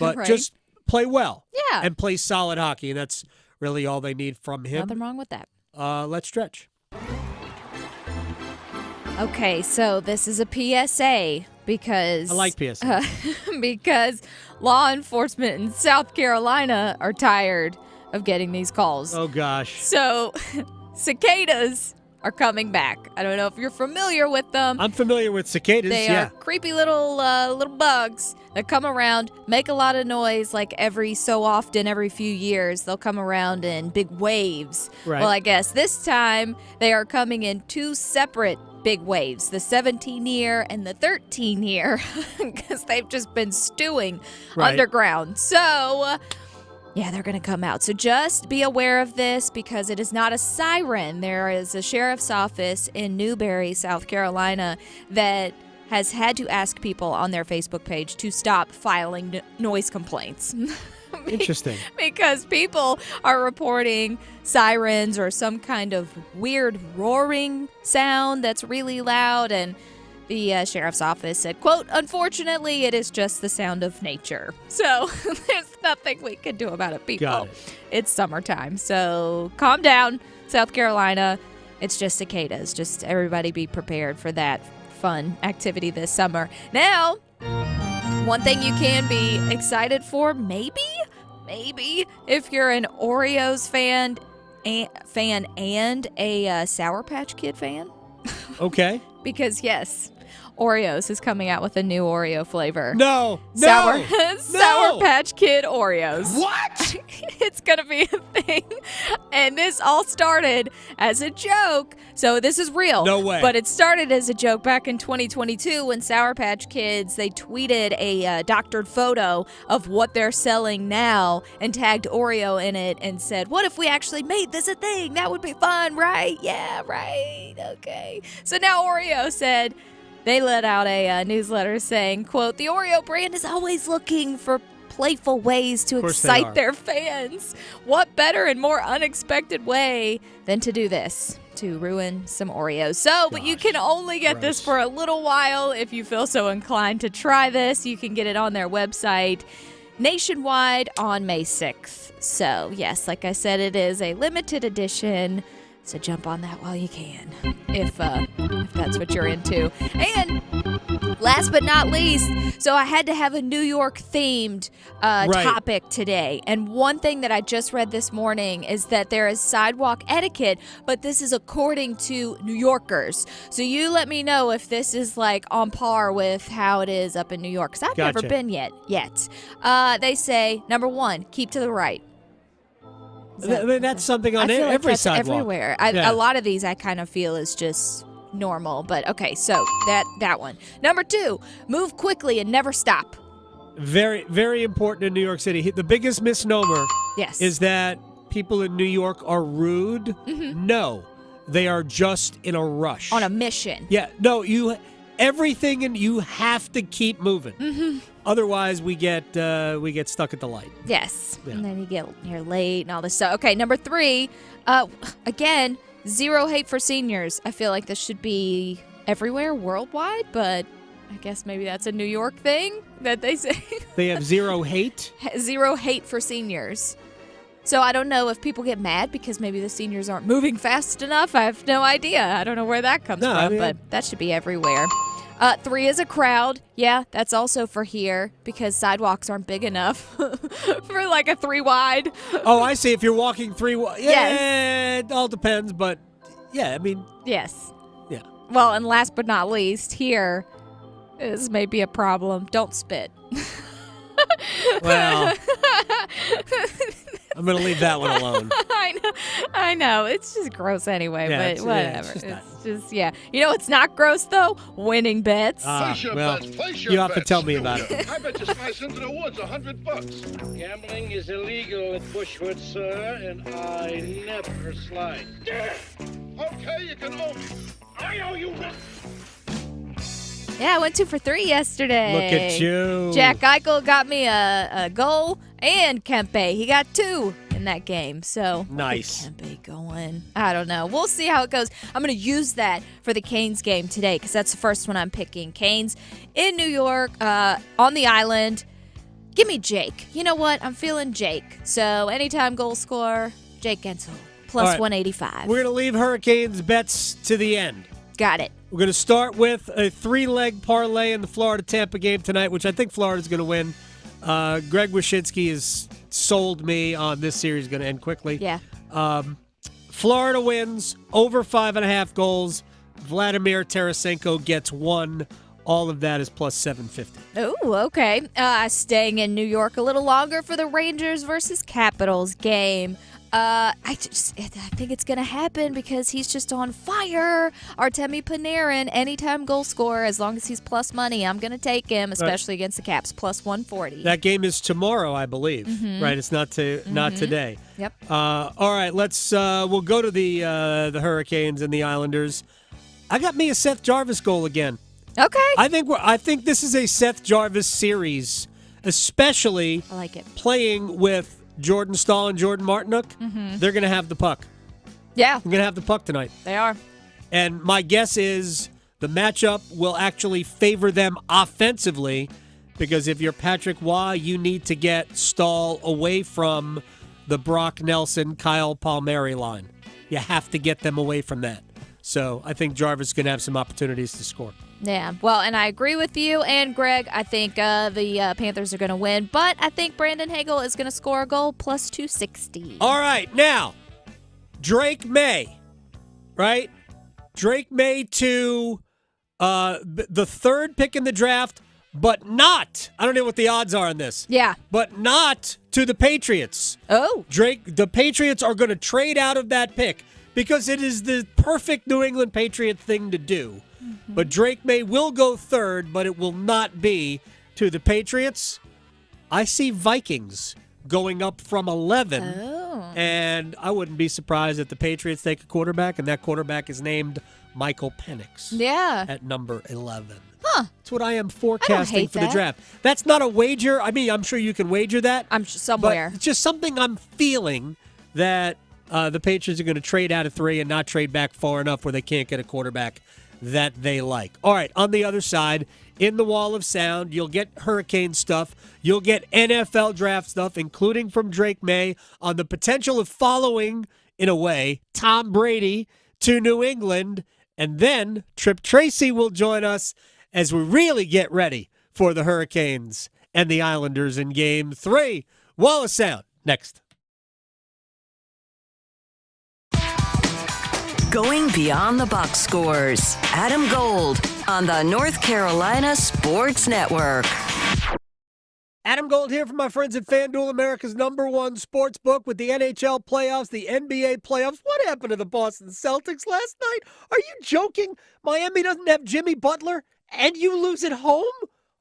Speaker 10: but
Speaker 11: Right.
Speaker 10: just play well.
Speaker 11: Yeah.
Speaker 10: And play solid hockey, and that's really all they need from him.
Speaker 11: Nothing wrong with that.
Speaker 10: Let's stretch.
Speaker 11: Okay, so this is a PSA because
Speaker 10: I like PSA.
Speaker 11: Because law enforcement in South Carolina are tired of getting these calls.
Speaker 10: Oh, gosh.
Speaker 11: So cicadas are coming back. I don't know if you're familiar with them.
Speaker 10: I'm familiar with cicadas,
Speaker 11: They
Speaker 10: yeah.
Speaker 11: are creepy little bugs that come around, make a lot of noise like every so often, every few years. They'll come around in big waves.
Speaker 1: Right.
Speaker 11: Well, I guess this time they are coming in 2 separate big waves, the 17-year and the 13-year, because they've just been stewing underground. So yeah, they're going to come out. So just be aware of this because it is not a siren. There is a sheriff's office in Newberry, South Carolina, that has had to ask people on their Facebook page to stop filing noise complaints.
Speaker 10: Interesting.
Speaker 11: Because people are reporting sirens or some kind of weird roaring sound that's really loud, and the sheriff's office said, quote, "Unfortunately, it is just the sound of nature." So there's nothing we can do about it, people.
Speaker 10: Got it.
Speaker 11: It's summertime, so calm down, South Carolina. It's just cicadas. Just everybody be prepared for that fun activity this summer. Now, one thing you can be excited for, maybe, if you're an Oreos fan and a Sour Patch Kid fan.
Speaker 10: Okay.
Speaker 11: Because, yes, Oreos is coming out with a new Oreo flavor.
Speaker 10: No.
Speaker 11: Sour Patch Kid Oreos.
Speaker 10: What?
Speaker 11: It's going to be a thing. And this all started as a joke. So this is real.
Speaker 10: No way.
Speaker 11: But it started as a joke back in 2022 when Sour Patch Kids, they tweeted a doctored photo of what they're selling now and tagged Oreo in it and said, "What if we actually made this a thing? That would be fun, right? Yeah, right. Okay." So now Oreo said, they let out a newsletter saying, quote, "The Oreo brand is always looking for playful ways to excite their fans. What better and more unexpected way than to do this, to ruin some Oreos?" So, but you can only get this for a little while. If you feel so inclined to try this, you can get it on their website nationwide on May 6th. So, yes, like I said, it is a limited edition. So jump on that while you can, if that's what you're into. And last but not least, so I had to have a New York themed topic today. And one thing that I just read this morning is that there is sidewalk etiquette, but this is according to New Yorkers. So you let me know if this is like on par with how it is up in New York, because I've never been yet. They say, number 1, keep to the right.
Speaker 10: That's something on
Speaker 11: I feel like
Speaker 10: every
Speaker 11: that's
Speaker 10: sidewalk.
Speaker 11: everywhere.
Speaker 10: Yeah.
Speaker 11: A lot of these I kind of feel is just normal, but okay, so that one. Number 2, move quickly and never stop.
Speaker 10: Very, very important in New York City. The biggest misnomer is that people in New York are rude.
Speaker 11: Mm-hmm.
Speaker 10: No, they are just in a rush.
Speaker 11: On a mission.
Speaker 10: Yeah, no, everything, and you have to keep moving.
Speaker 11: Mm-hmm.
Speaker 10: Otherwise, we get stuck at the light.
Speaker 11: Yes.
Speaker 10: Yeah.
Speaker 11: And then you're late and all this stuff. Okay, number 3, again, zero hate for seniors. I feel like this should be everywhere, worldwide, but I guess maybe that's a New York thing that they say.
Speaker 10: They have zero hate?
Speaker 11: Zero hate for seniors. So I don't know if people get mad because maybe the seniors aren't moving fast enough. I have no idea. I don't know where that comes from, but that should be everywhere. 3 is a crowd. Yeah, that's also for here because sidewalks aren't big enough for like a 3 wide.
Speaker 10: Oh, I see. If you're walking 3 wide. Yeah,
Speaker 11: Yes.
Speaker 10: it all depends, but yeah, I mean.
Speaker 11: Yes.
Speaker 10: Yeah.
Speaker 11: Well, and last but not least, here is maybe a problem. Don't spit.
Speaker 10: Well, I'm going to leave that one alone.
Speaker 11: I know. It's just gross anyway,
Speaker 10: Yeah,
Speaker 11: but
Speaker 10: it's
Speaker 11: whatever.
Speaker 10: just not-
Speaker 11: It's just, yeah. You know what's not gross, though? Winning bets.
Speaker 10: Well, you have to tell me about it.
Speaker 1: I bet you slice into the woods $100. Gambling is illegal at Bushwood, sir, and I never slide. Okay, you can owe me. I owe you one.
Speaker 11: Yeah, I went 2 for 3 yesterday.
Speaker 10: Look at you.
Speaker 11: Jack Eichel got me a goal, and Kempe. He got 2 in that game. So
Speaker 10: nice.
Speaker 11: Kempe going. I don't know. We'll see how it goes. I'm going to use that for the Canes game today because that's the first one I'm picking. Canes in New York, on the island. Give me Jake. You know what? I'm feeling Jake. So anytime goal scorer, Jake Gensel, plus
Speaker 10: All right.
Speaker 11: 185.
Speaker 10: We're going to leave Hurricanes bets to the end.
Speaker 11: Got it.
Speaker 10: We're going to start with a 3-leg parlay in the Florida-Tampa game tonight, which I think Florida's going to win. Greg Wyshynski has sold me on this series going to end quickly.
Speaker 11: Yeah.
Speaker 10: Florida wins over 5.5 goals. Vladimir Tarasenko gets 1. All of that is plus 750.
Speaker 11: Oh, okay. Staying in New York a little longer for the Rangers versus Capitals game. I think it's going to happen because he's just on fire. Artemi Panarin, anytime goal scorer, as long as he's plus money, I'm going to take him, especially against the Caps, plus 140.
Speaker 10: That game is tomorrow, I believe.
Speaker 11: Mhm.
Speaker 10: Right? It's not today.
Speaker 11: Yep.
Speaker 10: All right, we'll go to the Hurricanes and the Islanders. I got me a Seth Jarvis goal again.
Speaker 11: Okay.
Speaker 10: I think this is a Seth Jarvis series, especially
Speaker 11: I like it.
Speaker 10: playing with Jordan Stahl and Jordan Martinook.
Speaker 11: Mhm.
Speaker 10: They're going to have the puck.
Speaker 11: Yeah.
Speaker 10: They're going to have the puck tonight.
Speaker 11: They are.
Speaker 10: And my guess is the matchup will actually favor them offensively because if you're Patrick Waugh, you need to get Stahl away from the Brock Nelson, Kyle Palmieri line. You have to get them away from that. So I think Jarvis is going to have some opportunities to score.
Speaker 11: Yeah, well, and I agree with you and Greg. I think the Panthers are going to win, but I think Brandon Hagel is going to score a goal plus 260.
Speaker 10: All right, now, Drake May, right? Drake May to the 3rd pick in the draft, but not, I don't know what the odds are on this.
Speaker 11: Yeah.
Speaker 10: But not to the Patriots.
Speaker 11: Oh.
Speaker 10: The Patriots are going to trade out of that pick because it is the perfect New England Patriot thing to do. But Drake May will go 3rd, but it will not be to the Patriots. I see Vikings going up from 11.
Speaker 11: Oh.
Speaker 10: And I wouldn't be surprised if the Patriots take a quarterback, and that quarterback is named Michael Penix.
Speaker 11: Yeah.
Speaker 10: At number 11.
Speaker 11: Huh.
Speaker 10: That's what I am forecasting
Speaker 11: hate
Speaker 10: for the
Speaker 11: that.
Speaker 10: draft. That's not a wager. I mean, I'm sure you can wager that.
Speaker 11: I'm somewhere.
Speaker 10: But it's just something I'm feeling that the Patriots are going to trade out of 3 and not trade back far enough where they can't get a quarterback that they like. All right, on the other side, in the Wall of Sound, you'll get Hurricane stuff. You'll get NFL draft stuff, including from Drake May, on the potential of following, in a way, Tom Brady to New England. And then Trip Tracy will join us as we really get ready for the Hurricanes and the Islanders in Game 3. Wall of Sound, next.
Speaker 9: Going beyond the box scores. Adam Gold on the North Carolina Sports Network.
Speaker 10: Adam Gold here from my friends at FanDuel, America's #1 sports book with the NHL playoffs, the NBA playoffs. What happened to the Boston Celtics last night? Are you joking? Miami doesn't have Jimmy Butler and you lose at home?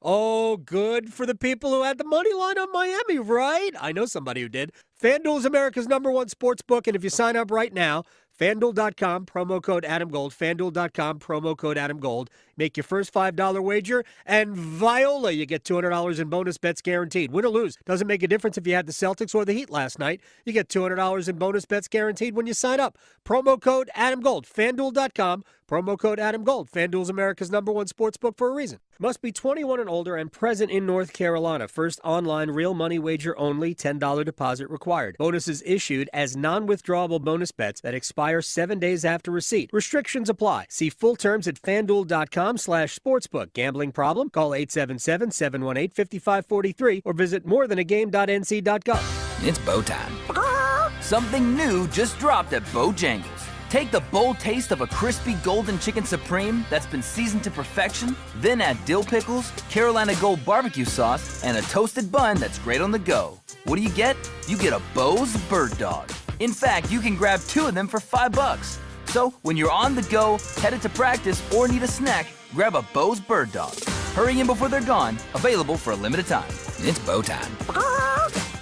Speaker 10: Oh, good for the people who had the money line on Miami, right? I know somebody who did. FanDuel is America's #1 sports book, and if you sign up right now, FanDuel.com, promo code AdamGold. FanDuel.com, promo code AdamGold. Make your first $5 wager, and Viola, you get $200 in bonus bets guaranteed. Win or lose, doesn't make a difference if you had the Celtics or the Heat last night. You get $200 in bonus bets guaranteed when you sign up. Promo code AdamGold. FanDuel.com, Promo code Adam Gold. FanDuel's America's #1 sportsbook for a reason. Must be 21 and older and present in North Carolina. First online real money wager only. $10 deposit required. Bonuses issued as non-withdrawable bonus bets that expire 7 days after receipt. Restrictions apply. See full terms at FanDuel.com/sportsbook. Gambling problem? Call 877-718-5543 or visit morethanagame.nc.gov.
Speaker 2: It's bow time. Something new just dropped at Bojangles. Take the bold taste of a crispy golden chicken supreme that's been seasoned to perfection, then add dill pickles, Carolina Gold barbecue sauce, and a toasted bun that's great on the go. What do? You get a Bo's Bird Dog. In fact, you can grab 2 of them for $5. So when you're on the go, headed to practice, or need a snack, grab a Bo's Bird Dog. Hurry in before they're gone. Available for a limited time. It's bow time.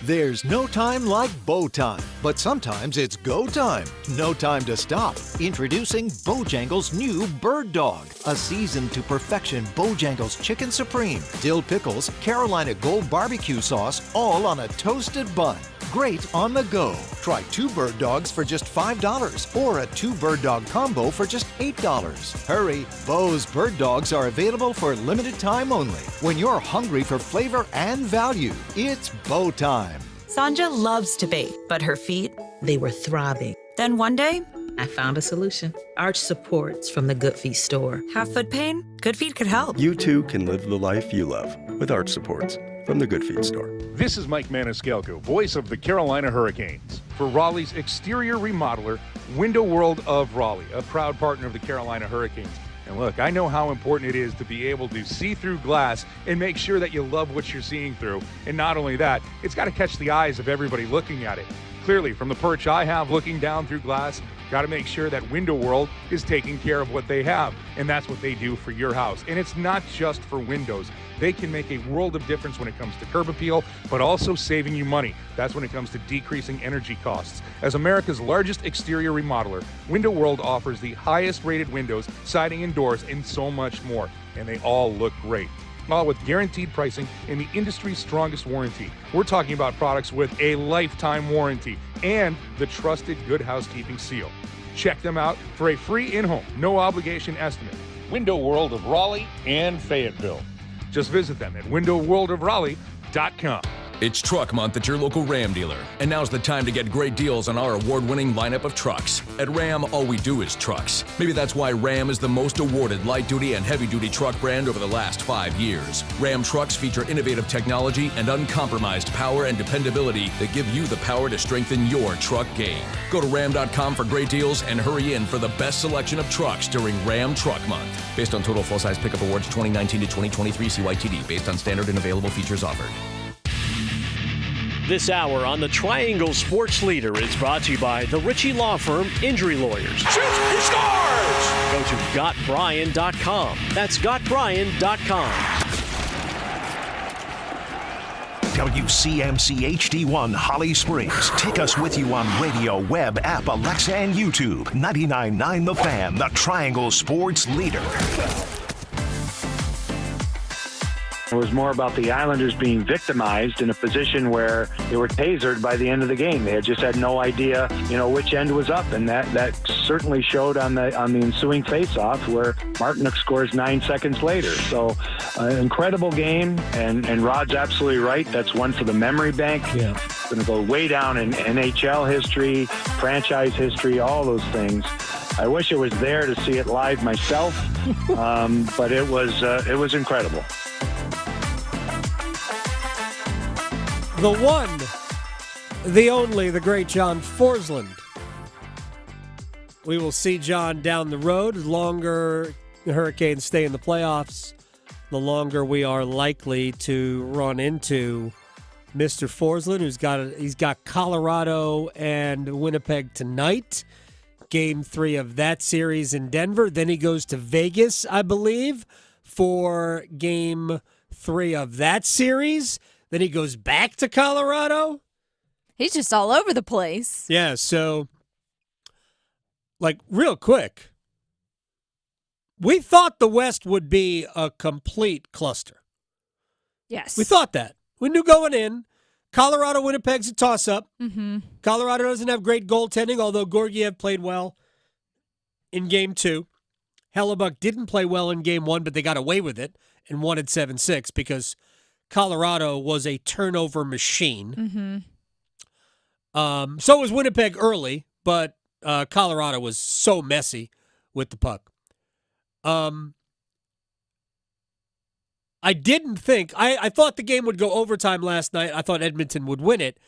Speaker 23: There's no time like bow time, but sometimes it's go time. No time to stop. Introducing Bojangles' new Bird Dog, a seasoned to perfection Bojangles Chicken Supreme, dill pickles, Carolina Gold barbecue sauce, all on a toasted bun. Great on the go. Try 2 Bird Dogs for just $5 or a 2 Bird Dog combo for just $8. Hurry, Bo's Bird Dogs are available for limited time only. When you're hungry for flavor and value, it's bow time.
Speaker 3: Sanja loves to bake, but her feet, they were throbbing. Then one day, I found a solution. Arch supports from the Good Feet store. Have foot pain? Good Feet could help.
Speaker 4: You too can live the life you love with Arch supports from the Good Feet store.
Speaker 5: This is Mike Maniscalco, voice of the Carolina Hurricanes. For Raleigh's exterior remodeler, Window World of Raleigh, a proud partner of the Carolina Hurricanes. And look, I know how important it is to be able to see through glass and make sure that you love what you're seeing through. And not only that, it's got to catch the eyes of everybody looking at it. Clearly, from the perch I have looking down through glass, got to make sure that Window World is taking care of what they have. And that's what they do for your house. And it's not just for windows. They can make a world of difference when it comes to curb appeal, but also saving you money. That's when it comes to decreasing energy costs. As America's largest exterior remodeler, Window World offers the highest rated windows, siding and doors, and so much more. And they all look great. All with guaranteed pricing and the industry's strongest warranty. We're talking about products with a lifetime warranty and the trusted Good Housekeeping seal. Check them out for a free in-home, no obligation estimate. Window World of Raleigh and Fayetteville. Just visit them at windowworldofraleigh.com.
Speaker 16: It's Truck Month at your local Ram dealer, and now's the time to get great deals on our award-winning lineup of trucks. At Ram, all we do is trucks. Maybe that's why Ram is the most awarded light-duty and heavy-duty truck brand over the last 5 years. Ram trucks feature innovative technology and uncompromised power and dependability that give you the power to strengthen your truck game. Go to ram.com for great deals and hurry in for the best selection of trucks during Ram Truck Month. Based on total full-size pickup awards 2019 to 2023 CYTD, based on standard and available features offered.
Speaker 18: This hour on the Triangle Sports Leader is brought to you by the Ritchie Law Firm Injury Lawyers.
Speaker 14: Shoots, he scores!
Speaker 18: Go to GotBryan.com. That's GotBryan.com.
Speaker 15: WCMC HD1 Holly Springs. Take us with you on radio, web, app, Alexa, and YouTube. 99.9 The Fan, the Triangle Sports Leader.
Speaker 19: It was more about the Islanders being victimized in a position where they were tasered by the end of the game. They had just had no idea, which end was up, and that certainly showed on the ensuing face-off where Martinook scores 9 seconds later. So, incredible game, and Rod's absolutely right. That's one for the memory bank.
Speaker 10: Yeah,
Speaker 19: it's going to go way down in NHL history, franchise history, all those things. I wish I was there to see it live myself, but it was incredible.
Speaker 10: The one, the only, the great John Forsland. We will see John down the road. The longer the Hurricanes stay in the playoffs, the longer we are likely to run into Mr. Forsland, he's got Colorado and Winnipeg tonight. Game 3 of that series in Denver. Then he goes to Vegas, I believe, for Game 3 of that series. Then he goes back to Colorado.
Speaker 11: He's just all over the place.
Speaker 10: Yeah, so, real quick, we thought the West would be a complete cluster.
Speaker 11: Yes.
Speaker 10: We thought that. We knew going in. Colorado, Winnipeg's a toss-up.
Speaker 11: Mm-hmm.
Speaker 10: Colorado doesn't have great goaltending, although Georgiev played well in Game 2. Hellebuck didn't play well in game 1, but they got away with it and won at 7-6 because Colorado was a turnover machine. So was Winnipeg early, but Colorado was so messy with the puck. I didn't think – I thought the game would go overtime last night. I thought Edmonton would win it.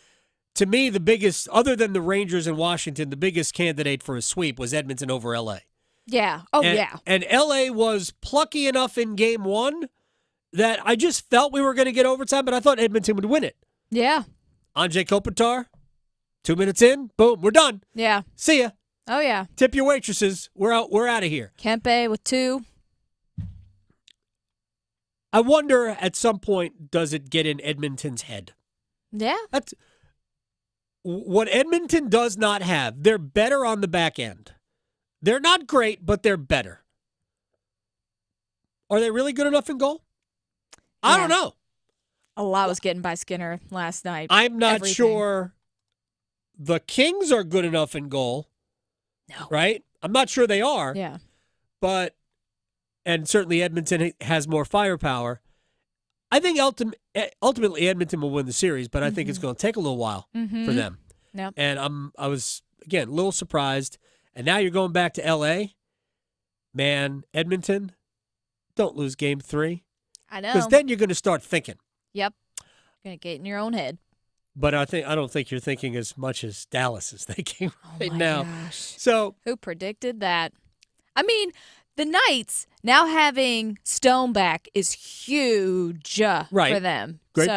Speaker 10: To me, the biggest – other than the Rangers and Washington, the biggest candidate for a sweep was Edmonton over L.A.
Speaker 11: Yeah.
Speaker 10: And L.A. was plucky enough in game 1 that I just felt we were going to get overtime, but I thought Edmonton would win it.
Speaker 11: Yeah.
Speaker 10: Andrei Kopitar, 2 minutes in, boom, we're done.
Speaker 11: Yeah.
Speaker 10: See ya.
Speaker 11: Oh, yeah.
Speaker 10: Tip your waitresses. We're out of here.
Speaker 11: Kempe with 2.
Speaker 10: I wonder at some point, does it get in Edmonton's head?
Speaker 11: Yeah.
Speaker 10: That's what Edmonton does not have. They're better on the back end. They're not great, but they're better. Are they really good enough in goal? I don't know.
Speaker 11: A lot was getting by Skinner last night.
Speaker 10: I'm not sure the Kings are good enough in goal.
Speaker 11: No.
Speaker 10: Right? I'm not sure they are.
Speaker 11: Yeah.
Speaker 10: But, and certainly Edmonton has more firepower. I think ultimately Edmonton will win the series, but I think it's going to take a little while for them.
Speaker 11: Yep.
Speaker 10: And I was, again, a little surprised. And now you're going back to L.A. Man, Edmonton, don't lose game 3.
Speaker 11: I know.
Speaker 10: Because then you're going to start thinking.
Speaker 11: Yep. You're going to get in your own head.
Speaker 10: But I don't think you're thinking as much as Dallas is thinking right now.
Speaker 11: Gosh.
Speaker 10: So
Speaker 11: who predicted that? I mean, the Knights now having Stone back is huge for them.
Speaker 10: Great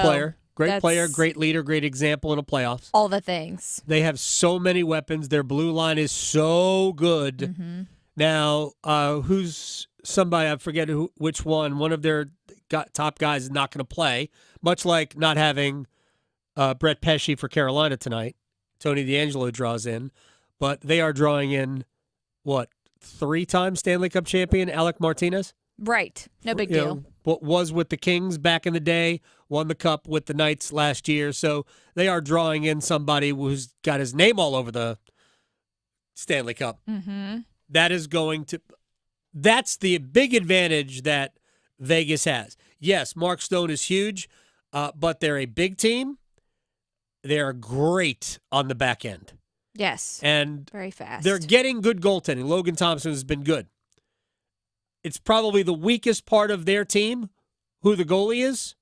Speaker 10: player, great leader, great example in the playoffs.
Speaker 11: All the things.
Speaker 10: They have so many weapons. Their blue line is so good. Now, who's somebody, I forget which one of their top guys is not going to play, much like not having Brett Pesce for Carolina tonight. Tony DeAngelo draws in, but they are drawing in, 3-time Stanley Cup champion Alec Martinez?
Speaker 11: Right. No big deal.
Speaker 10: What was with the Kings back in the day, won the Cup with the Knights last year. So they are drawing in somebody who's got his name all over the Stanley Cup. That is that's the big advantage that Vegas has. Yes, Mark Stone is huge, but they're a big team. They're great on the back end.
Speaker 11: Yes.
Speaker 10: And
Speaker 11: very fast.
Speaker 10: They're getting good goaltending. Logan Thompson has been good. It's probably the weakest part of their team, who the goalie is,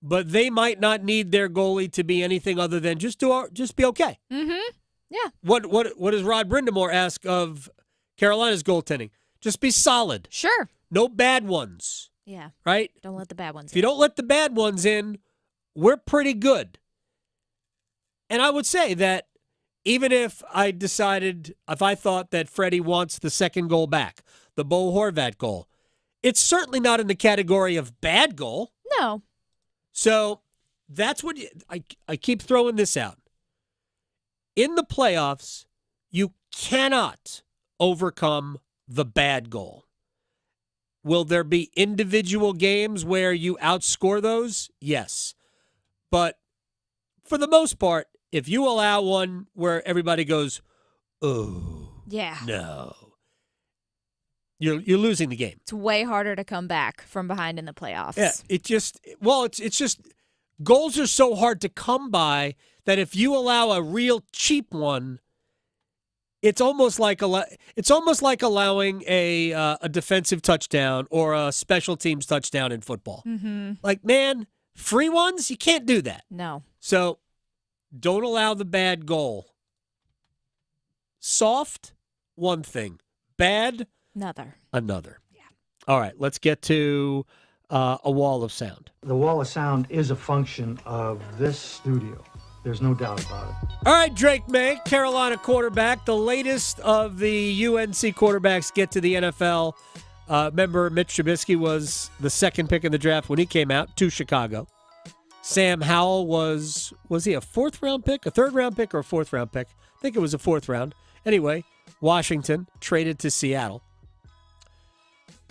Speaker 10: but they might not need their goalie to be anything other than just be okay.
Speaker 11: Yeah.
Speaker 10: What does Rod Brindamore ask of Carolina's goaltending? Just be solid.
Speaker 11: Sure.
Speaker 10: No bad ones.
Speaker 11: Yeah.
Speaker 10: Right?
Speaker 11: Don't let the bad ones
Speaker 10: in. If you don't let the bad ones in, we're pretty good. And I would say that even if I thought that Freddie wants the second goal back, the Bo Horvat goal, it's certainly not in the category of bad goal.
Speaker 11: No.
Speaker 10: So that's what I keep throwing this out. In the playoffs, you cannot overcome the bad goal. Will there be individual games where you outscore those? Yes. But for the most part, if you allow one where everybody goes, oh,
Speaker 11: yeah,
Speaker 10: no, you're losing the game.
Speaker 11: It's way harder to come back from behind in the playoffs.
Speaker 10: Yeah, it's just goals are so hard to come by that if you allow a real cheap one, it's almost like allowing a defensive touchdown or a special teams touchdown in football. Like, man, free ones, you can't do that.
Speaker 11: No.
Speaker 10: So don't allow the bad goal. Soft, one thing. Bad, another.
Speaker 11: Yeah.
Speaker 10: All right, let's get to a wall of sound.
Speaker 6: The wall of sound is a function of this studio. There's no doubt about it.
Speaker 10: All right, Drake May, Carolina quarterback, the latest of the UNC quarterbacks get to the NFL. Remember, Mitch Trubisky was the second pick in the draft when he came out to Chicago. Sam Howell was he a fourth-round pick, a third-round pick, or a fourth-round pick? I think it was a fourth round. Anyway, Washington traded to Seattle.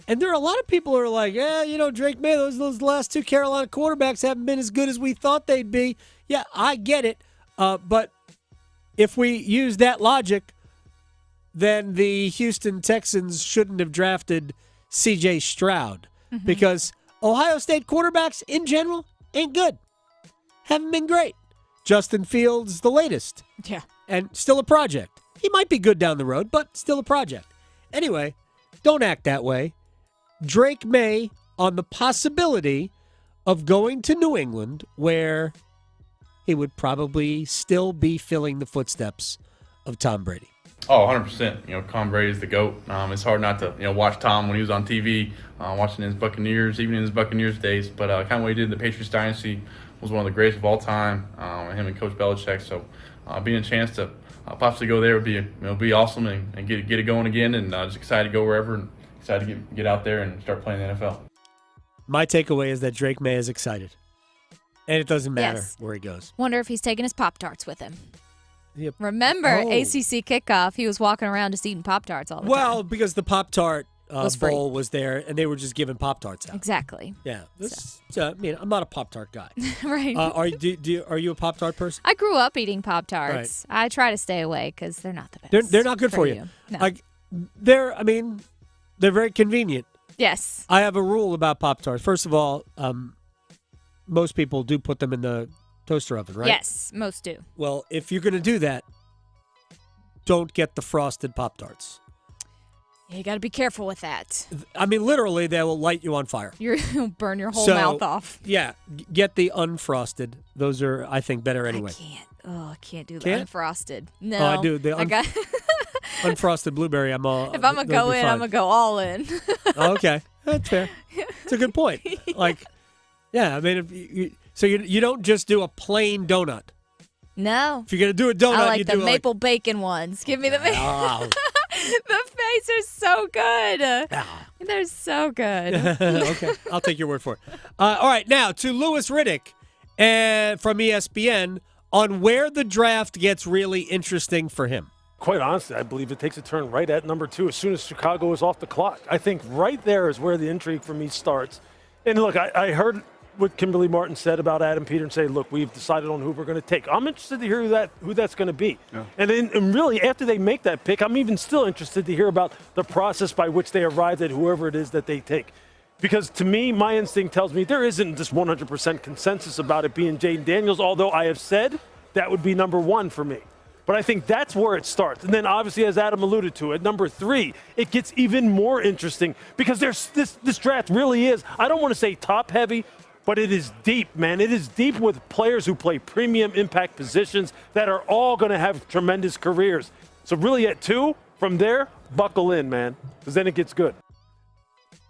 Speaker 10: And there are a lot of people who are like, Drake May, those last two Carolina quarterbacks haven't been as good as we thought they'd be. Yeah, I get it. But if we use that logic, then the Houston Texans shouldn't have drafted C.J. Stroud because Ohio State quarterbacks in general ain't good. Haven't been great. Justin Fields, the latest.
Speaker 11: Yeah.
Speaker 10: And still a project. He might be good down the road, but still a project. Anyway, don't act that way. Drake May on the possibility of going to New England, where he would probably still be filling the footsteps of Tom Brady.
Speaker 7: Oh, 100%. Tom Brady's the GOAT. It's hard not to, watch Tom when he was on TV, watching his Buccaneers, even in his Buccaneers days. But kind of what he did in the Patriots dynasty was one of the greatest of all time, him and Coach Belichick. So being a chance to possibly go there would be awesome and get it going again. And just excited to go wherever and excited to get out there and start playing the NFL.
Speaker 10: My takeaway is that Drake May is excited. And it doesn't matter where he goes.
Speaker 11: Wonder if he's taking his Pop-Tarts with him.
Speaker 10: Yep.
Speaker 11: Remember, ACC kickoff, he was walking around just eating Pop-Tarts all the time.
Speaker 10: Well, because the Pop-Tart
Speaker 11: free.
Speaker 10: bowl was there, and they were just giving Pop-Tarts out.
Speaker 11: Exactly.
Speaker 10: Yeah. I'm not a Pop-Tart guy.
Speaker 11: Right.
Speaker 10: Are you a Pop-Tart person?
Speaker 11: I grew up eating Pop-Tarts.
Speaker 10: Right.
Speaker 11: I try to stay away because they're not the best.
Speaker 10: They're not good for you.
Speaker 11: No.
Speaker 10: They're very convenient.
Speaker 11: Yes.
Speaker 10: I have a rule about Pop-Tarts. First of all, most people do put them in the toaster oven, right?
Speaker 11: Yes, most do.
Speaker 10: Well, if you're going to do that, don't get the frosted Pop-Tarts.
Speaker 11: Yeah, you got to be careful with that.
Speaker 10: Literally, they will light you on fire.
Speaker 11: You'll burn your whole mouth off.
Speaker 10: Yeah, get the unfrosted. Those are, I think, better anyway.
Speaker 11: I can't do the
Speaker 10: Can't?
Speaker 11: unfrosted. No.
Speaker 10: Oh, I do. The unfrosted blueberry, I'm all.
Speaker 11: If I'm going to go in, I'm going to go all in.
Speaker 10: Oh, okay. That's fair. It's a good point. So you don't just do a plain donut.
Speaker 11: No.
Speaker 10: If you're going to do a donut,
Speaker 11: I like
Speaker 10: you
Speaker 11: the
Speaker 10: do
Speaker 11: maple bacon ones. Give me the maple.
Speaker 10: Oh.
Speaker 11: The face are so good. They're so good.
Speaker 10: Okay, I'll take your word for it. All right, now to Louis Riddick from ESPN on where the draft gets really interesting for him.
Speaker 20: Quite honestly, I believe it takes a turn right at number 2 as soon as Chicago is off the clock. I think right there is where the intrigue for me starts. And look, I heard what Kimberly Martin said about Adam Peter and say, look, we've decided on who we're going to take. I'm interested to hear who that's going to be. Yeah. And really, after they make that pick, I'm even still interested to hear about the process by which they arrived at whoever it is that they take. Because to me, my instinct tells me there isn't just 100% consensus about it being Jaden Daniels, although I have said that would be number 1 for me. But I think that's where it starts. And then obviously, as Adam alluded to, at number 3, it gets even more interesting because this draft really is, I don't want to say top heavy, but it is deep, man. It is deep with players who play premium impact positions that are all going to have tremendous careers. So really at 2, from there, buckle in, man, because then it gets good.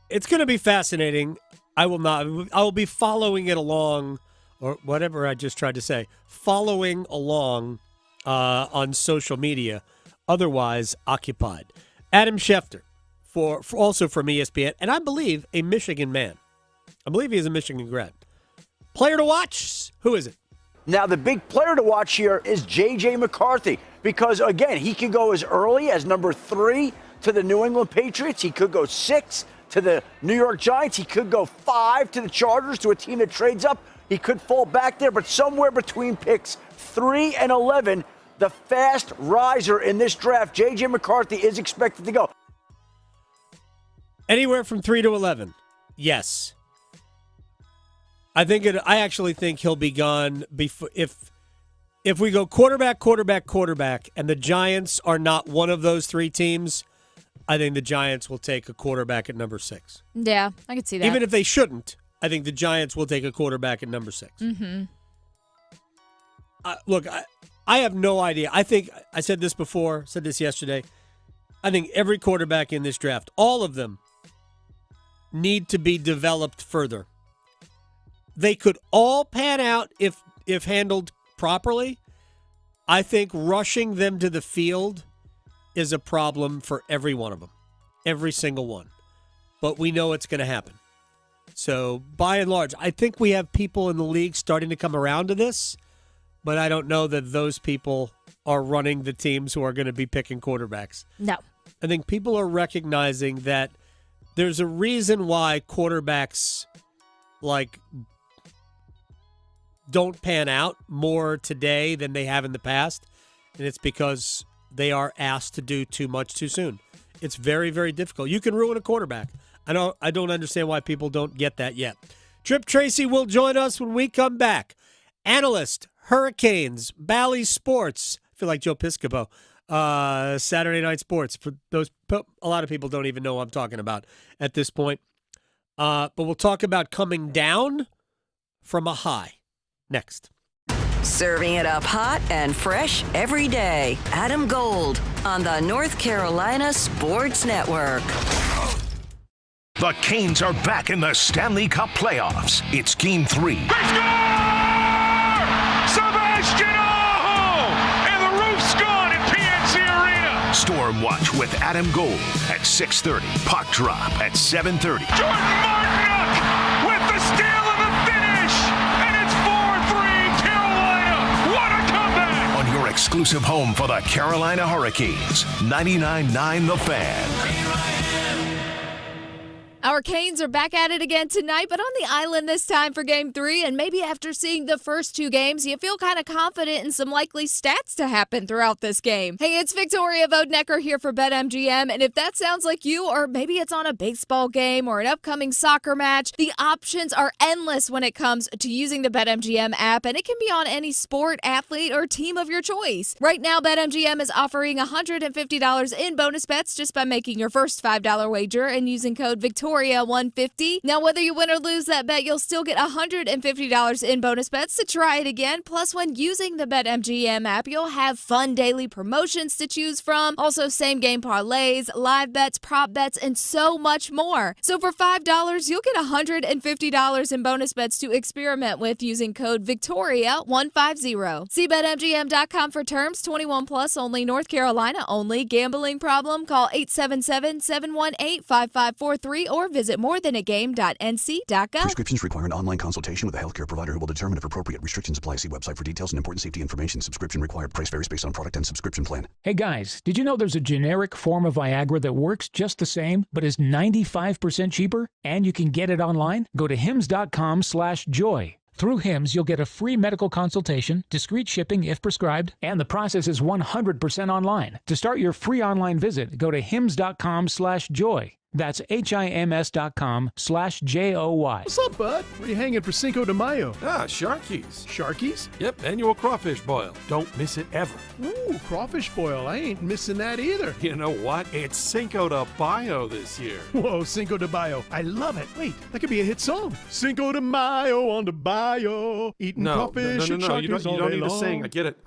Speaker 10: It's going to be fascinating. I will be following it along, or whatever I just tried to say, following along on social media, otherwise occupied. Adam Schefter, for also from ESPN, and I believe a Michigan man. I believe he is a Michigan grad. Player to watch, who is it?
Speaker 21: Now, the big player to watch here is J.J. McCarthy because, again, he could go as early as number 3 to the New England Patriots. He could go 6 to the New York Giants. He could go 5 to the Chargers, to a team that trades up. He could fall back there, but somewhere between picks 3 and 11, the fast riser in this draft, J.J. McCarthy, is expected to go.
Speaker 10: Anywhere from 3 to 11, yes. I actually think he'll be gone before if we go quarterback, and the Giants are not one of those 3 teams. I think the Giants will take a quarterback at number 6.
Speaker 11: Yeah, I could see that.
Speaker 10: Even if they shouldn't, I think the Giants will take a quarterback at number 6.
Speaker 11: Mm-hmm.
Speaker 10: Look, I have no idea. I think I said this before, said this yesterday. I think every quarterback in this draft, all of them, need to be developed further. They could all pan out if handled properly. I think rushing them to the field is a problem for every one of them, every single one. But we know it's going to happen. So, by and large, I think we have people in the league starting to come around to this, but I don't know that those people are running the teams who are going to be picking quarterbacks.
Speaker 11: No.
Speaker 10: I think people are recognizing that there's a reason why quarterbacks don't pan out more today than they have in the past, and it's because they are asked to do too much too soon. It's very, very difficult. You can ruin a quarterback. I don't understand why people don't get that yet. Trip Tracy will join us when we come back. Analyst, Hurricanes, Bally Sports. I feel like Joe Piscopo. Saturday Night Sports. For those, a lot of people don't even know what I'm talking about at this point. But we'll talk about coming down from a high next.
Speaker 9: Serving it up hot and fresh every day. Adam Gold on the North Carolina Sports Network.
Speaker 15: The Canes are back in the Stanley Cup playoffs. It's Game 3.
Speaker 14: Sebastian Aho! And the roof's gone at PNC Arena.
Speaker 15: Storm Watch with Adam Gold at 6:30. Puck Drop at 7:30.
Speaker 14: Jordan Martinook with the steal and the finish. And it's 4-3 Carolina. What a comeback!
Speaker 15: On your exclusive home for the Carolina Hurricanes, 99.9 The Fan.
Speaker 11: Our Canes are back at it again tonight, but on the island this time for Game 3. And maybe after seeing the first two games, you feel kind of confident in some likely stats to happen throughout this game. Hey, it's Victoria Vodnecker here for BetMGM. And if that sounds like you, or maybe it's on a baseball game or an upcoming soccer match, the options are endless when it comes to using the BetMGM app. And it can be on any sport, athlete, or team of your choice. Right now, BetMGM is offering $150 in bonus bets just by making your first $5 wager and using code Victoria150. Now, whether you win or lose that bet, you'll still get $150 in bonus bets to try it again. Plus, when using the BetMGM app, you'll have fun daily promotions to choose from. Also, same-game parlays, live bets, prop bets, and so much more. So for $5, you'll get $150 in bonus bets to experiment with using code Victoria150. See BetMGM.com for terms. 21 plus only. North Carolina only. Gambling problem? Call 877-718-5543 or visit morethanagame.nc.gov.
Speaker 8: Prescriptions require an online consultation with a healthcare provider who will determine if appropriate. Restrictions apply. See website for details and important safety information. Subscription required. Price varies based on product and subscription plan.
Speaker 12: Hey guys, did you know there's a generic form of Viagra that works just the same, but is 95% cheaper? And you can get it online? Go to hims.com/joy. Through Hims, you'll get a free medical consultation, discreet shipping if prescribed, and the process is 100% online. To start your free online visit, go to hims.com/joy. That's HIMS.com/JOY.
Speaker 13: What's up, bud? Where are you hanging for Cinco de Mayo?
Speaker 22: Sharkies.
Speaker 13: Sharkies?
Speaker 22: Yep, annual crawfish boil. Don't miss it ever.
Speaker 13: Ooh, crawfish boil. I ain't missing that either.
Speaker 22: You know what? It's Cinco de Mayo this year.
Speaker 13: Whoa, Cinco de Mayo. I love it. Wait, that could be a hit song. Cinco de Mayo on the bayou. Eating crawfish and Sharkies
Speaker 22: you don't need to sing. I get it.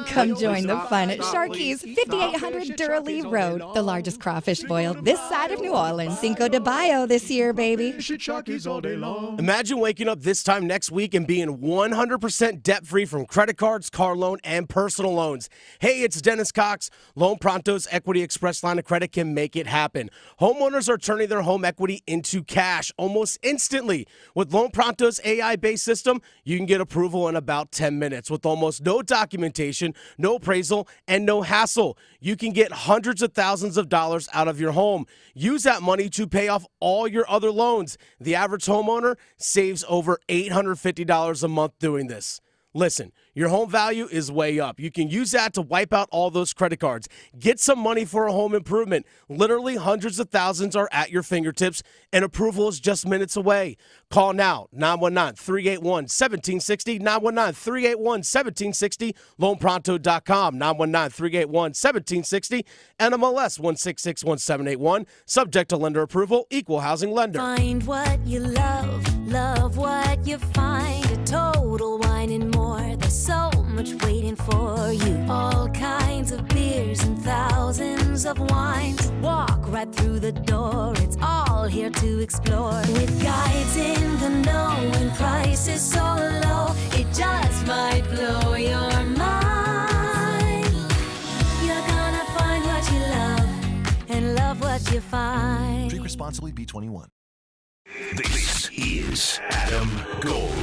Speaker 24: Come join the fun at Sharky's, 5800 Durley Road, the largest crawfish boil this side of New Orleans. Cinco de Mayo this year, baby.
Speaker 13: Sharkies all day long.
Speaker 25: Imagine waking up this time next week and being 100% debt-free from credit cards, car loan, and personal loans. Hey, it's Dennis Cox. Loan Pronto's Equity Express line of credit can make it happen. Homeowners are turning their home equity into cash almost instantly. With Loan Pronto's AI-based system, you can get approval in about 10 minutes with almost no documentation, no appraisal, and no hassle. You can get hundreds of thousands of dollars out of your home. Use that money to pay off all your other loans. The average homeowner saves over $850 a month doing this. Listen, your home value is way up. You can use that to wipe out all those credit cards. Get some money for a home improvement. Literally hundreds of thousands are at your fingertips, and approval is just minutes away. Call now, 919-381-1760, 919-381-1760, loanpronto.com, 919-381-1760, NMLS 1661781, subject to lender approval, equal housing lender.
Speaker 26: Find what you love what you find, a Total Wine and More. There's so much waiting for you. All kinds of beers and thousands of wines. Walk right through the door. It's all here to explore. With guides in the know and prices so low, it just might blow your mind. You're gonna find what you love and love what you find.
Speaker 8: Drink responsibly, B21.
Speaker 15: This is Adam Gold.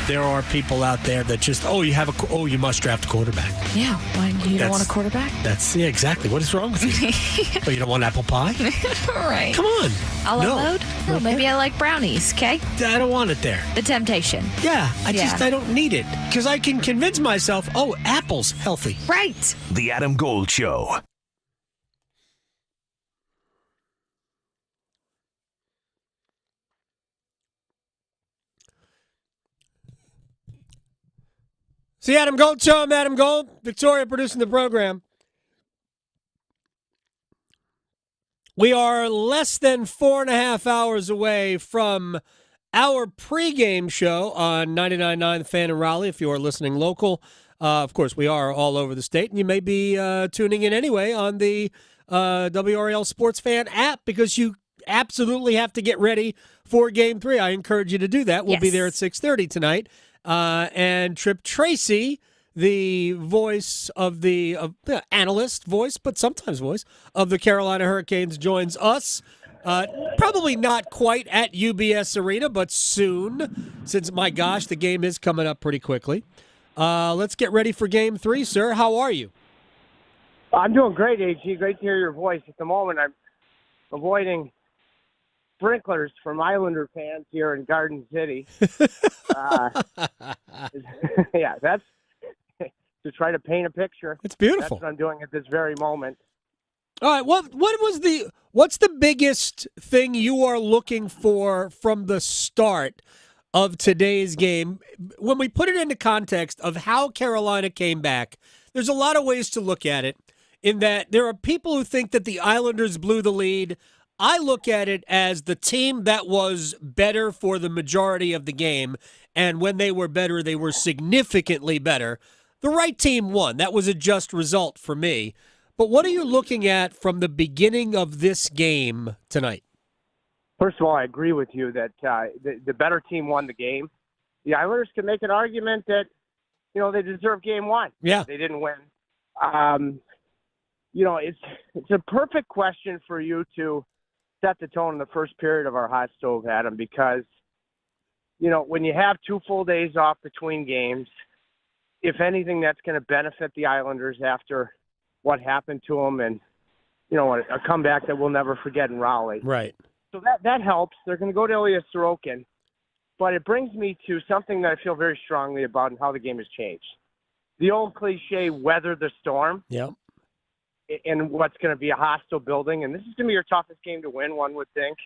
Speaker 10: There are people out there that just, you must draft a quarterback.
Speaker 11: Yeah, why you don't want a quarterback?
Speaker 10: Yeah, exactly. What is wrong with you? You don't want apple pie?
Speaker 11: Right.
Speaker 10: Come on.
Speaker 11: A la mode? Oh, maybe I like brownies, okay?
Speaker 10: I don't want it there.
Speaker 11: The temptation.
Speaker 10: Yeah, I don't need it. Because I can convince myself, oh, apple's healthy.
Speaker 11: Right.
Speaker 15: The Adam Gold Show.
Speaker 10: It's the Adam Gold Show. I'm Adam Gold. Victoria producing the program. We are less than 4.5 hours away from our pregame show on 99.9 The Fan in Raleigh. If you are listening local, of course, we are all over the state, and you may be tuning in anyway on the WRL Sports Fan app because you absolutely have to get ready for Game 3. I encourage you to do that. We'll be there at 6:30 tonight. And Trip Tracy, the voice of the analyst voice, but sometimes voice of the Carolina Hurricanes, joins us. Probably not quite at UBS Arena, but soon, since, my gosh, the game is coming up pretty quickly. Let's get ready for Game 3, sir. How are you?
Speaker 1: I'm doing great, AG. Great to hear your voice. At the moment, I'm avoiding sprinklers from Islander fans here in Garden City. Yeah, that's to try to paint a picture.
Speaker 10: It's beautiful.
Speaker 1: That's what I'm doing at this very moment.
Speaker 10: All right, what's the biggest thing you are looking for from the start of today's game? When we put it into context of how Carolina came back, there's a lot of ways to look at it, in that there are people who think that the Islanders blew the lead. I look at it as the team that was better for the majority of the game, and when they were better, they were significantly better. The right team won. That was a just result for me. But what are you looking at from the beginning of this game tonight?
Speaker 1: First of all, I agree with you that the better team won the game. The Islanders can make an argument that, they deserve Game 1.
Speaker 10: Yeah.
Speaker 1: They didn't win. It's a perfect question for you to set the tone in the first period of our hot stove, Adam, because, when you have 2 full days off between games, if anything, that's going to benefit the Islanders after what happened to them and, a comeback that we'll never forget in Raleigh.
Speaker 10: Right.
Speaker 1: So that helps. They're going to go to Ilya Sorokin. But it brings me to something that I feel very strongly about and how the game has changed. The old cliche, weather the storm.
Speaker 10: Yep.
Speaker 1: In what's going to be a hostile building, and this is going to be your toughest game to win, one would think.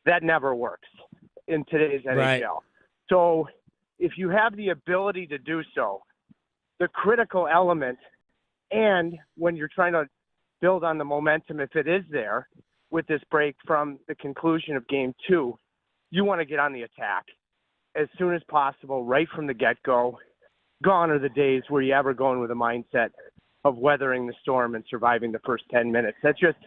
Speaker 1: That never works in today's NHL.
Speaker 10: Right.
Speaker 1: So if you have the ability to do so, the critical element, and when you're trying to build on the momentum, if it is there, with this break from the conclusion of Game 2, you want to get on the attack as soon as possible, right from the get-go. Gone are the days where you ever go in with a mindset of weathering the storm and surviving the first 10 minutes. That's just,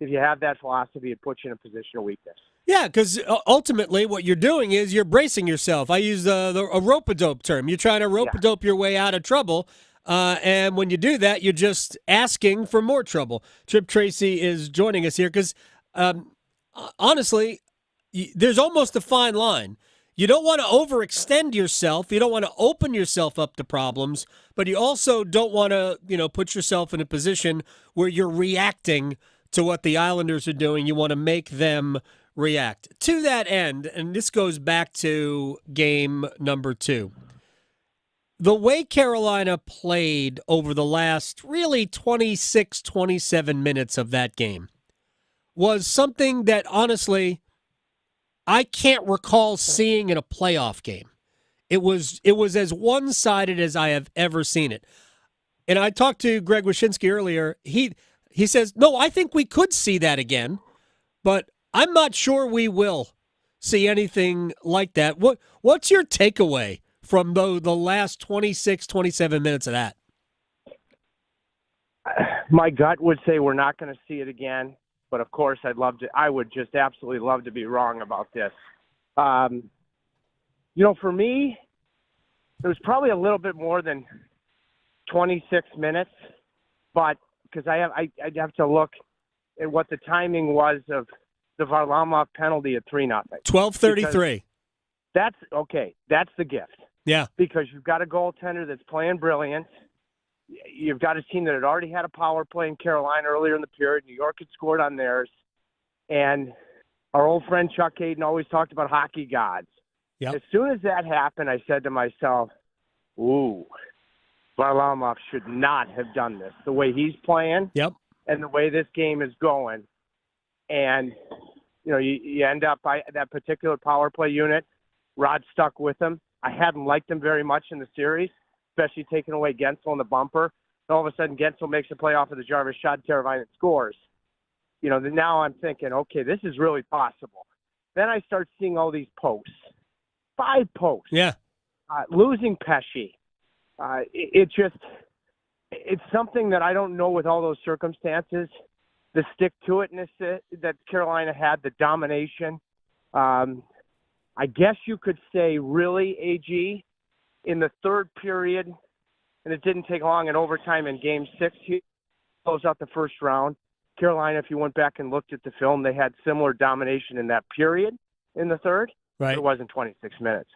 Speaker 1: if you have that philosophy, it puts you in a position of weakness.
Speaker 10: Yeah, because ultimately what you're doing is you're bracing yourself. I use a rope-a-dope term. You're trying to rope-a-dope your way out of trouble, and when you do that, you're just asking for more trouble. Trip Tracy is joining us here because, honestly, there's almost a fine line. You don't want to overextend yourself. You don't want to open yourself up to problems, but you also don't want to, put yourself in a position where you're reacting to what the Islanders are doing. You want to make them react. To that end, and this goes back to game number 2, the way Carolina played over the last really 26, 27 minutes of that game was something that, honestly, I can't recall seeing in a playoff game. It was as one-sided as I have ever seen it. And I talked to Greg Wyshynski earlier. He says, no, I think we could see that again, but I'm not sure we will see anything like that. What's your takeaway from the last 26, 27 minutes of that?
Speaker 1: My gut would say we're not going to see it again. But of course, I would just absolutely love to be wrong about this. For me, it was probably a little bit more than 26 minutes, but because I'd have to look at what the timing was of the Varlamov penalty at 3-0.
Speaker 10: 12:33.
Speaker 1: That's okay. That's the gift.
Speaker 10: Yeah.
Speaker 1: Because you've got a goaltender that's playing brilliant. You've got a team that had already had a power play in Carolina earlier in the period. New York had scored on theirs. And our old friend Chuck Hayden always talked about hockey gods.
Speaker 10: Yep.
Speaker 1: As soon as that happened, I said to myself, ooh, Varlamov should not have done this. The way he's playing and the way this game is going. And, you end up by that particular power play unit, Rod stuck with him. I hadn't liked him very much in the series, especially taking away Gensel in the bumper. And all of a sudden, Gensel makes a play off of the Jarvis shot, Teravainen scores. Now I'm thinking, okay, this is really possible. Then I start seeing all these posts. 5 posts.
Speaker 10: Yeah.
Speaker 1: Losing Pesce. It's something that I don't know with all those circumstances. The stick-to-itness that Carolina had, the domination. I guess you could say really, AG, in the third period, and it didn't take long in overtime in Game 6, he closed out the first round. Carolina, if you went back and looked at the film, they had similar domination in that period in the third.
Speaker 10: Right.
Speaker 1: But it wasn't 26 minutes.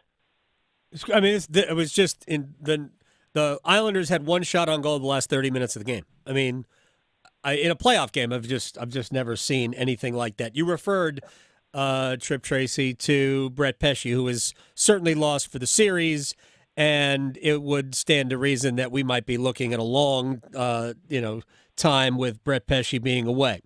Speaker 10: I mean, it was just in the Islanders had one shot on goal the last 30 minutes of the game. I mean, in a playoff game, I've just never seen anything like that. You referred, Trip Tracy, to Brett Pesce, who is certainly lost for the series, and it would stand to reason that we might be looking at a long, time with Brett Pesce being away.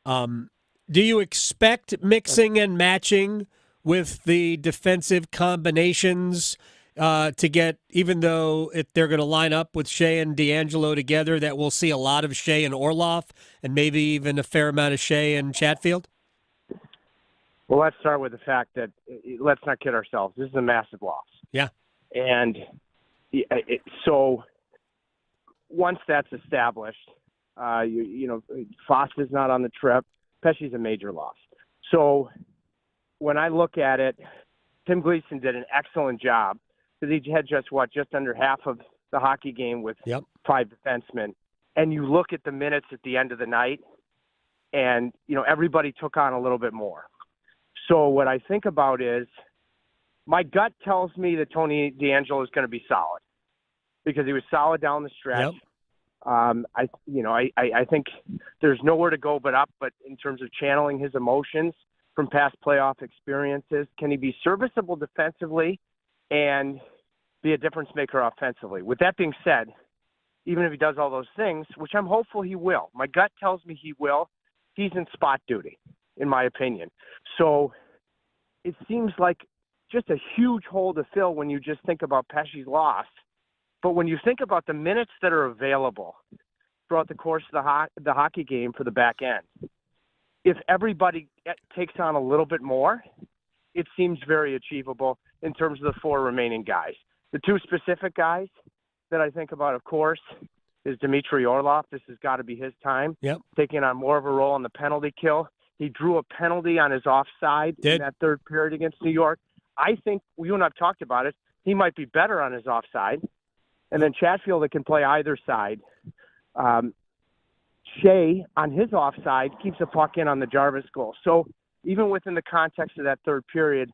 Speaker 10: Do you expect mixing and matching with the defensive combinations to get, even though they're going to line up with Shea and D'Angelo together, that we'll see a lot of Shea and Orloff and maybe even a fair amount of Shea and Chatfield?
Speaker 1: Well, let's start with the fact that, let's not kid ourselves, this is a massive loss.
Speaker 10: Yeah.
Speaker 1: And so once that's established, Foster's not on the trip. Pesce's a major loss. So when I look at it, Tim Gleason did an excellent job because he had just under half of the hockey game with 5 defensemen. And you look at the minutes at the end of the night, and, everybody took on a little bit more. So what I think about is my gut tells me that Tony DeAngelo is going to be solid because he was solid down the stretch. I think there's nowhere to go but up, but in terms of channeling his emotions from past playoff experiences, can he be serviceable defensively and be a difference maker offensively? With that being said, even if he does all those things, which I'm hopeful he will, my gut tells me he will, he's in spot duty, in my opinion. So it seems like just a huge hole to fill when you just think about Pesce's loss. But when you think about the minutes that are available throughout the course of the hockey game for the back end, if everybody takes on a little bit more, it seems very achievable in terms of the 4 remaining guys. The 2 specific guys that I think about, of course, is Dmitry Orlov. This has got to be his time, taking on more of a role on the penalty kill. He drew a penalty on his offside in that third period against New York. I think, you and I have talked about it, he might be better on his offside. And then Chatfield that can play either side. Shea, on his offside, keeps a puck in on the Jarvis goal. So even within the context of that third period,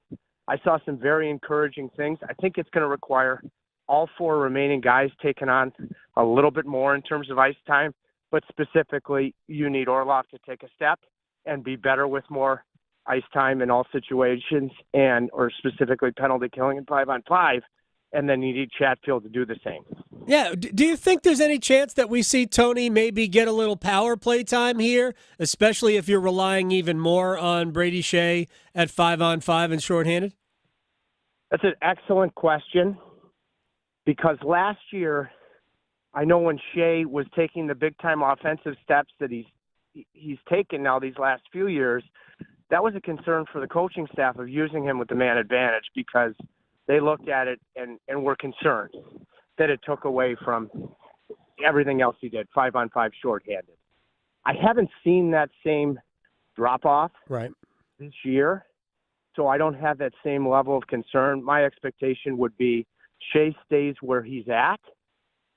Speaker 1: I saw some very encouraging things. I think it's going to require all 4 remaining guys taking on a little bit more in terms of ice time. But specifically, you need Orlov to take a step and be better with more ice time in all situations, or specifically penalty killing in 5-on-5. And then you need Chatfield to do the same.
Speaker 10: Yeah. Do you think there's any chance that we see Tony maybe get a little power play time here, especially if you're relying even more on Brady Shea at 5-on-5 and shorthanded?
Speaker 1: That's an excellent question because last year, I know when Shea was taking the big-time offensive steps that he's taken now these last few years, that was a concern for the coaching staff of using him with the man advantage because they looked at it and were concerned that it took away from everything else he did, 5-on-5 shorthanded. I haven't seen that same drop-off this year, so I don't have that same level of concern. My expectation would be Shea stays where he's at,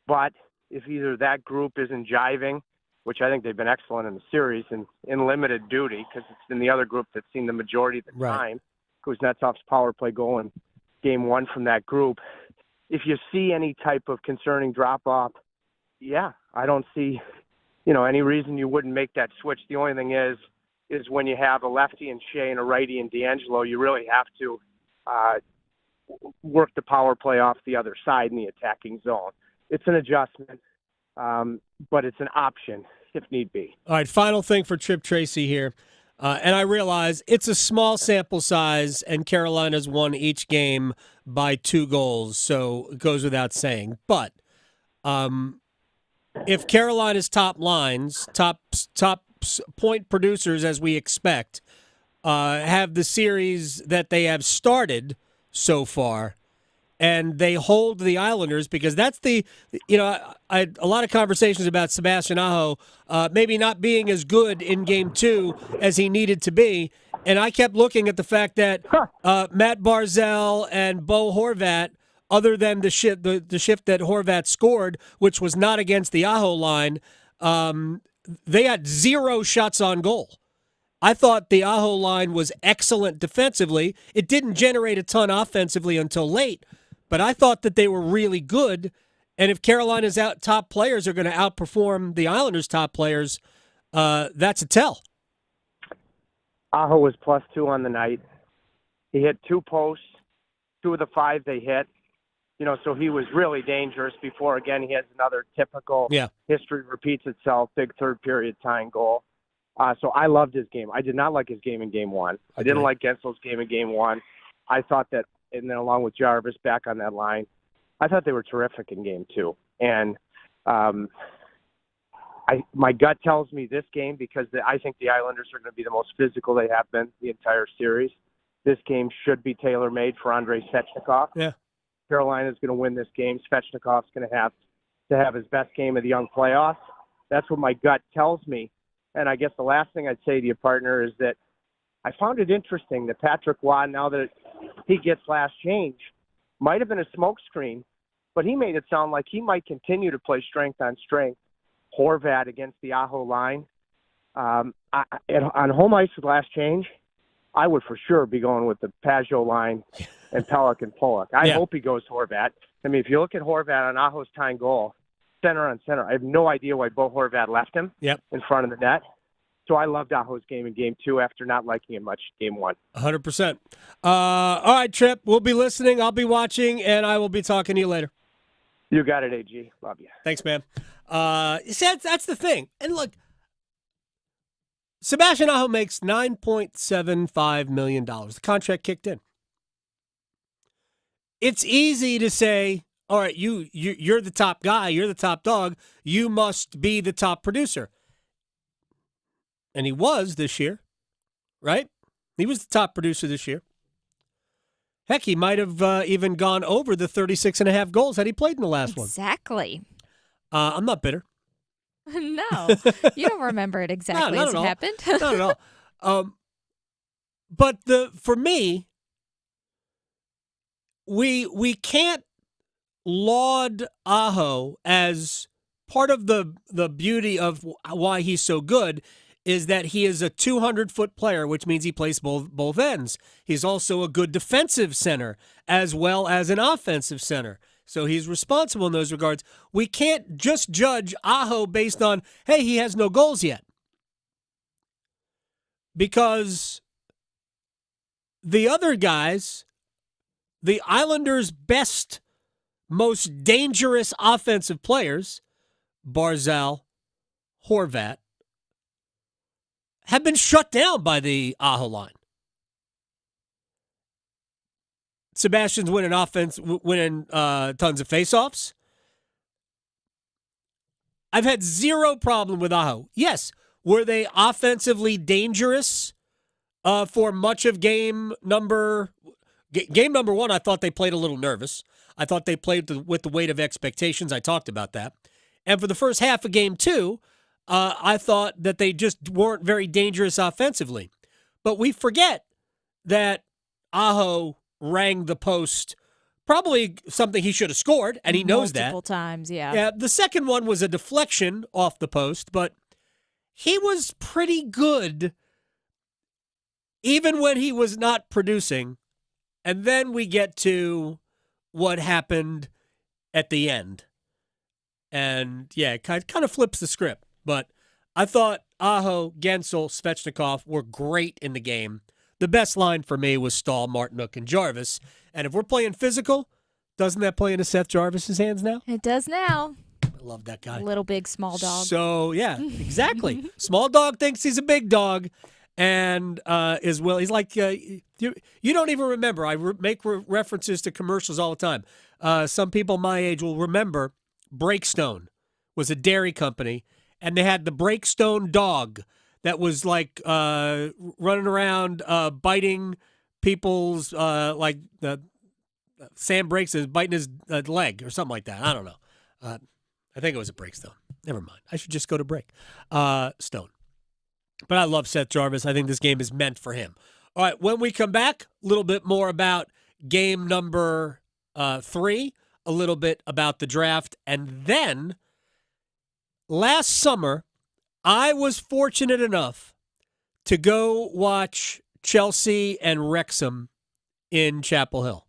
Speaker 1: but if either that group isn't jiving, which I think they've been excellent in the series and in limited duty because it's in the other group that's seen the majority of the time, Kuznetsov's power play goal in Game 1 from that group. If you see any type of concerning drop-off, I don't see, any reason you wouldn't make that switch. The only thing is is when you have a lefty in Shea and a righty in D'Angelo, you really have to work the power play off the other side in the attacking zone. It's an adjustment, but it's an option if need be.
Speaker 10: All right, final thing for Chip Tracy here. And I realize it's a small sample size, and Carolina's won each game by 2 goals, so it goes without saying. But if Carolina's top lines, top point producers, as we expect, have the series that they have started so far, and they hold the Islanders, because that's I had a lot of conversations about Sebastian Aho maybe not being as good in Game 2 as he needed to be, and I kept looking at the fact that Matt Barzal and Bo Horvat, other than the shift that Horvat scored, which was not against the Aho line, they had 0 shots on goal. I thought the Aho line was excellent defensively. It didn't generate a ton offensively until late, but I thought that they were really good. And if Carolina's top players are going to outperform the Islanders' top players, that's a tell.
Speaker 1: Aho was +2 on the night. He hit 2 posts, 2 of the 5 they hit. So he was really dangerous before. Again, he has another typical history repeats itself, big third period tying goal. So I loved his game. I did not like his game in Game 1. I didn't like Gensel's game in Game 1. I thought that, and then along with Jarvis back on that line, I thought they were terrific in Game 2. And my gut tells me this game, because I think the Islanders are going to be the most physical they have been the entire series. This game should be tailor-made for Andrei Svechnikov.
Speaker 10: Yeah.
Speaker 1: Carolina's going to win this game. Svechnikov's going to have his best game of the young playoffs. That's what my gut tells me. And I guess the last thing I'd say to you, partner, is that I found it interesting that Patrick Waugh, now that he gets last change, might have been a smokescreen, but he made it sound like he might continue to play strength on strength. Horvat against the Aho line. On home ice with last change, I would for sure be going with the Pajot line and Pelech and Pollock. I hope he goes Horvat. I mean, if you look at Horvat on Aho's tying goal, center on center, I have no idea why Bo Horvat left him in front of the net. So I loved Aho's game in Game 2 after not liking him much in Game 1.
Speaker 10: 100%. All right, Trip, we'll be listening. I'll be watching, and I will be talking to you later.
Speaker 1: You got it, AG. Love you.
Speaker 10: Thanks, man. That's the thing. And look, Sebastian Aho makes $9.75 million. The contract kicked in. It's easy to say, all right, you're the top guy, you're the top dog, you must be the top producer. And he was this year, right? He was the top producer this year. Heck, he might have even gone over the 36.5 goals had he played in the last one.
Speaker 11: Exactly.
Speaker 10: I'm not bitter.
Speaker 11: No, you don't remember it exactly as it happened.
Speaker 10: Not at all. But for me, we can't laud Aho as part of the beauty of why he's so good is that he is a 200-foot player, which means he plays both ends. He's also a good defensive center as well as an offensive center. So he's responsible in those regards. We can't just judge Aho based on, hey, he has no goals yet. Because the other guys, the Islanders' best, most dangerous offensive players, Barzal, Horvat, have been shut down by the Aho line. Sebastian's winning tons of faceoffs. I've had zero problem with Aho. Yes, were they offensively dangerous for much of game number 1? I thought they played a little nervous. I thought they played with the weight of expectations. I talked about that. And for the first half of Game 2, I thought that they just weren't very dangerous offensively. But we forget that Aho rang the post, probably something he should have scored, and he knows that.
Speaker 11: Multiple times, yeah.
Speaker 10: Yeah, the second one was a deflection off the post, but he was pretty good even when he was not producing. And then we get to what happened at the end. And, yeah, it kind of flips the script. But I thought Aho, Gensel, Svechnikov were great in the game. The best line for me was Stahl, Martinook, and Jarvis. And if we're playing physical, doesn't that play into Seth Jarvis's hands now?
Speaker 11: It does now.
Speaker 10: I love that guy.
Speaker 11: Little big, small dog.
Speaker 10: So, yeah, exactly. Small dog thinks he's a big dog and is will. He's like, you don't even remember. I make references to commercials all the time. Some people my age will remember Breakstone was a dairy company, and they had the Breakstone dog that was like running around biting people's, like Sam Breaks is biting his leg or something like that. I don't know. I think it was a Breakstone. Never mind. I should just go to Break Stone. But I love Seth Jarvis. I think this game is meant for him. All right, when we come back, a little bit more about game number 3, a little bit about the draft, and then last summer, I was fortunate enough to go watch Chelsea and Wrexham in Chapel Hill.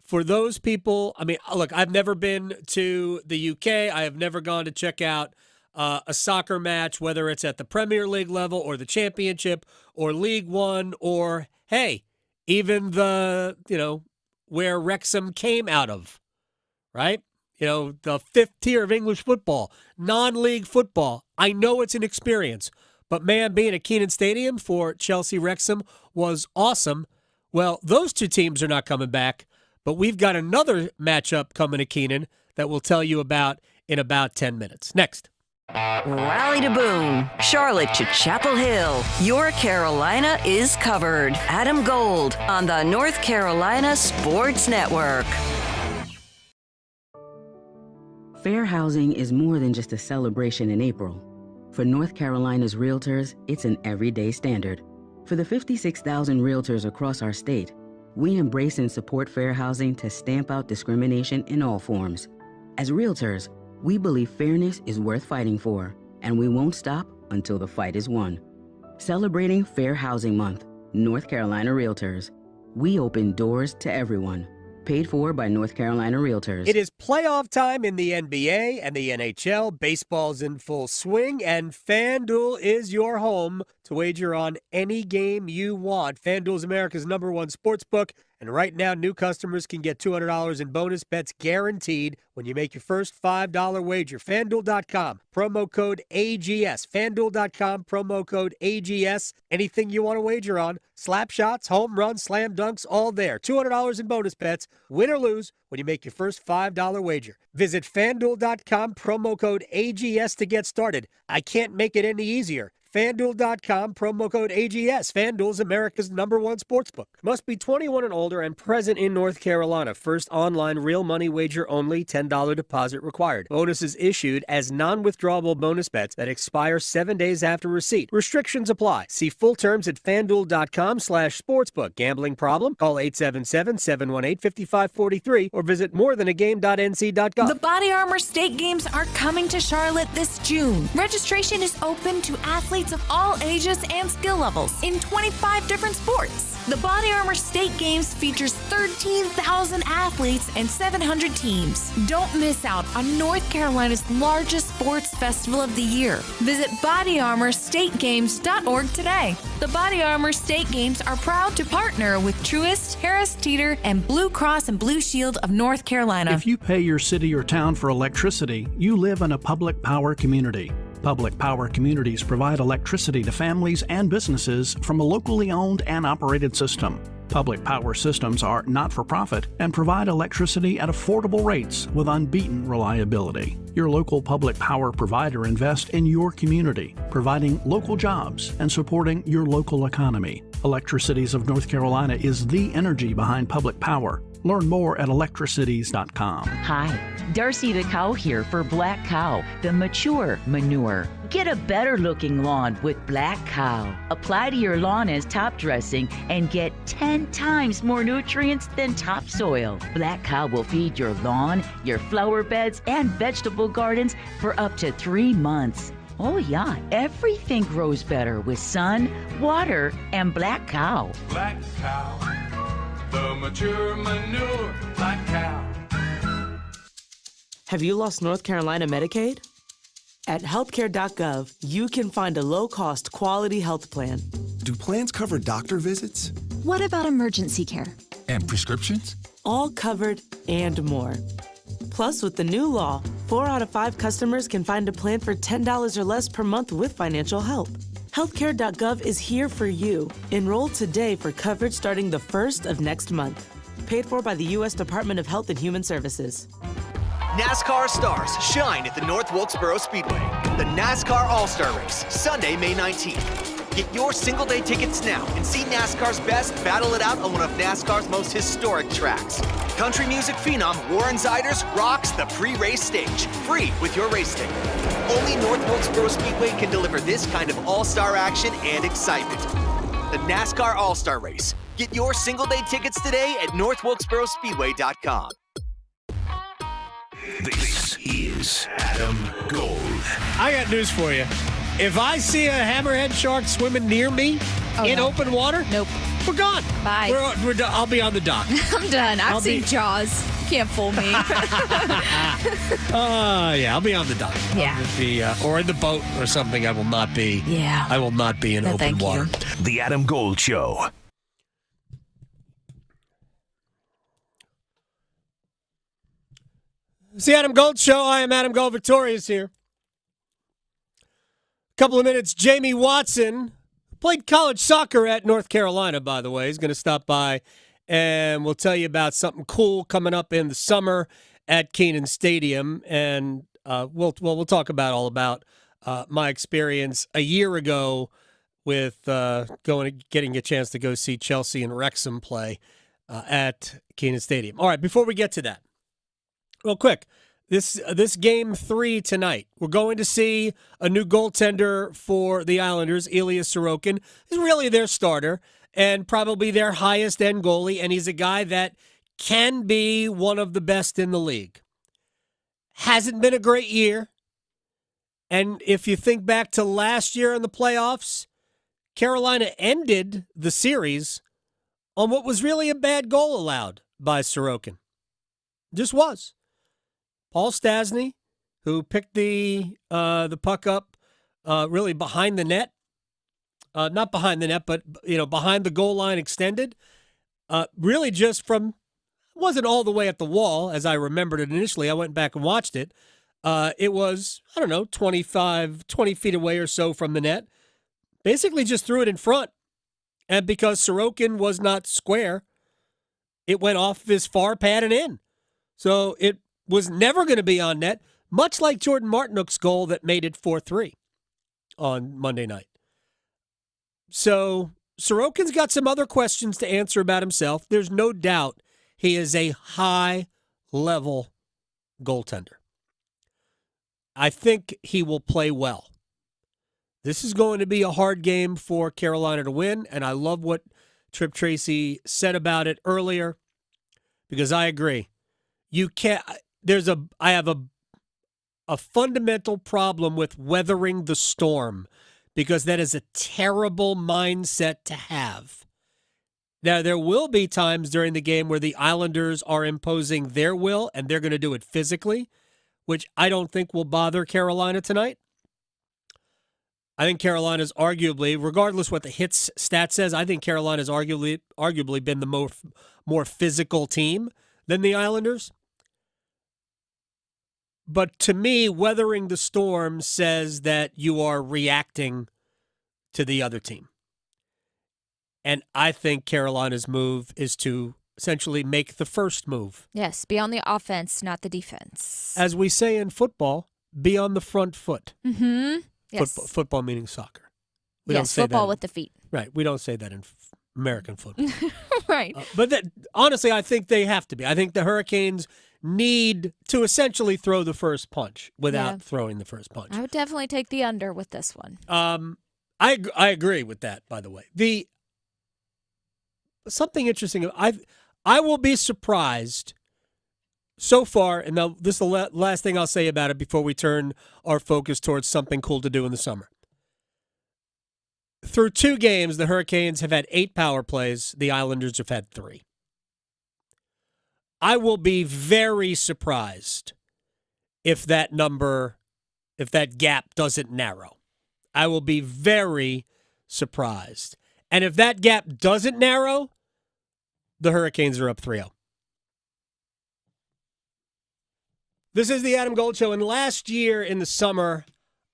Speaker 10: For those people, I mean, look, I've never been to the UK. I have never gone to check out a soccer match, whether it's at the Premier League level or the Championship or League One or, hey, even the, where Wrexham came out of, right? The 5th tier of English football, non-league football. I know it's an experience, but man, being at Kenan Stadium for Chelsea Wrexham was awesome. Well, those two teams are not coming back, but we've got another matchup coming to Kenan that we'll tell you about in about 10 minutes. Next.
Speaker 9: Raleigh to Boone, Charlotte to Chapel Hill. Your Carolina is covered. Adam Gold on the North Carolina Sports Network.
Speaker 2: Fair housing is more than just a celebration in April. For North Carolina's realtors, it's an everyday standard. For the 56,000 realtors across our state, we embrace and support fair housing to stamp out discrimination in all forms. As realtors, we believe fairness is worth fighting for, and we won't stop until the fight is won. Celebrating Fair Housing Month, North Carolina Realtors. We open doors to everyone. Paid for by North Carolina Realtors.
Speaker 10: It is playoff time in the NBA and the NHL. Baseball's in full swing, and FanDuel is your home to wager on any game you want. FanDuel is America's #1 sportsbook, and right now new customers can get $200 in bonus bets guaranteed when you make your first $5 wager. FanDuel.com, promo code AGS. FanDuel.com, promo code AGS. Anything you want to wager on, slap shots, home runs, slam dunks, all there. $200 in bonus bets, win or lose, when you make your first $5 wager. Visit FanDuel.com, promo code AGS to get started. I can't make it any easier. FanDuel.com, promo code AGS. FanDuel's America's #1 sportsbook. Must be 21 and older and present in North Carolina. First online real money wager only. $10 deposit required. Bonuses issued as non-withdrawable bonus bets that expire 7 days after receipt. Restrictions apply. See full terms at FanDuel.com/sportsbook. Gambling problem? Call 877-718-5543 or visit morethanagame.nc.gov.
Speaker 3: The Body Armor State Games are coming to Charlotte this June. Registration is open to athletes of all ages and skill levels in 25 different sports. The Body Armor State Games features 13,000 athletes and 700 teams. Don't miss out on North Carolina's largest sports festival of the year. Visit bodyarmorstategames.org today. The Body Armor State Games are proud to partner with Truist, Harris Teeter, and Blue Cross and Blue Shield of North Carolina.
Speaker 4: If you pay your city or town for electricity, you live in a public power community. Public power communities provide electricity to families and businesses from a locally owned and operated system. Public power systems are not-for-profit and provide electricity at affordable rates with unbeaten reliability. Your local public power provider invests in your community, providing local jobs and supporting your local economy. Electricities of North Carolina is the energy behind public power. Learn more at electricities.com.
Speaker 5: Hi, Darcy the Cow here for Black Cow, the mature manure. Get a better looking lawn with Black Cow. Apply to your lawn as top dressing and get 10 times more nutrients than topsoil. Black Cow will feed your lawn, your flower beds, and vegetable gardens for up to 3 months. Oh yeah, everything grows better with sun, water, and Black Cow.
Speaker 14: Black Cow, the mature manure, Black Cow.
Speaker 17: Have you lost North Carolina Medicaid?
Speaker 6: At healthcare.gov, you can find a low-cost quality health plan.
Speaker 16: Do plans cover doctor visits?
Speaker 17: What about emergency care?
Speaker 16: And prescriptions?
Speaker 6: All covered and more. Plus, with the new law, 4 out of 5 customers can find a plan for $10 or less per month with financial help. Healthcare.gov is here for you. Enroll today for coverage starting the 1st of next month. Paid for by the U.S. Department of Health and Human Services.
Speaker 18: NASCAR stars shine at the North Wilkesboro Speedway. The NASCAR All-Star Race, Sunday, May 19th. Get your single-day tickets now and see NASCAR's best battle it out on one of NASCAR's most historic tracks. Country music phenom Warren Ziders rocks the pre-race stage, free with your race ticket. Only North Wilkesboro Speedway can deliver this kind of all-star action and excitement. The NASCAR All-Star Race. Get your single-day tickets today at northwilkesborospeedway.com.
Speaker 15: This is Adam Gold.
Speaker 10: I got news for you. If I see a hammerhead shark swimming near me in open water,
Speaker 11: nope,
Speaker 10: we're gone.
Speaker 11: Bye.
Speaker 10: We're done. I'll be on the dock.
Speaker 11: I'm done. I've seen Jaws. You can't fool me.
Speaker 10: Yeah, I'll be on the dock.
Speaker 11: Yeah.
Speaker 10: I'll be, or in the boat or something. I will not be.
Speaker 11: Yeah.
Speaker 10: I will not be in open water.
Speaker 15: The Adam Gold Show.
Speaker 10: It's the Adam Gold Show. I am Adam Gold. Victoria's here. Couple of minutes. Jamie Watson played college soccer at North Carolina, by the way. He's going to stop by, and we'll tell you about something cool coming up in the summer at Kenan Stadium. And we'll talk about all about my experience a year ago with getting a chance to go see Chelsea and Wrexham play at Kenan Stadium. All right, before we get to that, real quick. This game 3 tonight, we're going to see a new goaltender for the Islanders, Ilya Sorokin. He's really their starter and probably their highest end goalie, and he's a guy that can be one of the best in the league. Hasn't been a great year, and if you think back to last year in the playoffs, Carolina ended the series on what was really a bad goal allowed by Sorokin. Just was. Paul Stastny, who picked the puck up really behind the net, not behind the net, but behind the goal line extended, really just from, wasn't all the way at the wall as I remembered it initially. I went back and watched it. It was, 20 feet away or so from the net. Basically just threw it in front. And because Sorokin was not square, it went off his far pad and in. So it was never going to be on net, much like Jordan Martinook's goal that made it 4-3 on Monday night. So Sorokin's got some other questions to answer about himself. There's no doubt he is a high-level goaltender. I think he will play well. This is going to be a hard game for Carolina to win, and I love what Tripp Tracy said about it earlier, because I agree. You can't. I have a fundamental problem with weathering the storm, because that is a terrible mindset to have. Now, there will be times during the game where the Islanders are imposing their will, and they're going to do it physically, which I don't think will bother Carolina tonight. I think Carolina's arguably, regardless what the hits stat says, I think Carolina's arguably been the more physical team than the Islanders. But to me, weathering the storm says that you are reacting to the other team. And I think Carolina's move is to essentially make the first move.
Speaker 11: Yes, be on the offense, not the defense.
Speaker 10: As we say in football, be on the front foot.
Speaker 11: Mm-hmm. Yes.
Speaker 10: Football meaning soccer. We
Speaker 11: yes,
Speaker 10: don't say
Speaker 11: football
Speaker 10: that
Speaker 11: with the feet.
Speaker 10: Right. We don't say that in American football.
Speaker 11: Right.
Speaker 10: But honestly, I think they have to be. I think the Hurricanes need to essentially throw the first punch without throwing the first punch.
Speaker 11: I would definitely take the under with this one.
Speaker 10: I agree with that, by the way. Something interesting, I will be surprised so far, and now this is the last thing I'll say about it before we turn our focus towards something cool to do in the summer. Through 2 games, the Hurricanes have had 8 power plays. The Islanders have had 3. I will be very surprised if that number if that gap doesn't narrow. I will be very surprised. And if that gap doesn't narrow, the Hurricanes are up 3-0. This is the Adam Gold Show, and last year in the summer,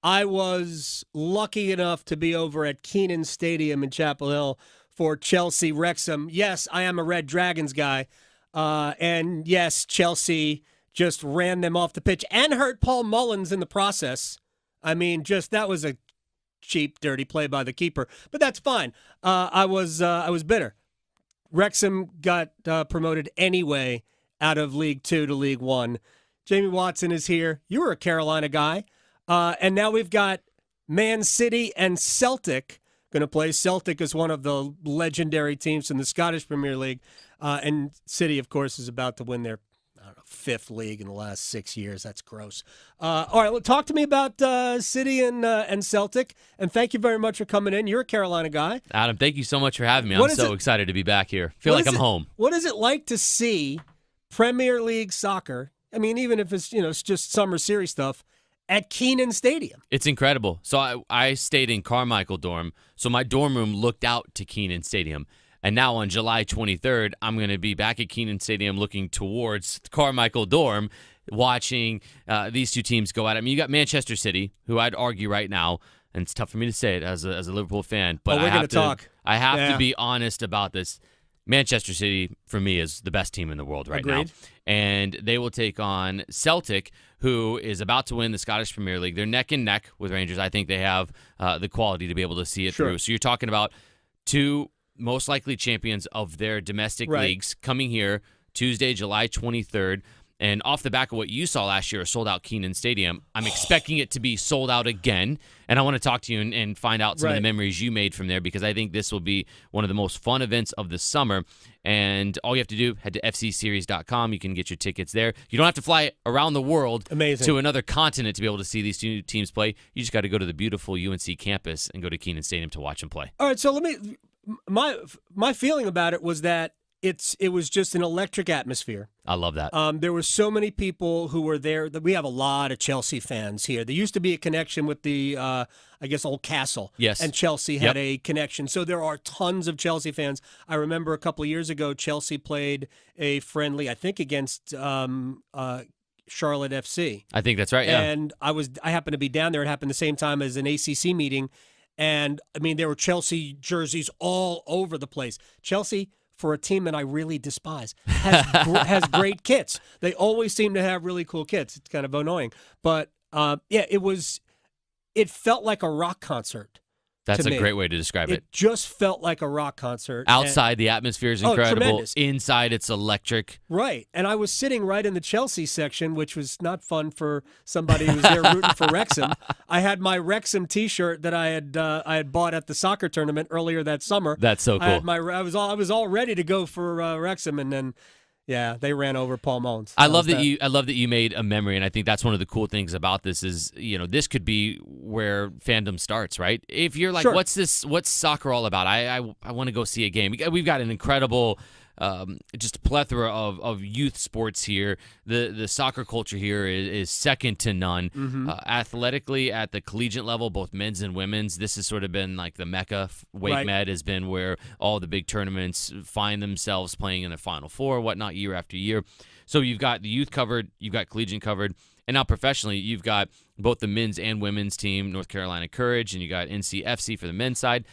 Speaker 10: I was lucky enough to be over at Kenan Stadium in Chapel Hill for Chelsea Wrexham. Yes, I am a Red Dragons guy, and yes, Chelsea just ran them off the pitch and hurt Paul Mullins in the process. I mean, that was a cheap, dirty play by the keeper, but that's fine. I was bitter. Wrexham got promoted anyway out of League 2 to League 1. Jamie Watson is here. You were a Carolina guy. And now we've got Man City and Celtic going to play. Celtic is one of the legendary teams in the Scottish Premier League. And City, of course, is about to win their fifth league in the last 6 years. That's gross. All right, well, talk to me about City and Celtic. And thank you very much for coming in. You're a Carolina guy.
Speaker 7: Adam, thank you so much for having me. I'm so excited to be back here. Feel like I'm home.
Speaker 10: What is it like to see Premier League soccer? I mean, even if it's just summer series stuff at Kenan Stadium.
Speaker 7: It's incredible. So I stayed in Carmichael dorm, so my dorm room looked out to Kenan Stadium. And now on July 23rd, I'm going to be back at Kenan Stadium looking towards Carmichael dorm, watching these two teams go at it. I mean, you got Manchester City, who I'd argue right now, and it's tough for me to say it as a Liverpool fan, but
Speaker 10: we're going to talk.
Speaker 7: I have to be honest about this. Manchester City, for me, is the best team in the world right now. And they will take on Celtic, who is about to win the Scottish Premier League. They're neck and neck with Rangers. I think they have the quality to be able to see it through. So you're talking about two most likely champions of their domestic leagues coming here Tuesday, July 23rd. And off the back of what you saw last year, a sold-out Kenan Stadium, I'm expecting it to be sold out again. And I want to talk to you and find out some of the memories you made from there, because I think this will be one of the most fun events of the summer. And all you have to do, head to fcseries.com. You can get your tickets there. You don't have to fly around the world to another continent to be able to see these two teams play. You just got to go to the beautiful UNC campus and go to Kenan Stadium to watch them play.
Speaker 10: All right, so my feeling about it was that it was just an electric atmosphere.
Speaker 7: I love that.
Speaker 10: There were so many people who were there. We have a lot of Chelsea fans here. There used to be a connection with the, Old Castle.
Speaker 7: Yes.
Speaker 10: And Chelsea had a connection. So there are tons of Chelsea fans. I remember a couple of years ago, Chelsea played a friendly, I think, against Charlotte FC.
Speaker 7: I think that's right, yeah.
Speaker 10: And I happened to be down there. It happened the same time as an ACC meeting. And, I mean, there were Chelsea jerseys all over the place. Chelsea, for a team that I really despise, has great kits. They always seem to have really cool kits. It's kind of annoying. But, it felt like a rock concert.
Speaker 7: That's a great way to describe it.
Speaker 10: It just felt like a rock concert.
Speaker 7: Outside, the atmosphere is incredible.
Speaker 10: Tremendous.
Speaker 7: Inside, it's electric.
Speaker 10: Right. And I was sitting right in the Chelsea section, which was not fun for somebody who's there rooting for Wrexham. I had my Wrexham T-shirt that I had bought at the soccer tournament earlier that summer.
Speaker 7: That's so cool.
Speaker 10: I was all ready to go for Wrexham, and then they ran over Paul Mullins.
Speaker 7: I love that you made a memory, and I think that's one of the cool things about this is, this could be where fandom starts, right? If you're like, what's soccer all about? I want to go see a game. We've got an incredible just a plethora of youth sports here. The soccer culture here is second to none.
Speaker 10: Mm-hmm.
Speaker 7: Athletically, at the collegiate level, both men's and women's, this has sort of been like the mecca. Wake Med has been where all the big tournaments find themselves playing in the Final Four, whatnot, year after year. So you've got the youth covered, you've got collegiate covered, and now professionally, you've got both the men's and women's team, North Carolina Courage, and you got NCFC for the men's side.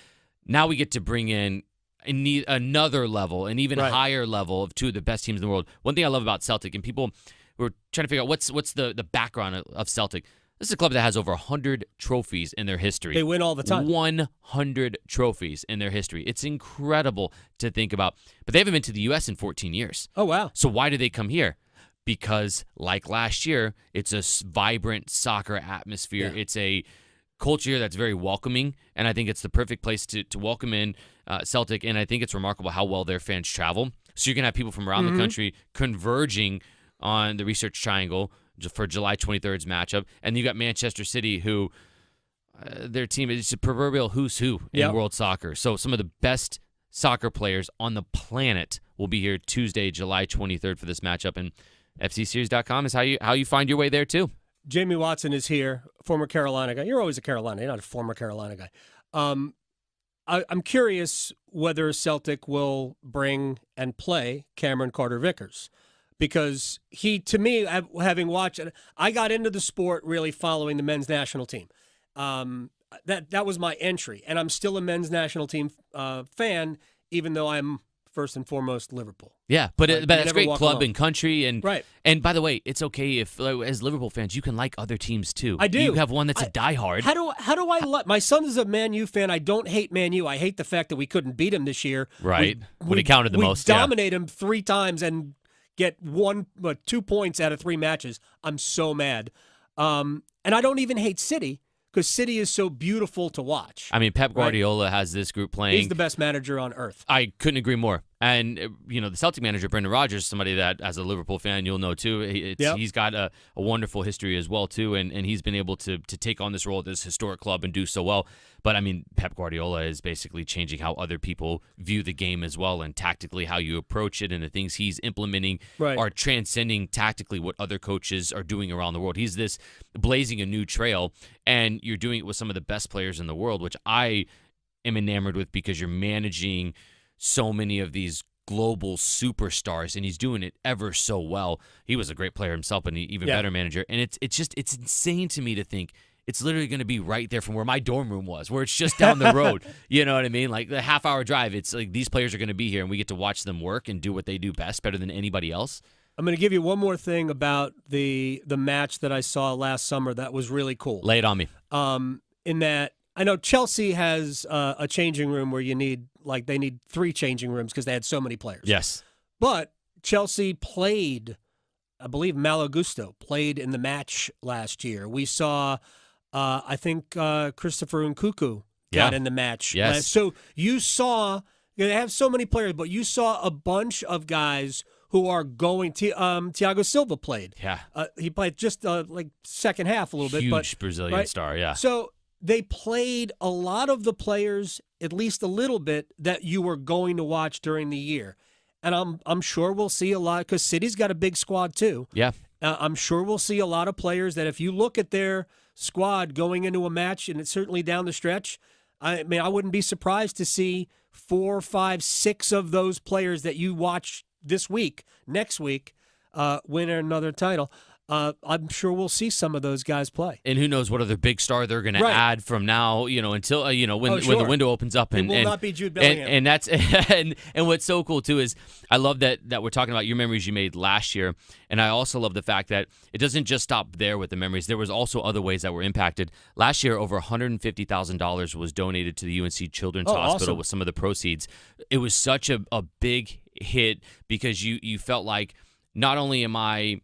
Speaker 7: Now we get to bring in another level, an even higher level of two of the best teams in the world. One thing I love about Celtic, and people who are trying to figure out what's the background of Celtic. This is a club that has over 100 trophies in their history.
Speaker 10: They win all the time.
Speaker 7: 100 trophies in their history. It's incredible to think about. But they haven't been to the U.S. in 14 years.
Speaker 10: Oh, wow.
Speaker 7: So why do they come here? Because, like last year, it's a vibrant soccer atmosphere.
Speaker 10: Yeah.
Speaker 7: It's a culture that's very welcoming, and I think it's the perfect place to welcome in Celtic, and I think it's remarkable how well their fans travel. So you're going to have people from around the country converging on the Research Triangle for July 23rd's matchup, and you got Manchester City, who their team is a proverbial who's who in world soccer. So some of the best soccer players on the planet will be here Tuesday, July 23rd for this matchup, and FCSeries.com is how you find your way there too.
Speaker 10: Jamie Watson is here, former Carolina guy. You're always a Carolina. You're not a former Carolina guy. I'm curious whether Celtic will bring and play Cameron Carter-Vickers, because he, to me, having watched it, I got into the sport really following the men's national team. That was my entry, and I'm still a men's national team fan, even though I'm first and foremost Liverpool.
Speaker 7: Yeah, but that's a great club
Speaker 10: alone.
Speaker 7: and country. And
Speaker 10: right.
Speaker 7: And by the way, it's okay if, as Liverpool fans, you can like other teams too.
Speaker 10: I do.
Speaker 7: You have one that's a diehard.
Speaker 10: How do I like? My son is a Man U fan. I don't hate Man U. I hate the fact that we couldn't beat him this year.
Speaker 7: Right. When he counted the most.
Speaker 10: We dominate him 3 times and get 2 points out of 3 matches. I'm so mad. And I don't even hate City, because City is so beautiful to watch.
Speaker 7: I mean, Pep Guardiola has this group playing.
Speaker 10: He's the best manager on earth.
Speaker 7: I couldn't agree more. And, the Celtic manager, Brendan Rodgers, somebody that, as a Liverpool fan, you'll know, too. He's got a wonderful history as well, too, and he's been able to take on this role at this historic club and do so well. But, I mean, Pep Guardiola is basically changing how other people view the game as well, and tactically how you approach it, and the things he's implementing are transcending tactically what other coaches are doing around the world. He's blazing a new trail, and you're doing it with some of the best players in the world, which I am enamored with, because you're managing so many of these global superstars, and he's doing it ever so well. He was a great player himself, and an even better manager. And it's insane to me to think it's literally going to be right there from where my dorm room was, where it's just down the road. You know what I mean? Like the half-hour drive. It's like these players are going to be here, and we get to watch them work and do what they do best, better than anybody else.
Speaker 10: I'm going to give you one more thing about the match that I saw last summer that was really cool.
Speaker 7: Lay it on me.
Speaker 10: In that, I know Chelsea has a changing room where they need 3 changing rooms because they had so many players.
Speaker 7: Yes.
Speaker 10: But Chelsea played, I believe Malo Gusto played in the match last year. We saw, I think, Christopher Nkunku got in the match.
Speaker 7: Yes.
Speaker 10: So you saw, they have so many players, but you saw a bunch of guys who are going. Thiago Silva played.
Speaker 7: Yeah.
Speaker 10: He played just second half a little bit.
Speaker 7: Huge Brazilian star, yeah.
Speaker 10: So they played a lot of the players, at least a little bit, that you were going to watch during the year. And I'm sure we'll see a lot, because City's got a big squad too.
Speaker 7: Yeah.
Speaker 10: I'm sure we'll see a lot of players that if you look at their squad going into a match, and it's certainly down the stretch, I mean, I wouldn't be surprised to see 4, 5, 6 of those players that you watch this week, next week, win another title. I'm sure we'll see some of those guys play.
Speaker 7: And who knows what other big star they're going to add from now, until when the window opens up. And
Speaker 10: it will not be Jude Bellingham.
Speaker 7: And that's and what's so cool too is I love that we're talking about your memories you made last year, and I also love the fact that it doesn't just stop there with the memories. There was also other ways that were impacted. Last year, over $150,000 was donated to the UNC Children's Hospital with some of the proceeds. It was such a big hit, because you felt like, not only am I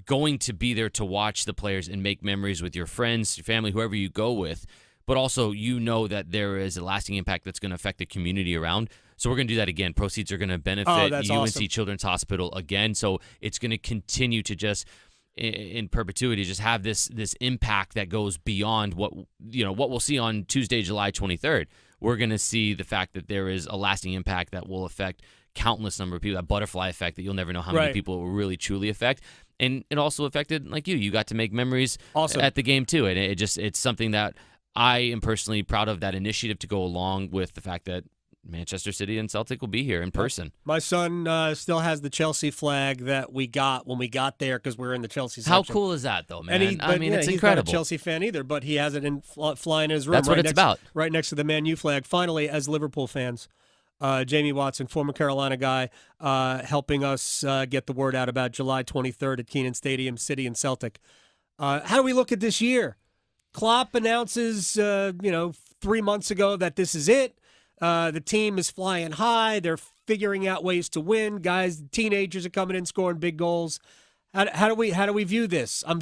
Speaker 7: going to be there to watch the players and make memories with your friends, your family, whoever you go with, but also that there is a lasting impact that's going to affect the community around. So we're going to do that again. Proceeds are going to benefit the UNC Children's Hospital again. So it's going to continue to just, in perpetuity, just have this impact that goes beyond what we'll see on Tuesday, July 23rd. We're going to see the fact that there is a lasting impact that will affect countless number of people, that butterfly effect that you'll never know how many people it will really truly affect. And it also affected, like you got to make memories at the game too. And it's something that I am personally proud of, that initiative to go along with the fact that Manchester City and Celtic will be here in person.
Speaker 10: My son still has the Chelsea flag that we got when we got there, because we're in the Chelsea section.
Speaker 7: How cool is that, though, man?
Speaker 10: It's incredible. He's not a Chelsea fan either, but he has it flying in his room.
Speaker 7: That's what it's about.
Speaker 10: Right next to the Man U flag. Finally, as Liverpool fans, Jamie Watson, former Carolina guy, helping us get the word out about July 23rd at Kenan Stadium, City and Celtic. How do we look at this year? Klopp announces, 3 months ago that this is it. The team is flying high. They're figuring out ways to win. Guys, teenagers are coming in, scoring big goals. How do we view this? I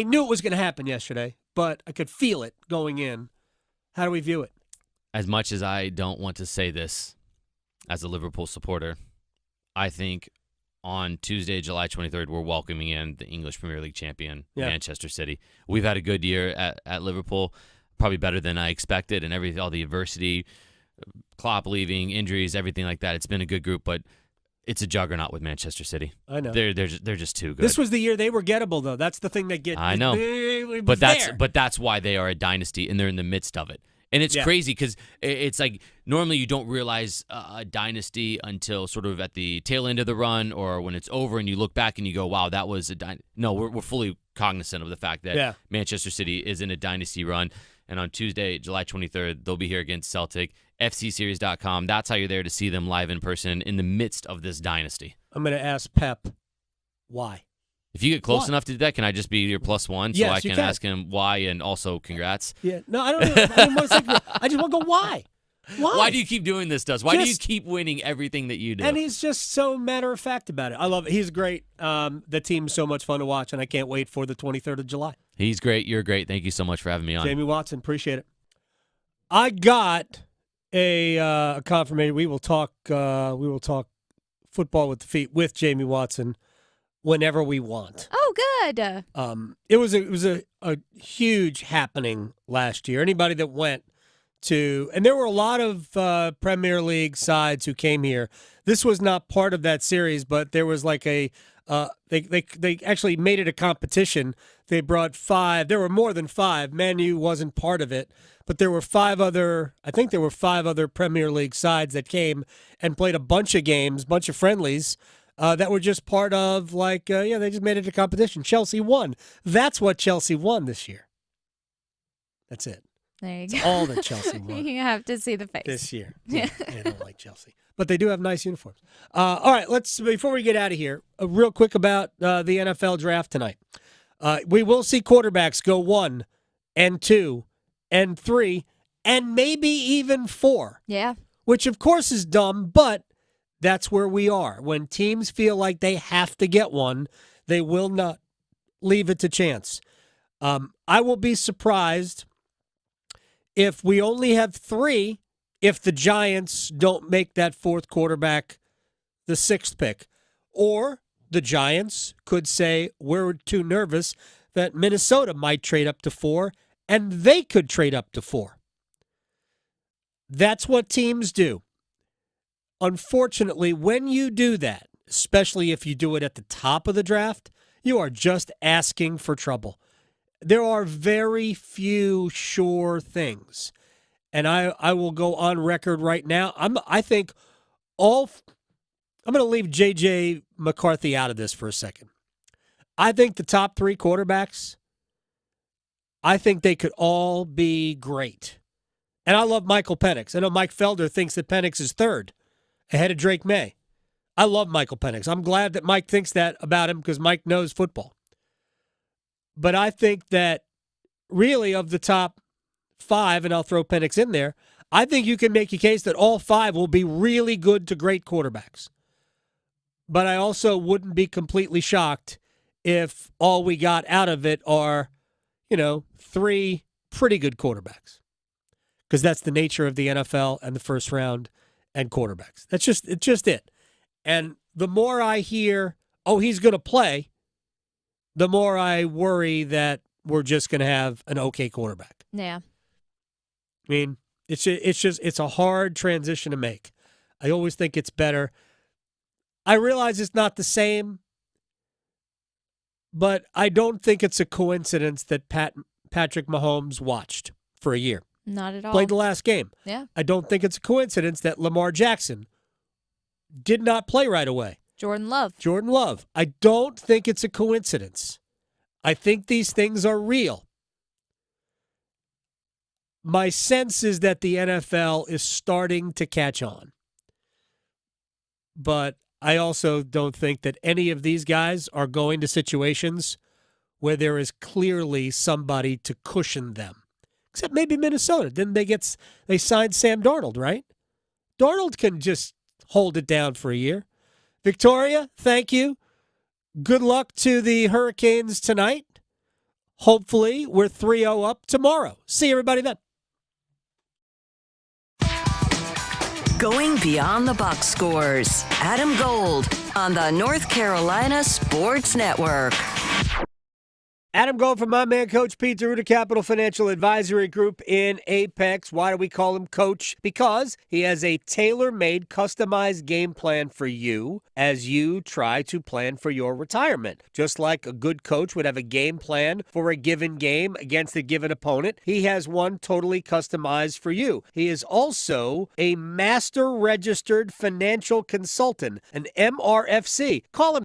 Speaker 10: knew it was going to happen yesterday, but I could feel it going in. How do we view it?
Speaker 7: As much as I don't want to say this as a Liverpool supporter, I think on Tuesday, July 23rd, we're welcoming in the English Premier League champion, Manchester City. We've had a good year at Liverpool, probably better than I expected, and all the adversity, Klopp leaving, injuries, everything like that. It's been a good group, but it's a juggernaut with Manchester City.
Speaker 10: I know.
Speaker 7: They're just too good.
Speaker 10: This was the year they were gettable, though. That's the thing that gets.
Speaker 7: I know. But that's why they are a dynasty, and they're in the midst of it. And it's crazy because it's like normally you don't realize a dynasty until sort of at the tail end of the run or when it's over and you look back and you go, wow, that was a dynasty. No, we're fully cognizant of the fact that Manchester City is in a dynasty run. And on Tuesday, July 23rd, they'll be here against Celtic. FCSeries.com. That's how you're there to see them live in person in the midst of this dynasty.
Speaker 10: I'm going to ask Pep why.
Speaker 7: If you get close enough to do that, can I just be your +1 so I can ask him why and also congrats?
Speaker 10: Yeah. No, I don't know. I just want to go, why? Why?
Speaker 7: Why do you keep doing this to us? Why do you keep winning everything that you do?
Speaker 10: And he's just so matter-of-fact about it. I love it. He's great. The team's so much fun to watch, and I can't wait for the 23rd of July.
Speaker 7: He's great. You're great. Thank you so much for having me on.
Speaker 10: Jamie Watson, appreciate it. I got a confirmation. We will talk football with the feet with Jamie Watson whenever we want.
Speaker 11: Oh, good.
Speaker 10: It was a huge happening last year. Anybody that went to, and there were a lot of Premier League sides who came here. This was not part of that series, but there was like they actually made it a competition. They brought 5. There were more than 5. Man U wasn't part of it, but there were 5 other. I think there were 5 other Premier League sides that came and played a bunch of games, bunch of friendlies. That were just part of, they just made it a competition. Chelsea won. That's what Chelsea won this year. That's it.
Speaker 11: There you
Speaker 10: That's
Speaker 11: go.
Speaker 10: all that Chelsea won.
Speaker 11: You have to see the face.
Speaker 10: This year. Yeah, they don't like Chelsea. But they do have nice uniforms. All right, before we get out of here, real quick about the NFL draft tonight. We will see quarterbacks go 1 and 2 and 3 and maybe even 4.
Speaker 11: Yeah.
Speaker 10: Which, of course, is dumb, but that's where we are. When teams feel like they have to get one, they will not leave it to chance. I will be surprised if we only have 3 if the Giants don't make that 4th quarterback the 6th pick. Or the Giants could say, we're too nervous, that Minnesota might trade up to 4, and they could trade up to 4. That's what teams do. Unfortunately, when you do that, especially if you do it at the top of the draft, you are just asking for trouble. There are very few sure things. And I will go on record right now. I'm going to leave J.J. McCarthy out of this for a second. I think the top 3 quarterbacks, I think they could all be great. And I love Michael Penix. I know Mike Felder thinks that Penix is 3rd. Ahead of Drake May. I love Michael Penix. I'm glad that Mike thinks that about him because Mike knows football. But I think that really of the top 5, and I'll throw Penix in there, I think you can make a case that all 5 will be really good to great quarterbacks. But I also wouldn't be completely shocked if all we got out of it are, 3 pretty good quarterbacks. Because that's the nature of the NFL and the first round and quarterbacks. It's just it. And the more I hear, he's going to play, the more I worry that we're just going to have an okay quarterback.
Speaker 11: Yeah.
Speaker 10: I mean, it's a hard transition to make. I always think it's better. I realize it's not the same, but I don't think it's a coincidence that Patrick Mahomes watched for a year.
Speaker 11: Not at all.
Speaker 10: Played the last game.
Speaker 11: Yeah.
Speaker 10: I don't think it's a coincidence that Lamar Jackson did not play right away.
Speaker 11: Jordan Love.
Speaker 10: I don't think it's a coincidence. I think these things are real. My sense is that the NFL is starting to catch on. But I also don't think that any of these guys are going to situations where there is clearly somebody to cushion them. Except maybe Minnesota. Didn't they signed Sam Darnold, right? Darnold can just hold it down for a year. Victoria, thank you. Good luck to the Hurricanes tonight. Hopefully, we're 3-0 up tomorrow. See everybody then.
Speaker 9: Going beyond the box scores. Adam Gold on the North Carolina Sports Network.
Speaker 10: Adam Gold from my man, Coach Pete Deruta, Capital Financial Advisory Group in Apex. Why do we call him Coach? Because he has a tailor-made, customized game plan for you as you try to plan for your retirement. Just like a good coach would have a game plan for a given game against a given opponent, he has one totally customized for you. He is also a master registered financial consultant, an MRFC. Call him